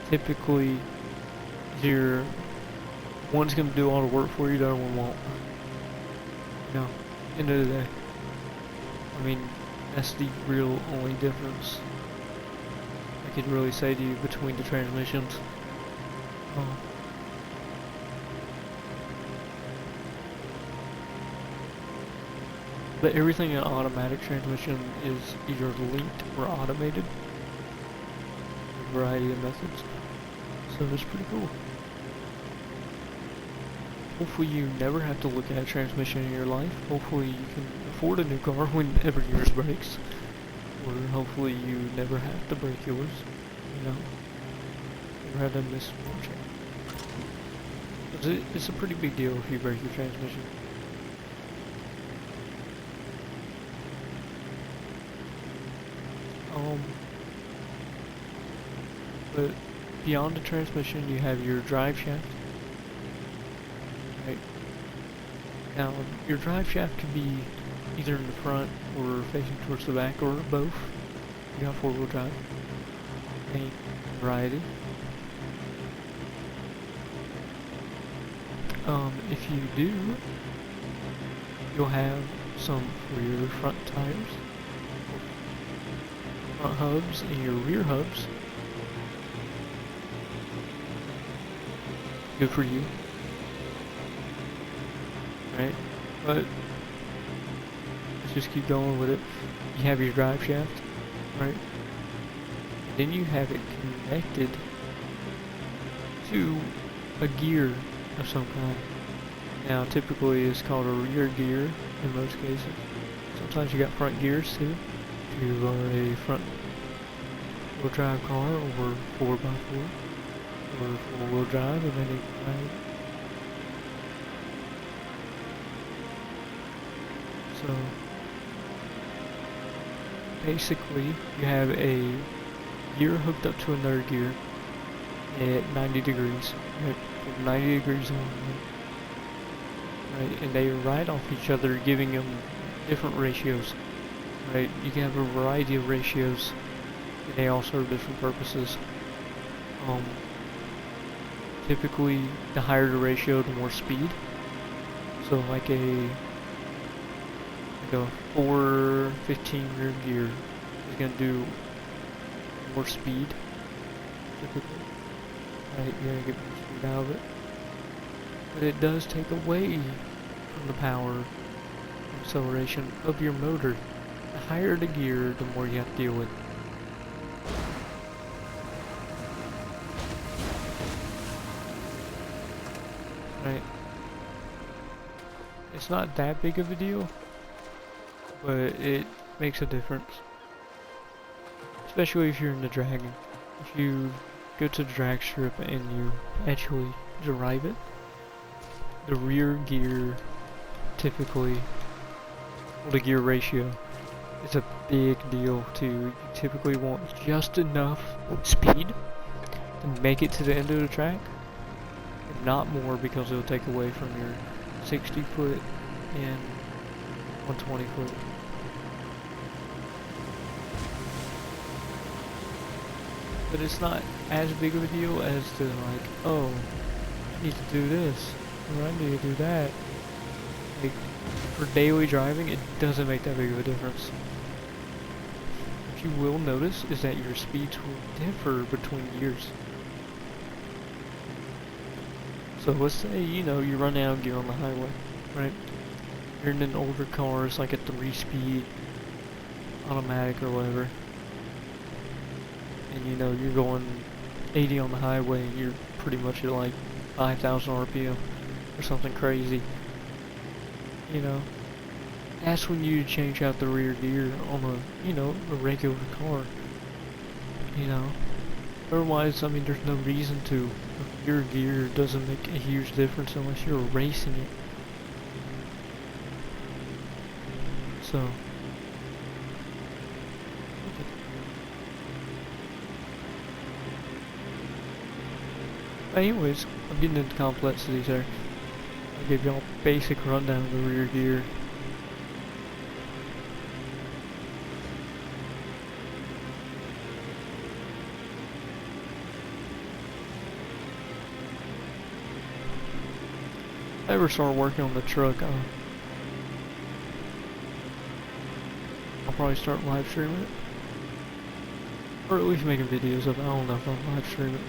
A: typically one's gonna do all the work for you, the other one won't. You know, end of the day. I mean, that's the real only difference I could really say to you between the transmissions. But everything in automatic transmission is either linked or automated. variety of methods. So it's pretty cool. Hopefully you never have to look at a transmission in your life. Hopefully you can afford a new car whenever yours breaks. Or hopefully you never have to break yours. You know? Never have to miss one change. It's a pretty big deal if you break your transmission. But beyond the transmission, you have your drive shaft. Right. Now, your drive shaft can be either in the front or facing towards the back, or both. You got four-wheel drive. A variety. If you do, you'll have some for your front tires, front hubs, and your rear hubs. Good for you. Right? But let's just keep going with it. You have your drive shaft, right? And then you have it connected to a gear of some kind. Now typically it's called a rear gear in most cases. Sometimes you got front gears too. If you are a front wheel drive car or 4x4 or 4-wheel drive of any kind. So basically you have a gear hooked up to another gear at 90 degrees. Right? 90 degrees on, right? And they ride off each other, giving them different ratios. Right? You can have a variety of ratios, and they all serve different purposes. Typically, the higher the ratio, the more speed. So, like a 415 rear gear is going to do more speed, typically. Right, you're going to get more speed out of it. But it does take away from the power and acceleration of your motor. The higher the gear, the more you have to deal with. Right. It's not that big of a deal, but it makes a difference. Especially if you're in the dragging. If you go to the drag strip and you actually drive it, the rear gear typically, well, the gear ratio is a big deal too. You typically want just enough speed to make it to the end of the track, and not more, because it'll take away from your 60 foot and 120 foot. But it's not as big of a deal as to like, oh, I need to do this, or I need to do that. Like, for daily driving, it doesn't make that big of a difference. What you will notice is that your speeds will differ between years. So let's say, you know, you run out of gear on the highway, right? You're in an older car, it's like a 3-speed automatic or whatever. And you know, you're going 80 on the highway, and you're pretty much at like 5,000 RPM or something crazy. You know, that's when you change out the rear gear on a, you know, a regular car. You know, otherwise, I mean, there's no reason to. Your gear doesn't make a huge difference unless you're racing it. So, anyways, I'm getting into complexities there. I'll give y'all a basic rundown of the rear gear. If I ever start working on the truck, I'll probably start live streaming it. Or at least making videos of it. I don't know if I'll live stream it.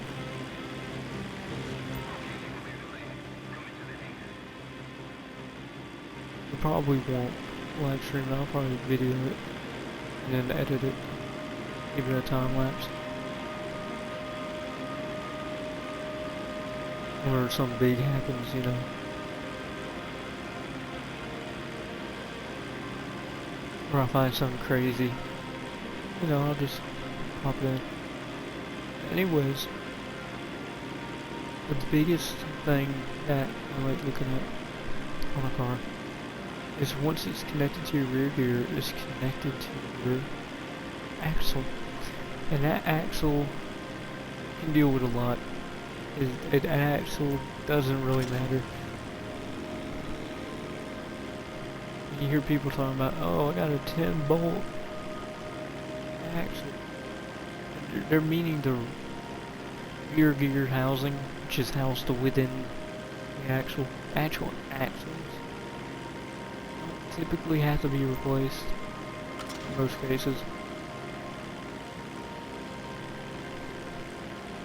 A: I probably won't live stream it, I'll probably video it and then edit it, give it a time lapse. Or something big happens, you know. Or I find something crazy. You know, I'll just pop it in. Anyways, the biggest thing that I like looking at on a car is once it's connected to your rear gear, it's connected to your axle. And that axle can deal with a lot. An axle doesn't really matter. You hear people talking about, oh, I got a 10-bolt axle. They're meaning the rear gear housing, which is housed within the actual axles. Don't typically have to be replaced in most cases,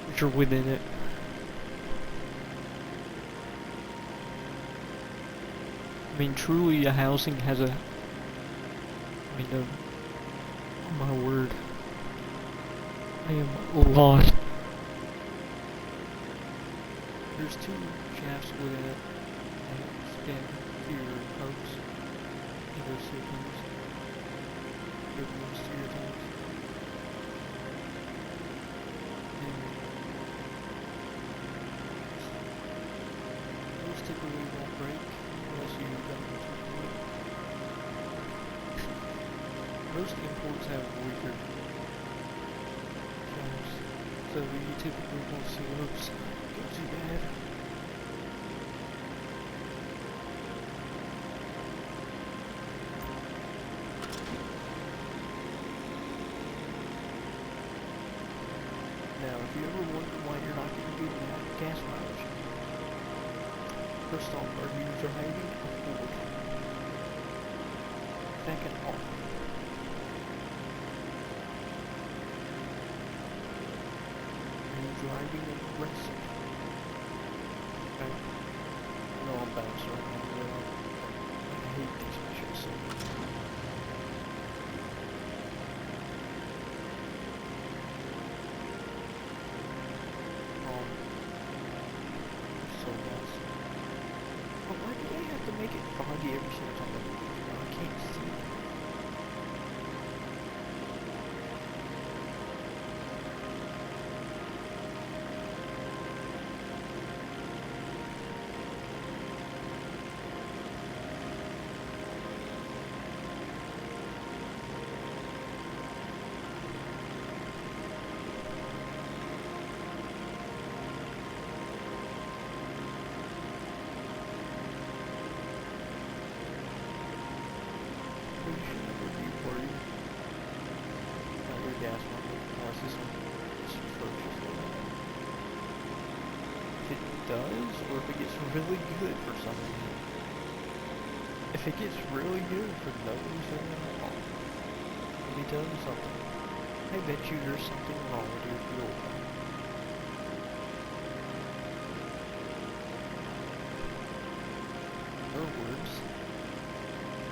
A: which are within it. I mean, truly, a housing has a. I mean, oh my word. I am lost. There's two shafts within it that extend to your hubs. Those two things. Your wheels to your tires. And those typically won't break unless you got a point. Most imports have weaker shafts, so you typically won't see those go too bad. Now, if you ever wonder why you're not getting good gas mileage, first off, are you driving a Ford? Second off, are you driving aggressive? Okay. I know I'm bouncing right now, but I hate these missions so much. So nice. But why do they have to make it foggy every single time I do this? I can't see it. You should never be worried about your gas mileage unless it's atrocious like that. If it does, or if it gets really good for some reason. If it gets really good for no reason at all, let me tell you something. I bet you there's something wrong with your fuel pump. In other words,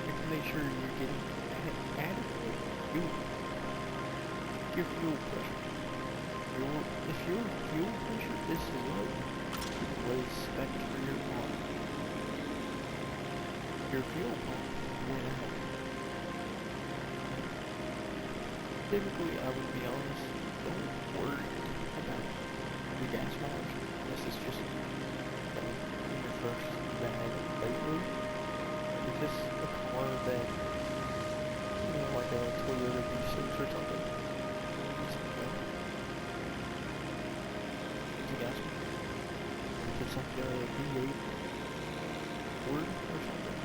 A: you have to make sure you're getting adequate fuel. Your fuel pressure. If your fuel pressure is low, what is spec for your car? Your fuel pump went out. Typically, I would be honest, don't worry about the gas mileage unless it's just in your first bag lately. If it's a car that, you know, like a Toyota V6 or something, it's okay. It's a gas mileage. If it's like a V8 Ford or something,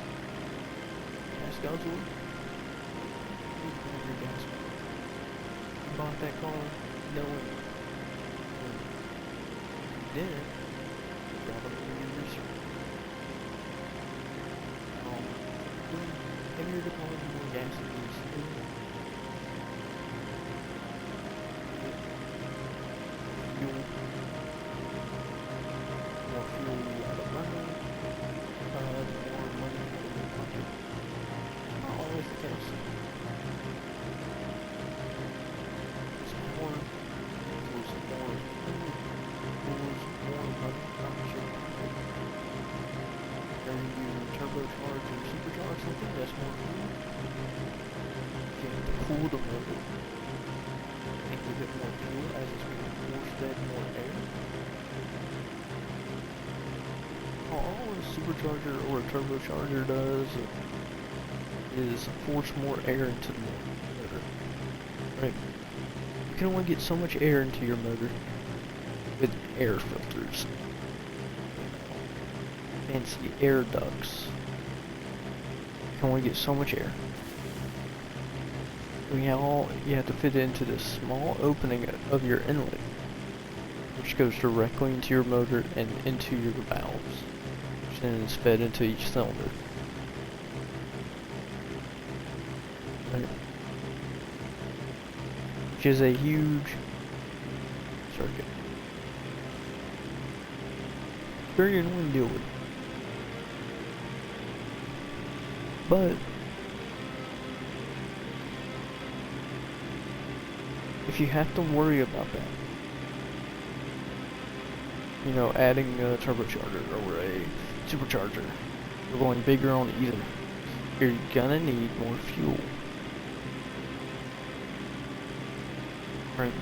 A: gas guzzler, you can have your gas mileage. You bought that car knowing when you didn't, you gotta do your research. Heavier the car, the more gas it needs to do. Fuel. The more fuel you have to burn, the more money you have in your pocket. It's not always the case. It's more, equals more food, equals more money, I'm sure. cylinder and give it more fuel as it's being force-fed more air. All a supercharger or a turbocharger does is force more air into the motor. Right? You can only get so much air into your motor with air filters. Fancy air ducts. You can only get so much air. You have to fit it into this small opening of your inlet, which goes directly into your motor and into your valves, which then is fed into each cylinder. Right. Which is a huge circuit. Very annoying to deal with. But if you have to worry about that, you know, adding a turbocharger or a supercharger, or going bigger on either, you're gonna need more fuel. Right?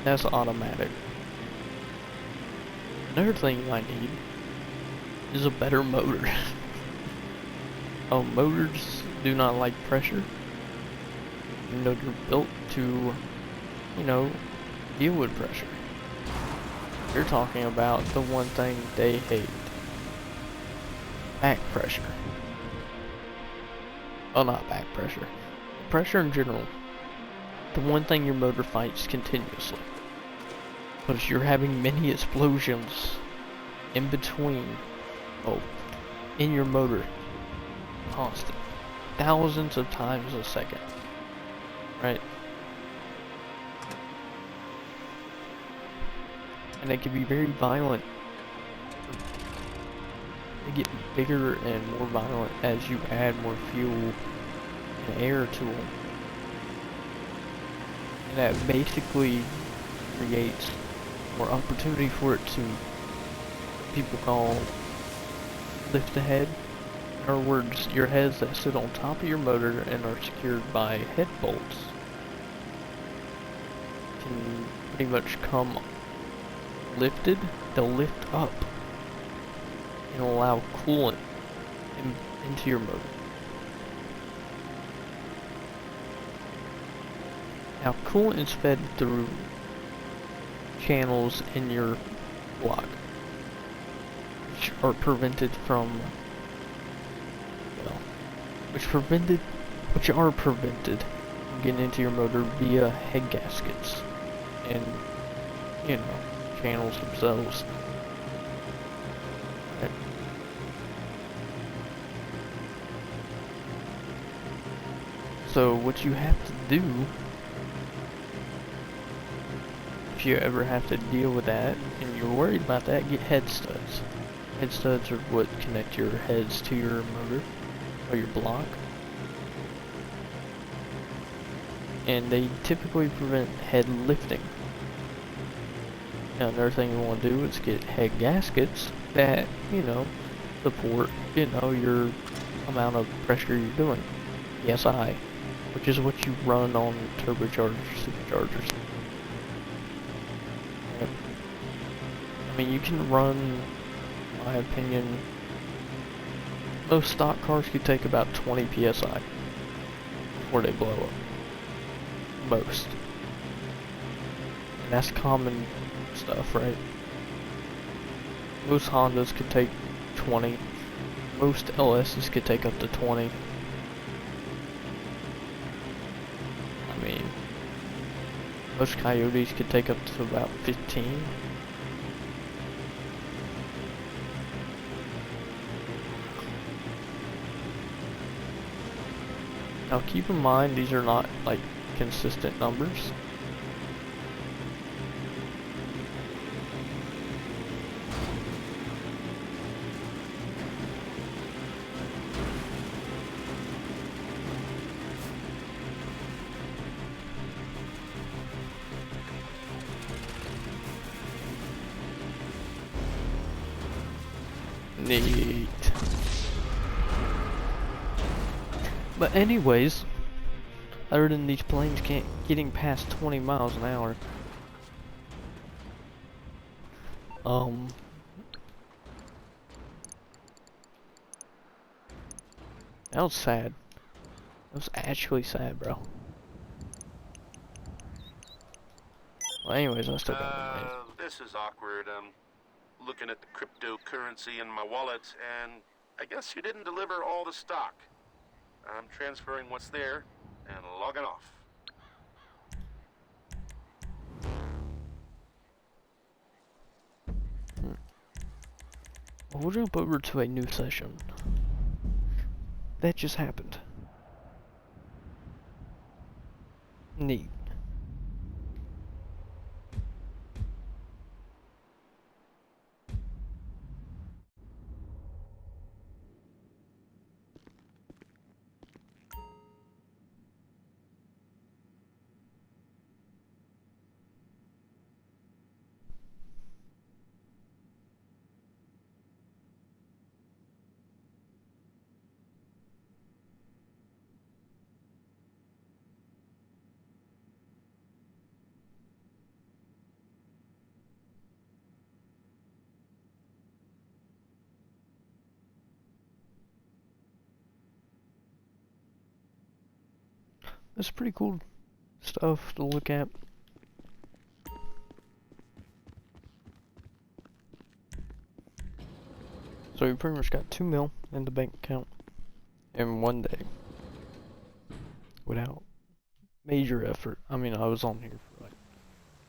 A: That's automatic. Another thing you might need is a better motor. Motors do not like pressure. You know, they're built to, you know, deal with pressure. You're talking about the one thing they hate. Back pressure. Well, not back pressure. Pressure in general. The one thing your motor fights continuously. Because you're having many explosions in between. In your motor. Constant. Thousands of times a second. Right? And they can be very violent. They get bigger and more violent as you add more fuel and air to them. And that basically creates more opportunity for it to, what people call, lift ahead. In other words, your heads that sit on top of your motor and are secured by head bolts can pretty much come lifted. They'll lift up and allow coolant into your motor. Now, coolant is fed through channels in your block, which are prevented from, which are prevented from getting into your motor via head gaskets and, you know, channels themselves. Right. So what you have to do, if you ever have to deal with that and you're worried about that, get head studs. Head studs are what connect your heads to your motor or your block, and they typically prevent head lifting. Now, another thing you want to do is get head gaskets that, you know, support, you know, your amount of pressure you're doing, PSI, which is what you run on turbochargers, superchargers. I mean, you can run, in my opinion, most stock cars could take about 20 PSI before they blow up. Most. And that's common stuff, right? Most Hondas could take 20. Most LSs could take up to 20. I mean, most Coyotes could take up to about 15. Now keep in mind, these are not like consistent numbers. Neat. But anyways, other than these planes can't getting past 20 miles an hour, that was sad. That was actually sad, bro. Well, anyways, I still got my money.
B: This is awkward. Looking at the cryptocurrency in my wallet, and I guess you didn't deliver all the stock. I'm transferring what's there and logging off.
A: Well, we'll jump over to a new session. That just happened. Neat. That's pretty cool stuff to look at. So you pretty much got 2 mil in the bank account in one day without major effort. I mean, I was on here for like,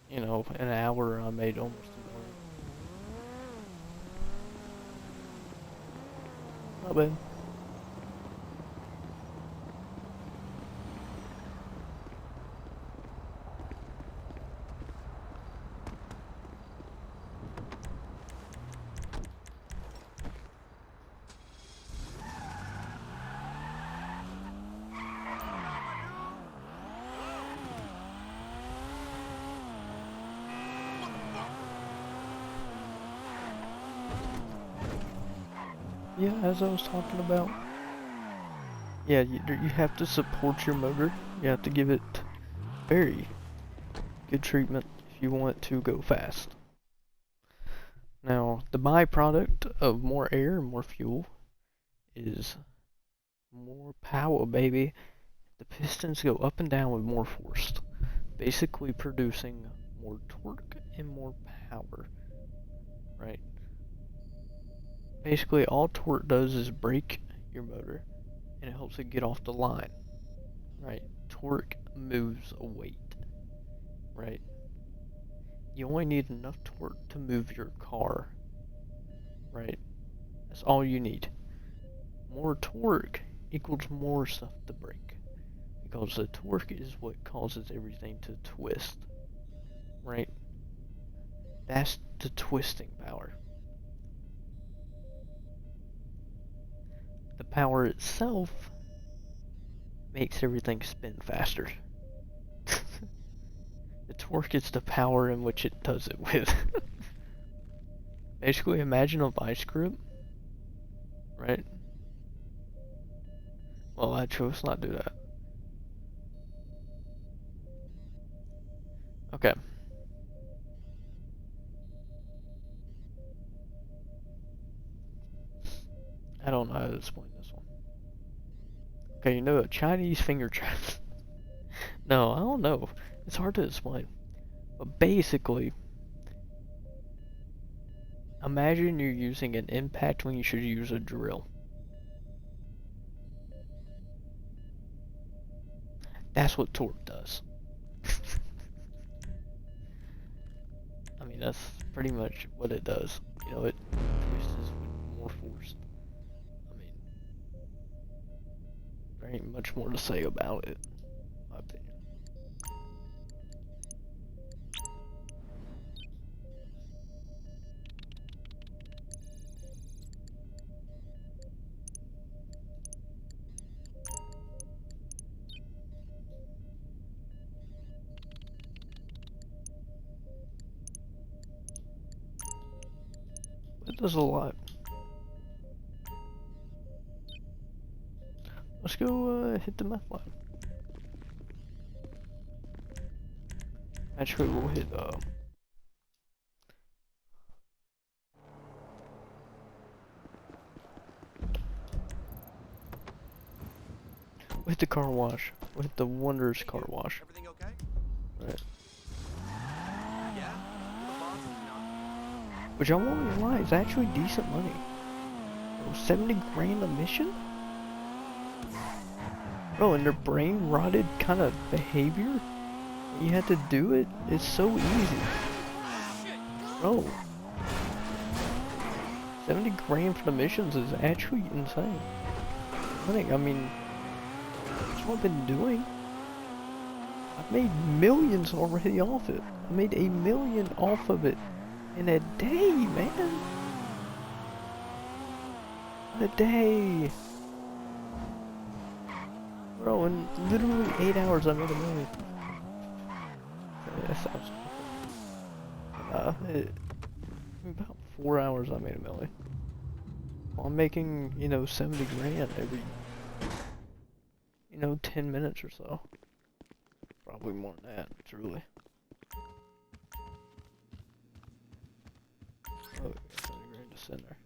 A: you know, an hour. I made almost $1 million. Not bad. Yeah, as I was talking about. Yeah, you have to support your motor. You have to give it very good treatment if you want it to go fast. Now, the byproduct of more air and more fuel is more power, baby. The pistons go up and down with more force, basically producing more torque and more power, right? Basically, all torque does is brake your motor, and it helps it get off the line, right? Torque moves a weight, right? You only need enough torque to move your car, right? That's all you need. More torque equals more stuff to brake, because the torque is what causes everything to twist, right? That's the twisting power. The power itself makes everything spin faster. The torque is the power in which it does it with. Basically, imagine a vice grip, right? Well, actually, let's not do that. Okay. I don't know how to explain this one. Okay, you know a Chinese finger trap. No, I don't know. It's hard to explain. But basically, imagine you're using an impact when you should use a drill. That's what torque does. I mean, that's pretty much what it does. You know, it twists with more force. I mean, there ain't much more to say about it, in my opinion. It does a lot. Let's let's go hit the meth lab. Actually, we'll hit we'll hit the car wash. We'll hit the Wonders car wash.
C: Everything okay?
A: Right.
C: Yeah? The boss is not.
A: Which I won't lie, is actually decent money. 70 grand a mission? Bro, and their brain rotted kind of behavior? You had to do it? It's so easy. Bro. 70 grand for the missions is actually insane. I mean, that's what I've been doing. I've made millions already off it. I made $1 million off of it in a day, man. In a day. Bro, in literally 8 hours I made $1 million. That sounds in about 4 hours I made $1 million. Well, I'm making, 70 grand every, 10 minutes or so. Probably more than that, truly. Oh, 70 grand to center.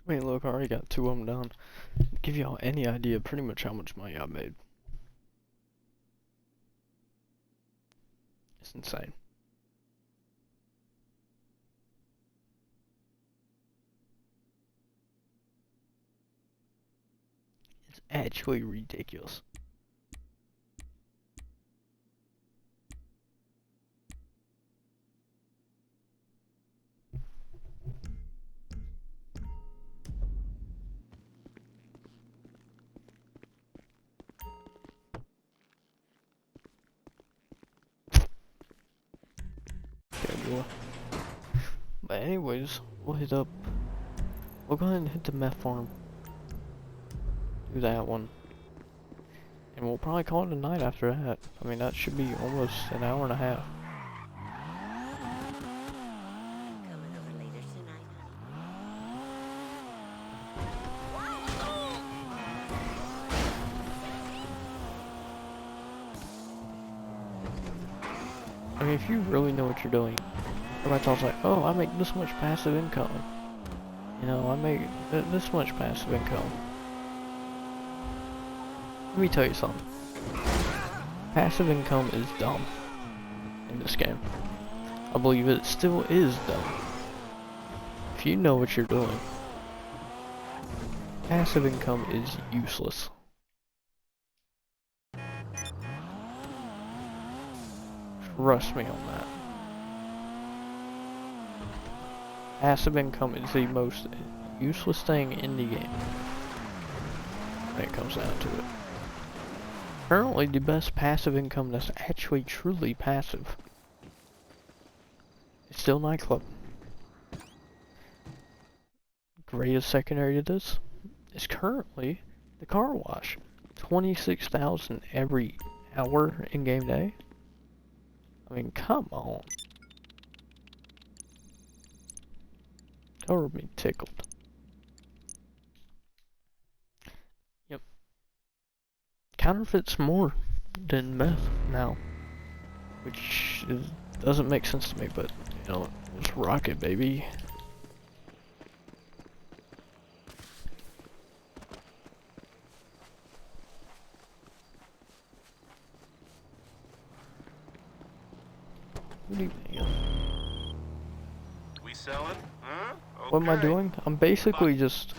A: I mean, look, I already got 2 of them done. Give y'all any idea pretty much how much money I made. It's insane. It's actually ridiculous. But anyways, we'll go ahead and hit the meth farm. Do that one. And we'll probably call it a night after that. I mean, that should be almost an hour and a half.
E: Coming over later tonight,
A: I mean, if you really know what you're doing, everybody talks like, oh, I make this much passive income. I make this much passive income. Let me tell you something. Passive income is dumb in this game. I believe it still is dumb. If you know what you're doing, passive income is useless. Trust me on that. Passive income is the most useless thing in the game when it comes down to it. Currently, the best passive income that's actually truly passive is still nightclub. Greatest secondary to this is currently the car wash. 26,000 every hour in game day. I mean, come on. Cover me tickled. Yep. Counterfeits more than meth now. Which doesn't make sense to me, but, let's rock it, baby. What do you think?
B: We selling? Huh?
A: What am I
B: Okay.
A: doing? I'm basically just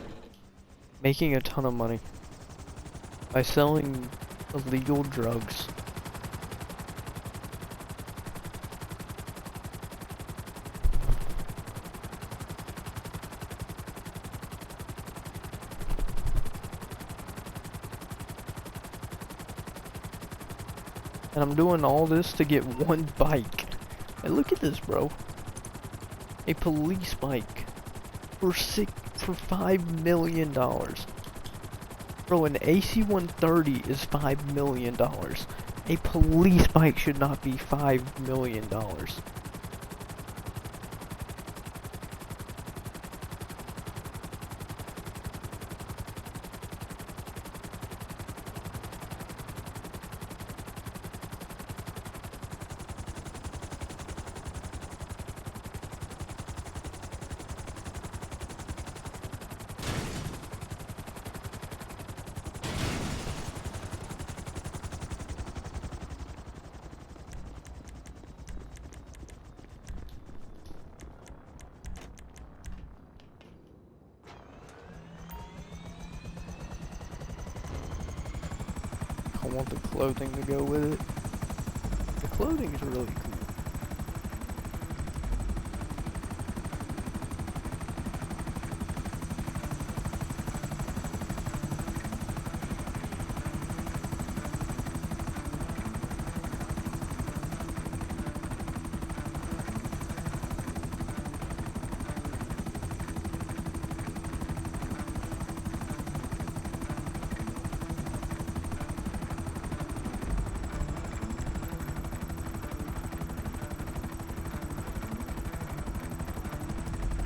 A: making a ton of money by selling illegal drugs. And I'm doing all this to get one bike. Hey, look at this, bro. A police bike for $5 million. Bro, an AC-130 is $5 million. A police bike should not be $5 million. I want the clothing to go with it. The clothing is really cool.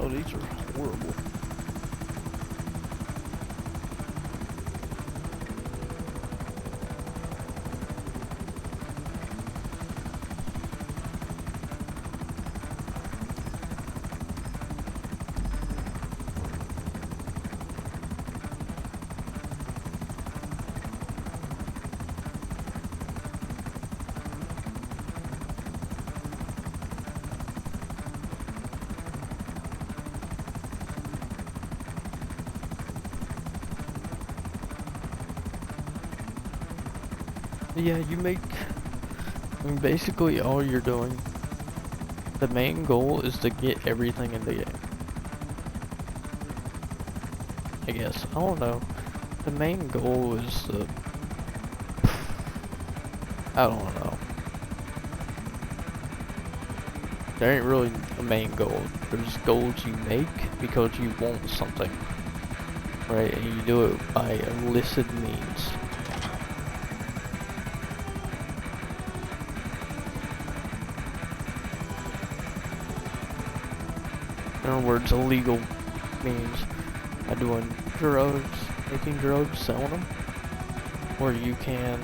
A: Oh, these are horrible. Yeah, you make, I mean, basically all you're doing, the main goal is to get everything in the game. I guess, I don't know, the main goal is to, I don't know. There ain't really a main goal, there's goals you make because you want something, right, and you do it by illicit means. In other words, illegal means by doing drugs, making drugs, selling them, or you can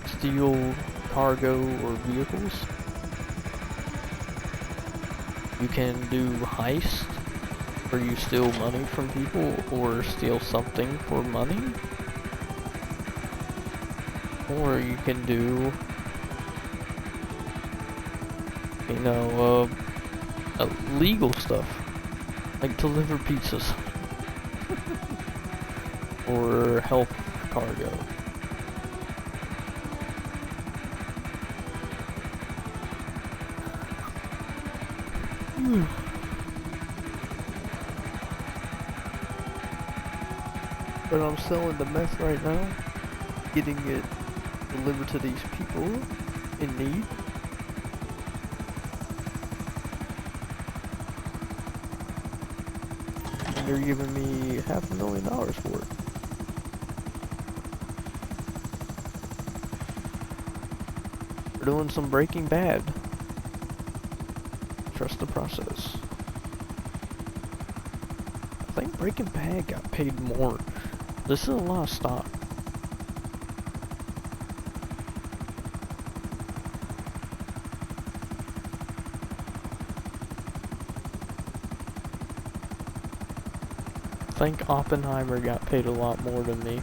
A: steal cargo or vehicles. You can do heist, where you steal money from people or steal something for money, or you can do, you know, illegal stuff, like deliver pizzas, or health cargo. But I'm selling the meth right now, getting it delivered to these people in need. And they're giving me $500,000 for it. We're doing some Breaking Bad. Trust the process. I think Breaking Bad got paid more. This is a lot of stock. I think Oppenheimer got paid a lot more than me.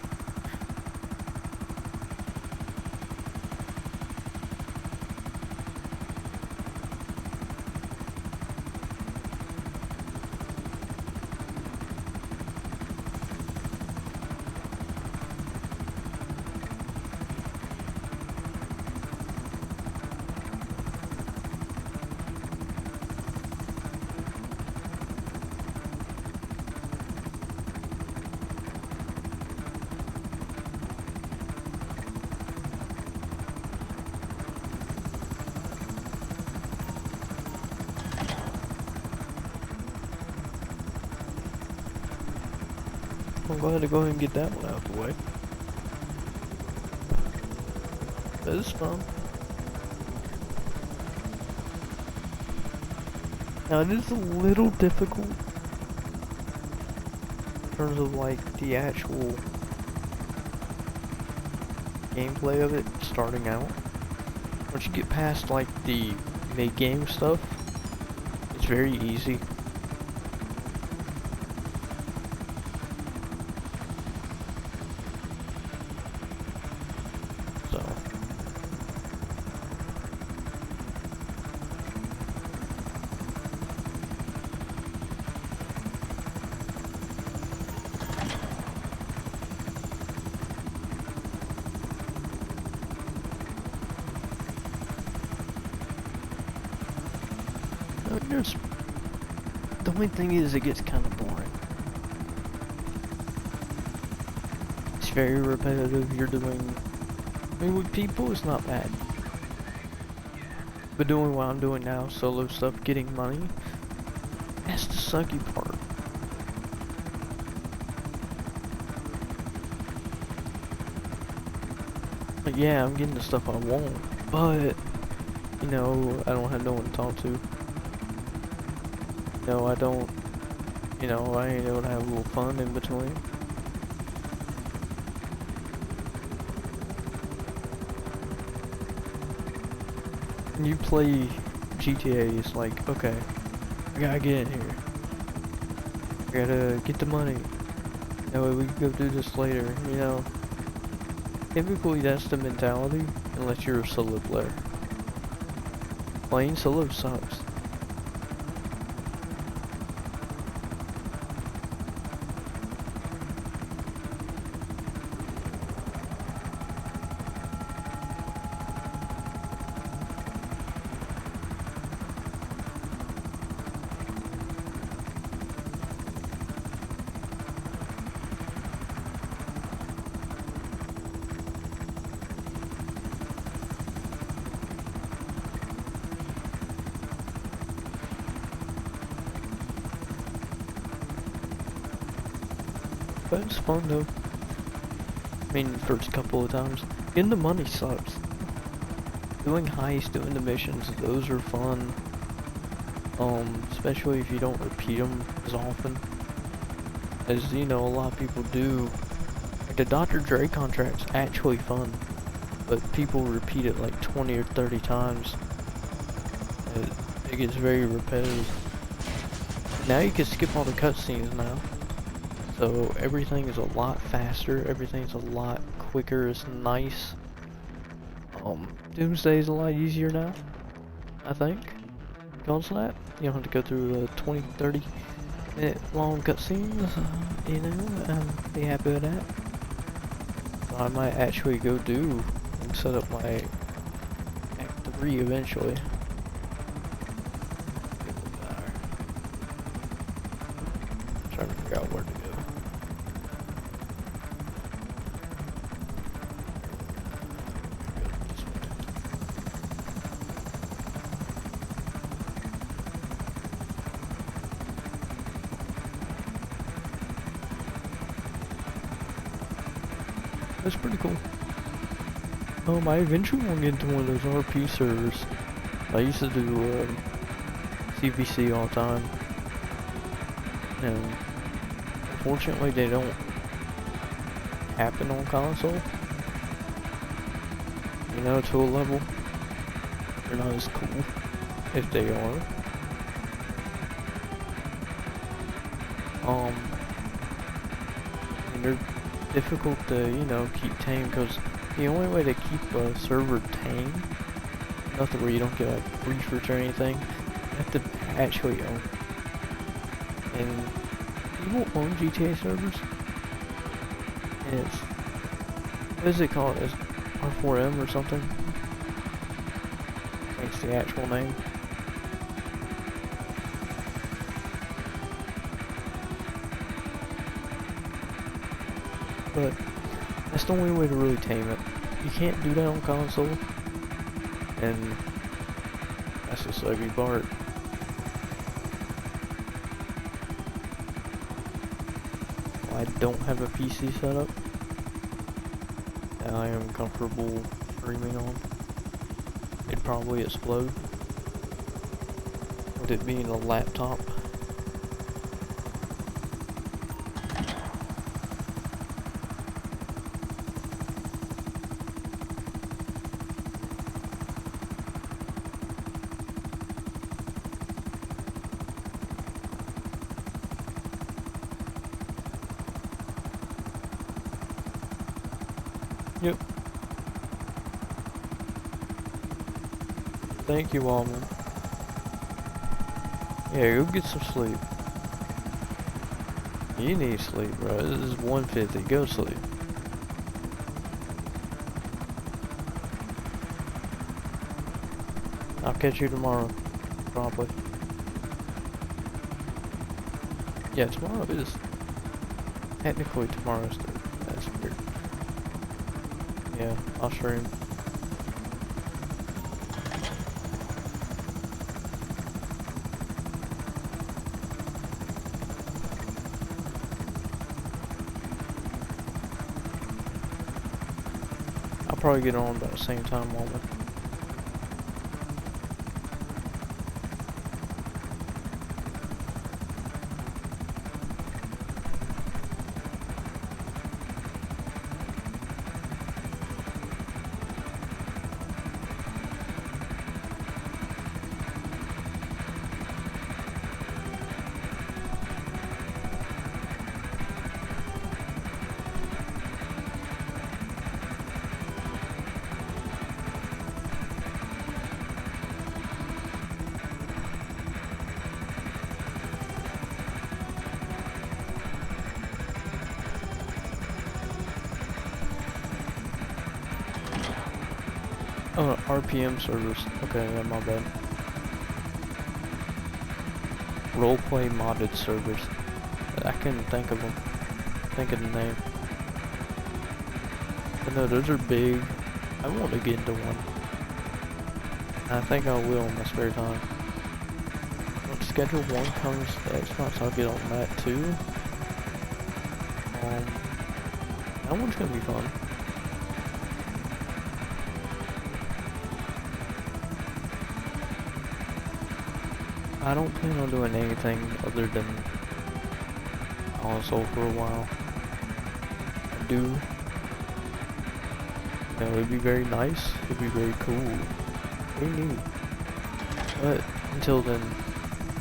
A: I'm glad to go ahead and get that one out of the way. That is fun. Now it is a little difficult in terms of like the actual gameplay of it starting out. Once you get past like the mid-game stuff, it's very easy. So there's the only thing is it gets kind of boring. It's very repetitive. You're doing, I mean, with people it's not bad, but doing what I'm doing now, solo stuff, getting money, that's the sucky part. Like, yeah, I'm getting the stuff I want, but you know, I don't have no one to talk to. No, I don't, you know, I ain't able to have a little fun in between. When you play GTA, it's like, okay, I gotta get in here. I gotta get the money. That way we can go do this later, you know. Typically that's the mentality, unless you're a solo player. Playing solo sucks. But it's fun though. I mean, first couple of times. Getting the money sucks. Doing heists, doing the missions, those are fun. Especially if you don't repeat them as often. As you know, a lot of people do. Like the Dr. Dre contract's actually fun. But people repeat it like 20 or 30 times. It gets very repetitive. Now you can skip all the cutscenes now. So everything is a lot faster, everything's a lot quicker, it's nice. Doomsday is a lot easier now, I think, because of that. You don't have to go through a 20-30 minute long cutscenes, you know, and be happy with that. So I might actually go do and set up my Act 3 eventually. Trying to figure out where to go. That's pretty cool. I eventually want to get into one of those RP servers. I used to do CVC all the time, and unfortunately they don't happen on console. You know, to a level. They're not as cool if they are. And they're difficult to, you know, keep tame, because the only way to keep a server tame, nothing where you don't get like refresh or anything, you have to actually own. And people own GTA servers, and it's, what is it called? It's R4M or something? It's the actual name. But that's the only way to really tame it. You can't do that on console, and that's the sucky part. I don't have a PC setup that I am comfortable streaming on, it'd probably explode. With it being a laptop. Yep. Thank you, Almond. Yeah, go get some sleep. You need sleep, bro. This is 1:50. Go sleep. I'll catch you tomorrow, probably. Yeah, tomorrow is technically tomorrow's Thursday. That's weird. Yeah, I'll stream. I'll probably get on about the same time moment. Oh, RPM servers. Okay, yeah, my bad. Roleplay modded servers. I couldn't think of them. Think of the name. But no, those are big. I want to get into one. I think I will in my spare time. When Schedule 1 comes to Xbox, I'll get on that too. That one's gonna be fun. I don't plan on doing anything other than console for a while. I do. You know, it'd be very nice. It'd be very cool. Very neat. But until then,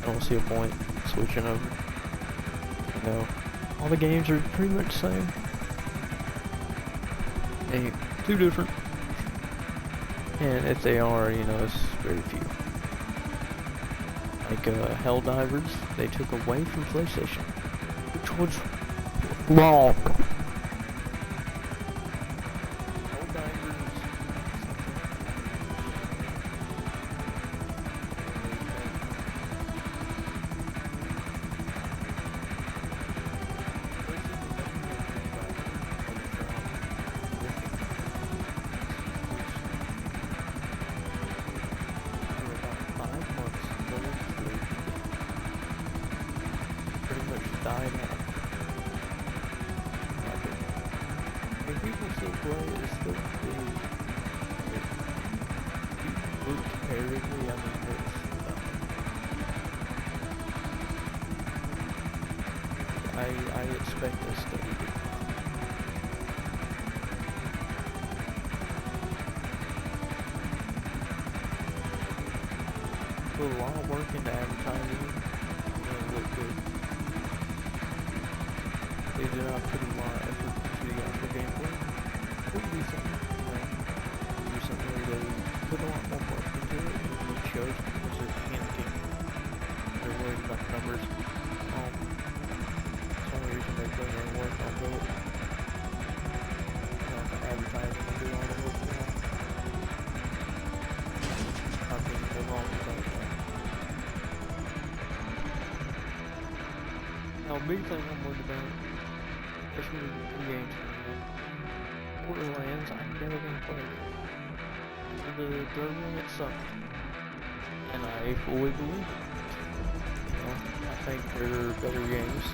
A: I don't see a point switching over. You know, all the games are pretty much the same. Ain't too different. And if they are, you know, it's very few. Like Helldivers, they took away from PlayStation, which was wrong. Died out. And people still play it, it's still big. If you look comparatively, I mean, it's, I expect a steady decline. Put a lot of work into advertising, and it'll look good. They did not put a lot of effort into the actual gameplay. It would be something, you know, recently they put a lot more work into it, and it shows because they're panicking. They're worried about numbers. That's the only reason they put in work on it. You know, the advertising and do all the work for them. I think they're wrong about that. Now, a big thing I'm worried about, especially with the games coming out, Borderlands, I'm never gonna play it. The third one, it sucked. And I fully believe it. You know, I think there are better games.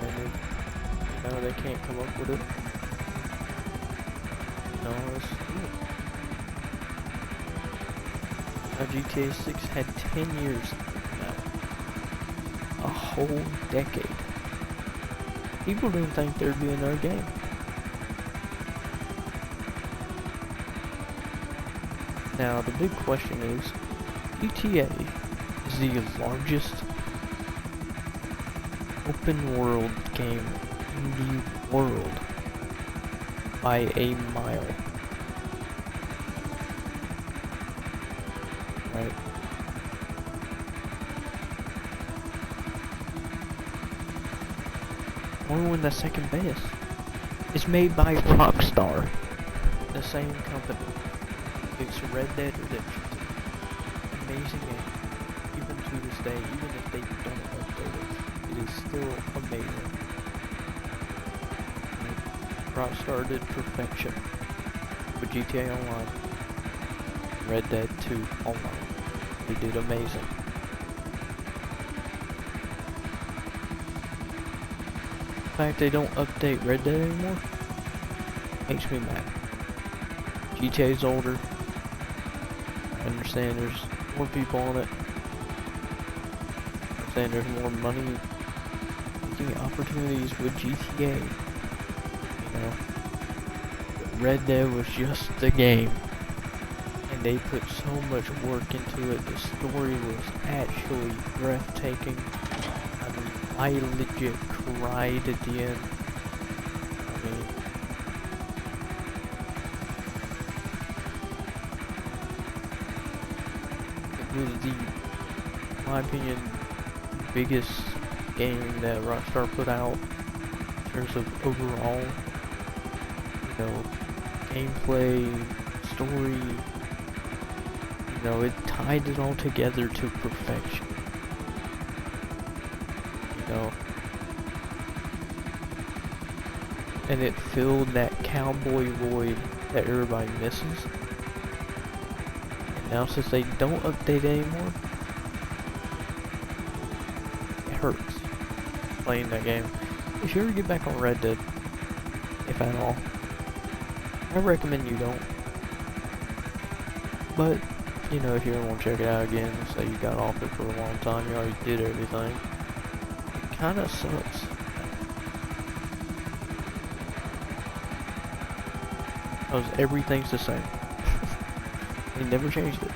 A: implemented. You know, they can't come up with it. No, it's now GTA 6 had 10 years now. A whole decade. People didn't think there'd be another game. Now the big question is, GTA is the largest open world game in the world by a mile. Right? Only one that's second best. It's made by Rockstar, the same company. It's Red Dead Redemption 2. Amazing game. Even to this day, even if they don't update it, it is still amazing. Rockstar did perfection with GTA Online, Red Dead 2 Online. They did amazing. The fact they don't update Red Dead anymore makes me mad. GTA's older. I understand there's more people on it. I understand there's more money making opportunities with GTA. You know, but Red Dead was just the game, and they put so much work into it. The story was actually breathtaking. I mean, I legit cried at the end. I mean, it was the, in my opinion, biggest game that Rockstar put out in terms of overall, you know, gameplay, story. You know, it tied it all together to perfection. You know, and it filled that cowboy void that everybody misses. And now since they don't update anymore, it hurts playing that game. If you ever get back on Red Dead, if at all, I recommend you don't. But, you know, if you ever want to check it out again, say you got off it for a long time, you already did everything, it kinda sucks. Because everything's the same. They never changed it.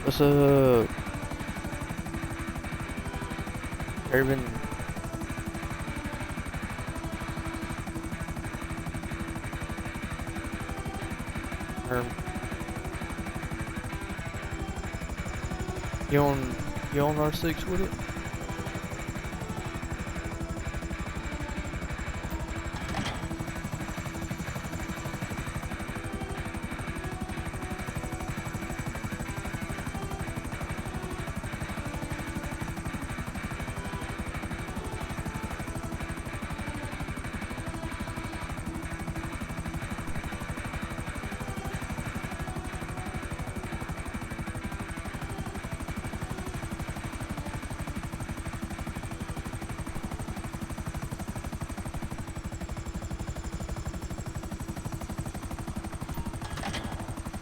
A: What's up? Urban. You on R6 with it?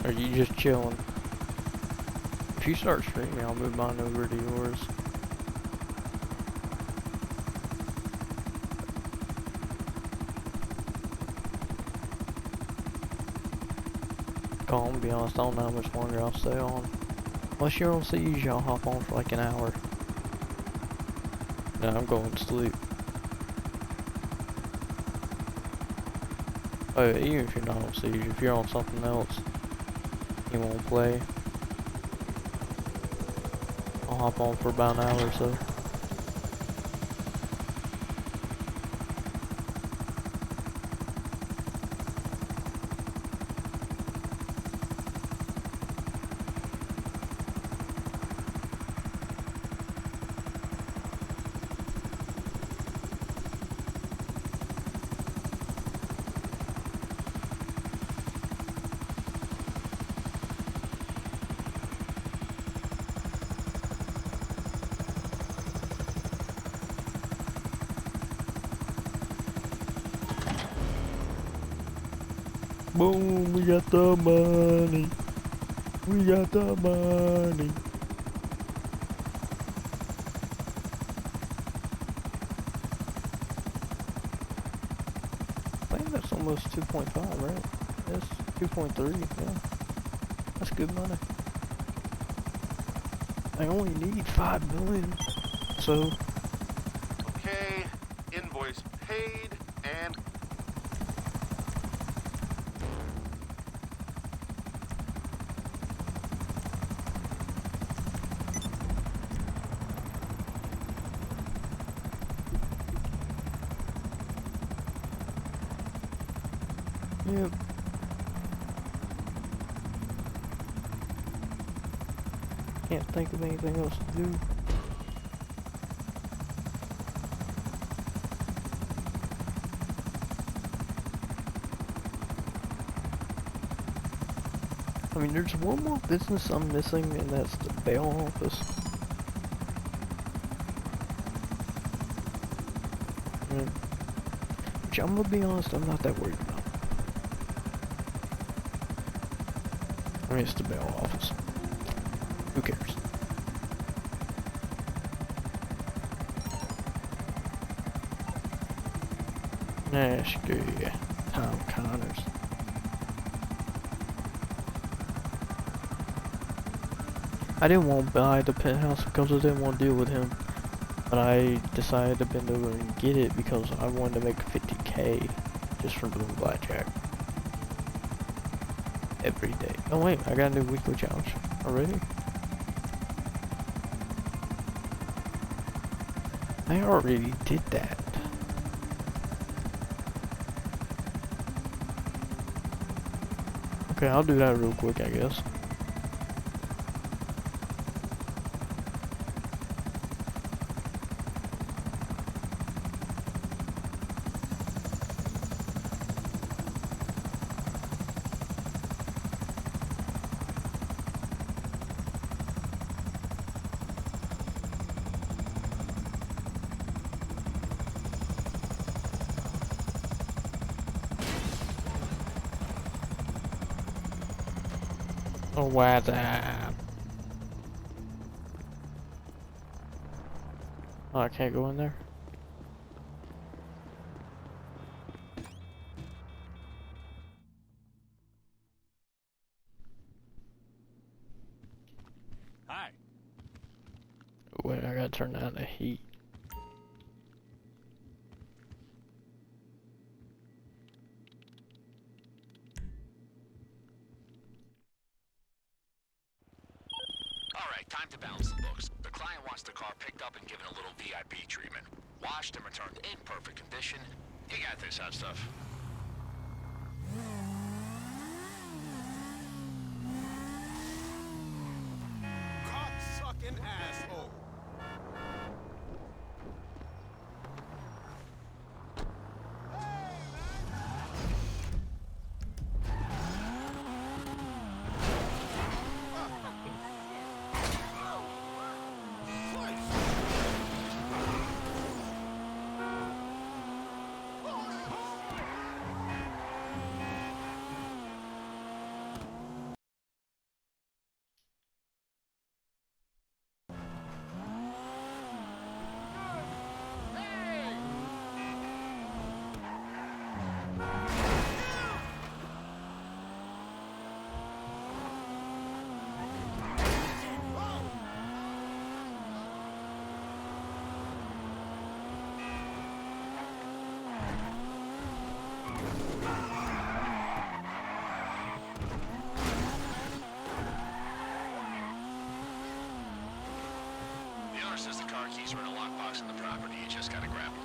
A: Or you just chilling? If you start streaming, I'll move mine over to yours. Calm, be honest, I don't know how much longer I'll stay on. Unless you're on siege, I'll hop on for like an hour. No, I'm going to sleep. Oh, yeah, even if you're not on siege, if you're on something else, you won't play, I'll hop on for about an hour or so. Boom, we got the money. We got the money. I think that's almost 2.5, right? That's 2.3, yeah. That's good money. I only need 5 million, so.
B: Okay, invoice paid and
A: Yep. Can't think of anything else to do. I mean, there's one more business I'm missing, and that's the bail office. Yeah. Which I'm gonna be honest, I'm not that worried about. I mean, it's the bail office. Who cares? Nah, screw you. Tom Connors. I didn't want to buy the penthouse because I didn't want to deal with him. But I decided to bend over and get it because I wanted to make 50K just from doing blackjack. Every day. Oh wait, I got a new weekly challenge already. I already did that. Okay, I'll do that real quick, I guess. Oh, what's up? Oh, I can't go in there?
C: Hi.
A: Wait, I gotta turn down the heat.
F: Alright, time to balance the books. The client wants the car picked up and given a little VIP treatment. Washed and returned in perfect condition. You got this hot stuff.
C: Cock-sucking asshole.
F: The owner says the car keys are in a lockbox in the property. You just gotta grab them.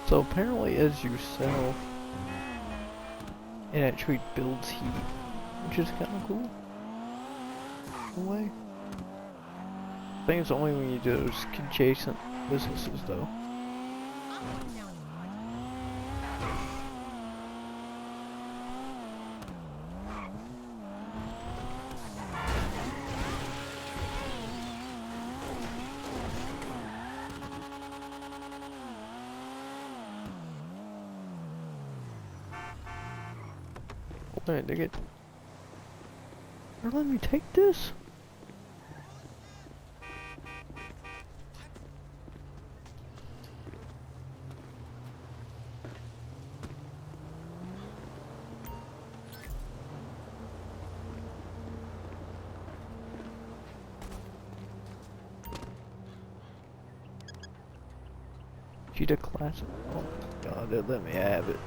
A: So apparently as you sell, it actually builds heat, which is kind of cool. In a way. I think it's only when you do those adjacent businesses though. Wait, they get. They're letting me take this? Cheetah Classic. Oh my god, they let me have it.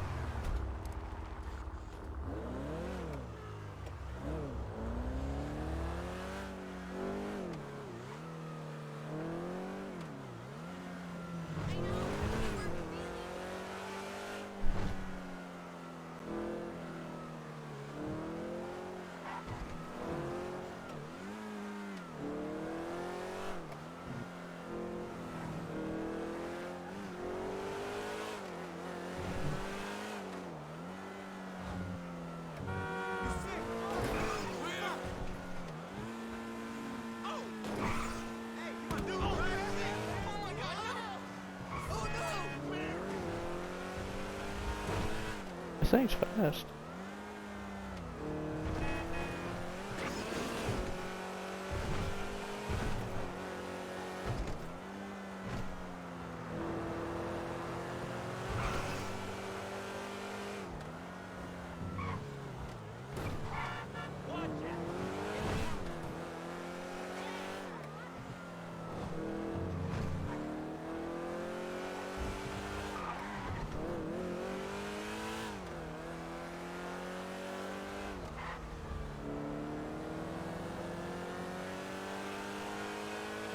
A: This thing's fast.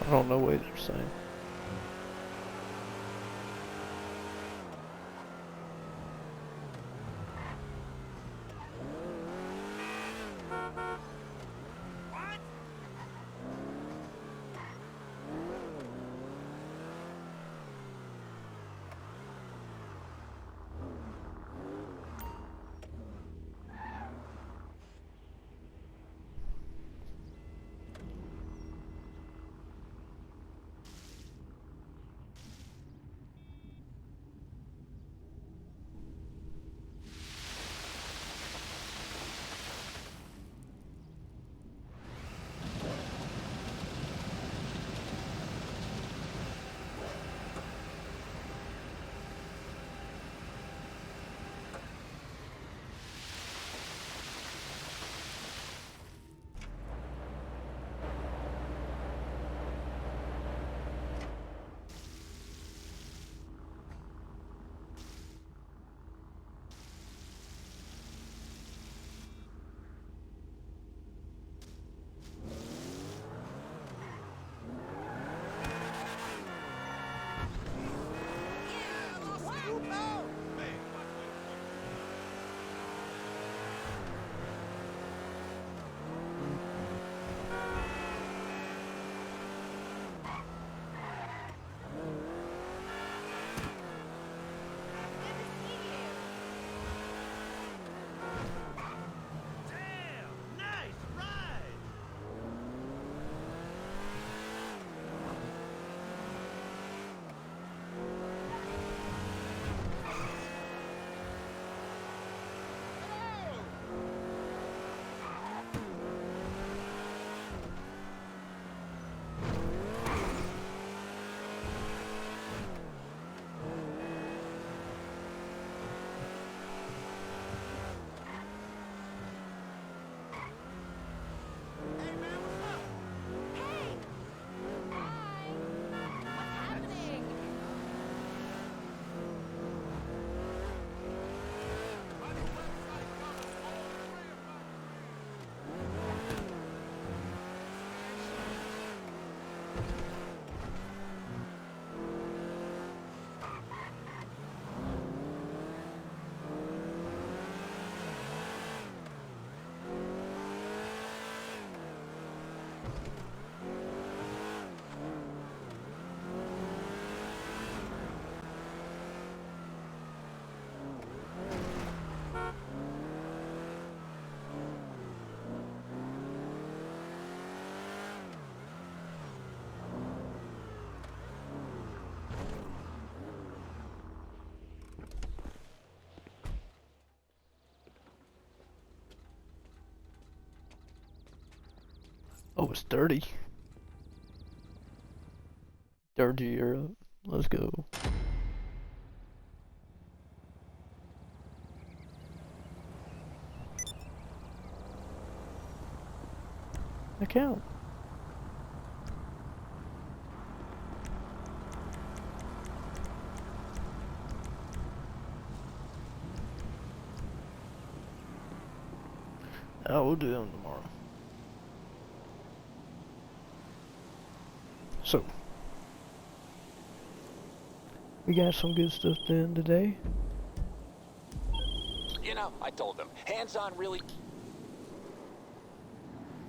A: I don't know what they're saying. Oh, it's 30. 30 Europe. Let's go. Account. I will do them tomorrow. So, we got some good stuff done today.
F: You know, I told them, hands-on really...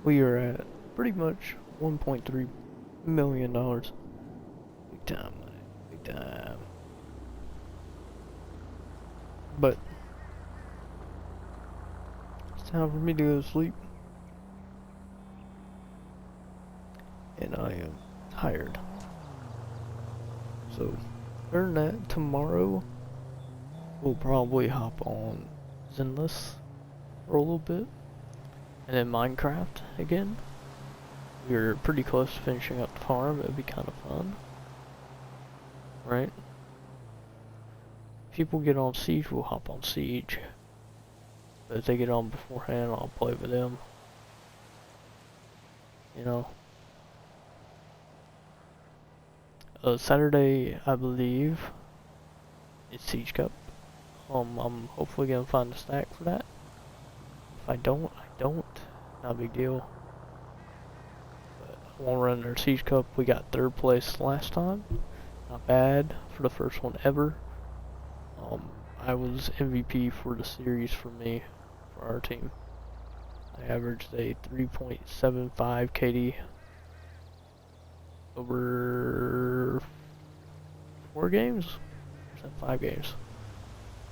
A: We are at pretty much $1.3 million. Big time, man. Big time. But it's time for me to go to sleep. And I am tired. So, other than that, tomorrow we'll probably hop on Zenless for a little bit. And then Minecraft again. We're pretty close to finishing up the farm. It'd be kind of fun. Right? If people get on Siege, we'll hop on Siege. But if they get on beforehand, I'll play with them. You know? Saturday, I believe, is Siege Cup. I'm hopefully gonna find a stack for that. If I don't, I don't. Not a big deal. But I won't run their Siege Cup. We got 3rd place last time. Not bad for the first one ever. I was MVP for the series for me, for our team. I averaged a 3.75 KD over 4 games? Or is that 5 games?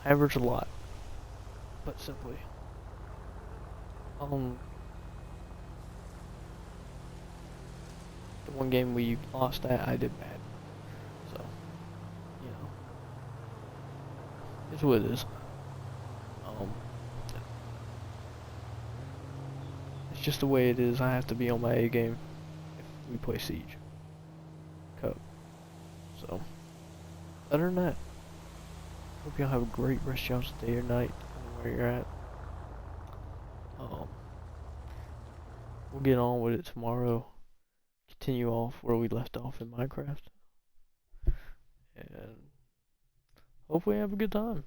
A: I averaged a lot. But simply. The one game we lost at, I did bad. So, you know. It's what it is. It's just the way it is. I have to be on my A game if we play Siege Cup. So, other than that, hope y'all have a great rest of y'all's day or night, where you're at. We'll get on with it tomorrow. Continue off where we left off in Minecraft. And hopefully have a good time.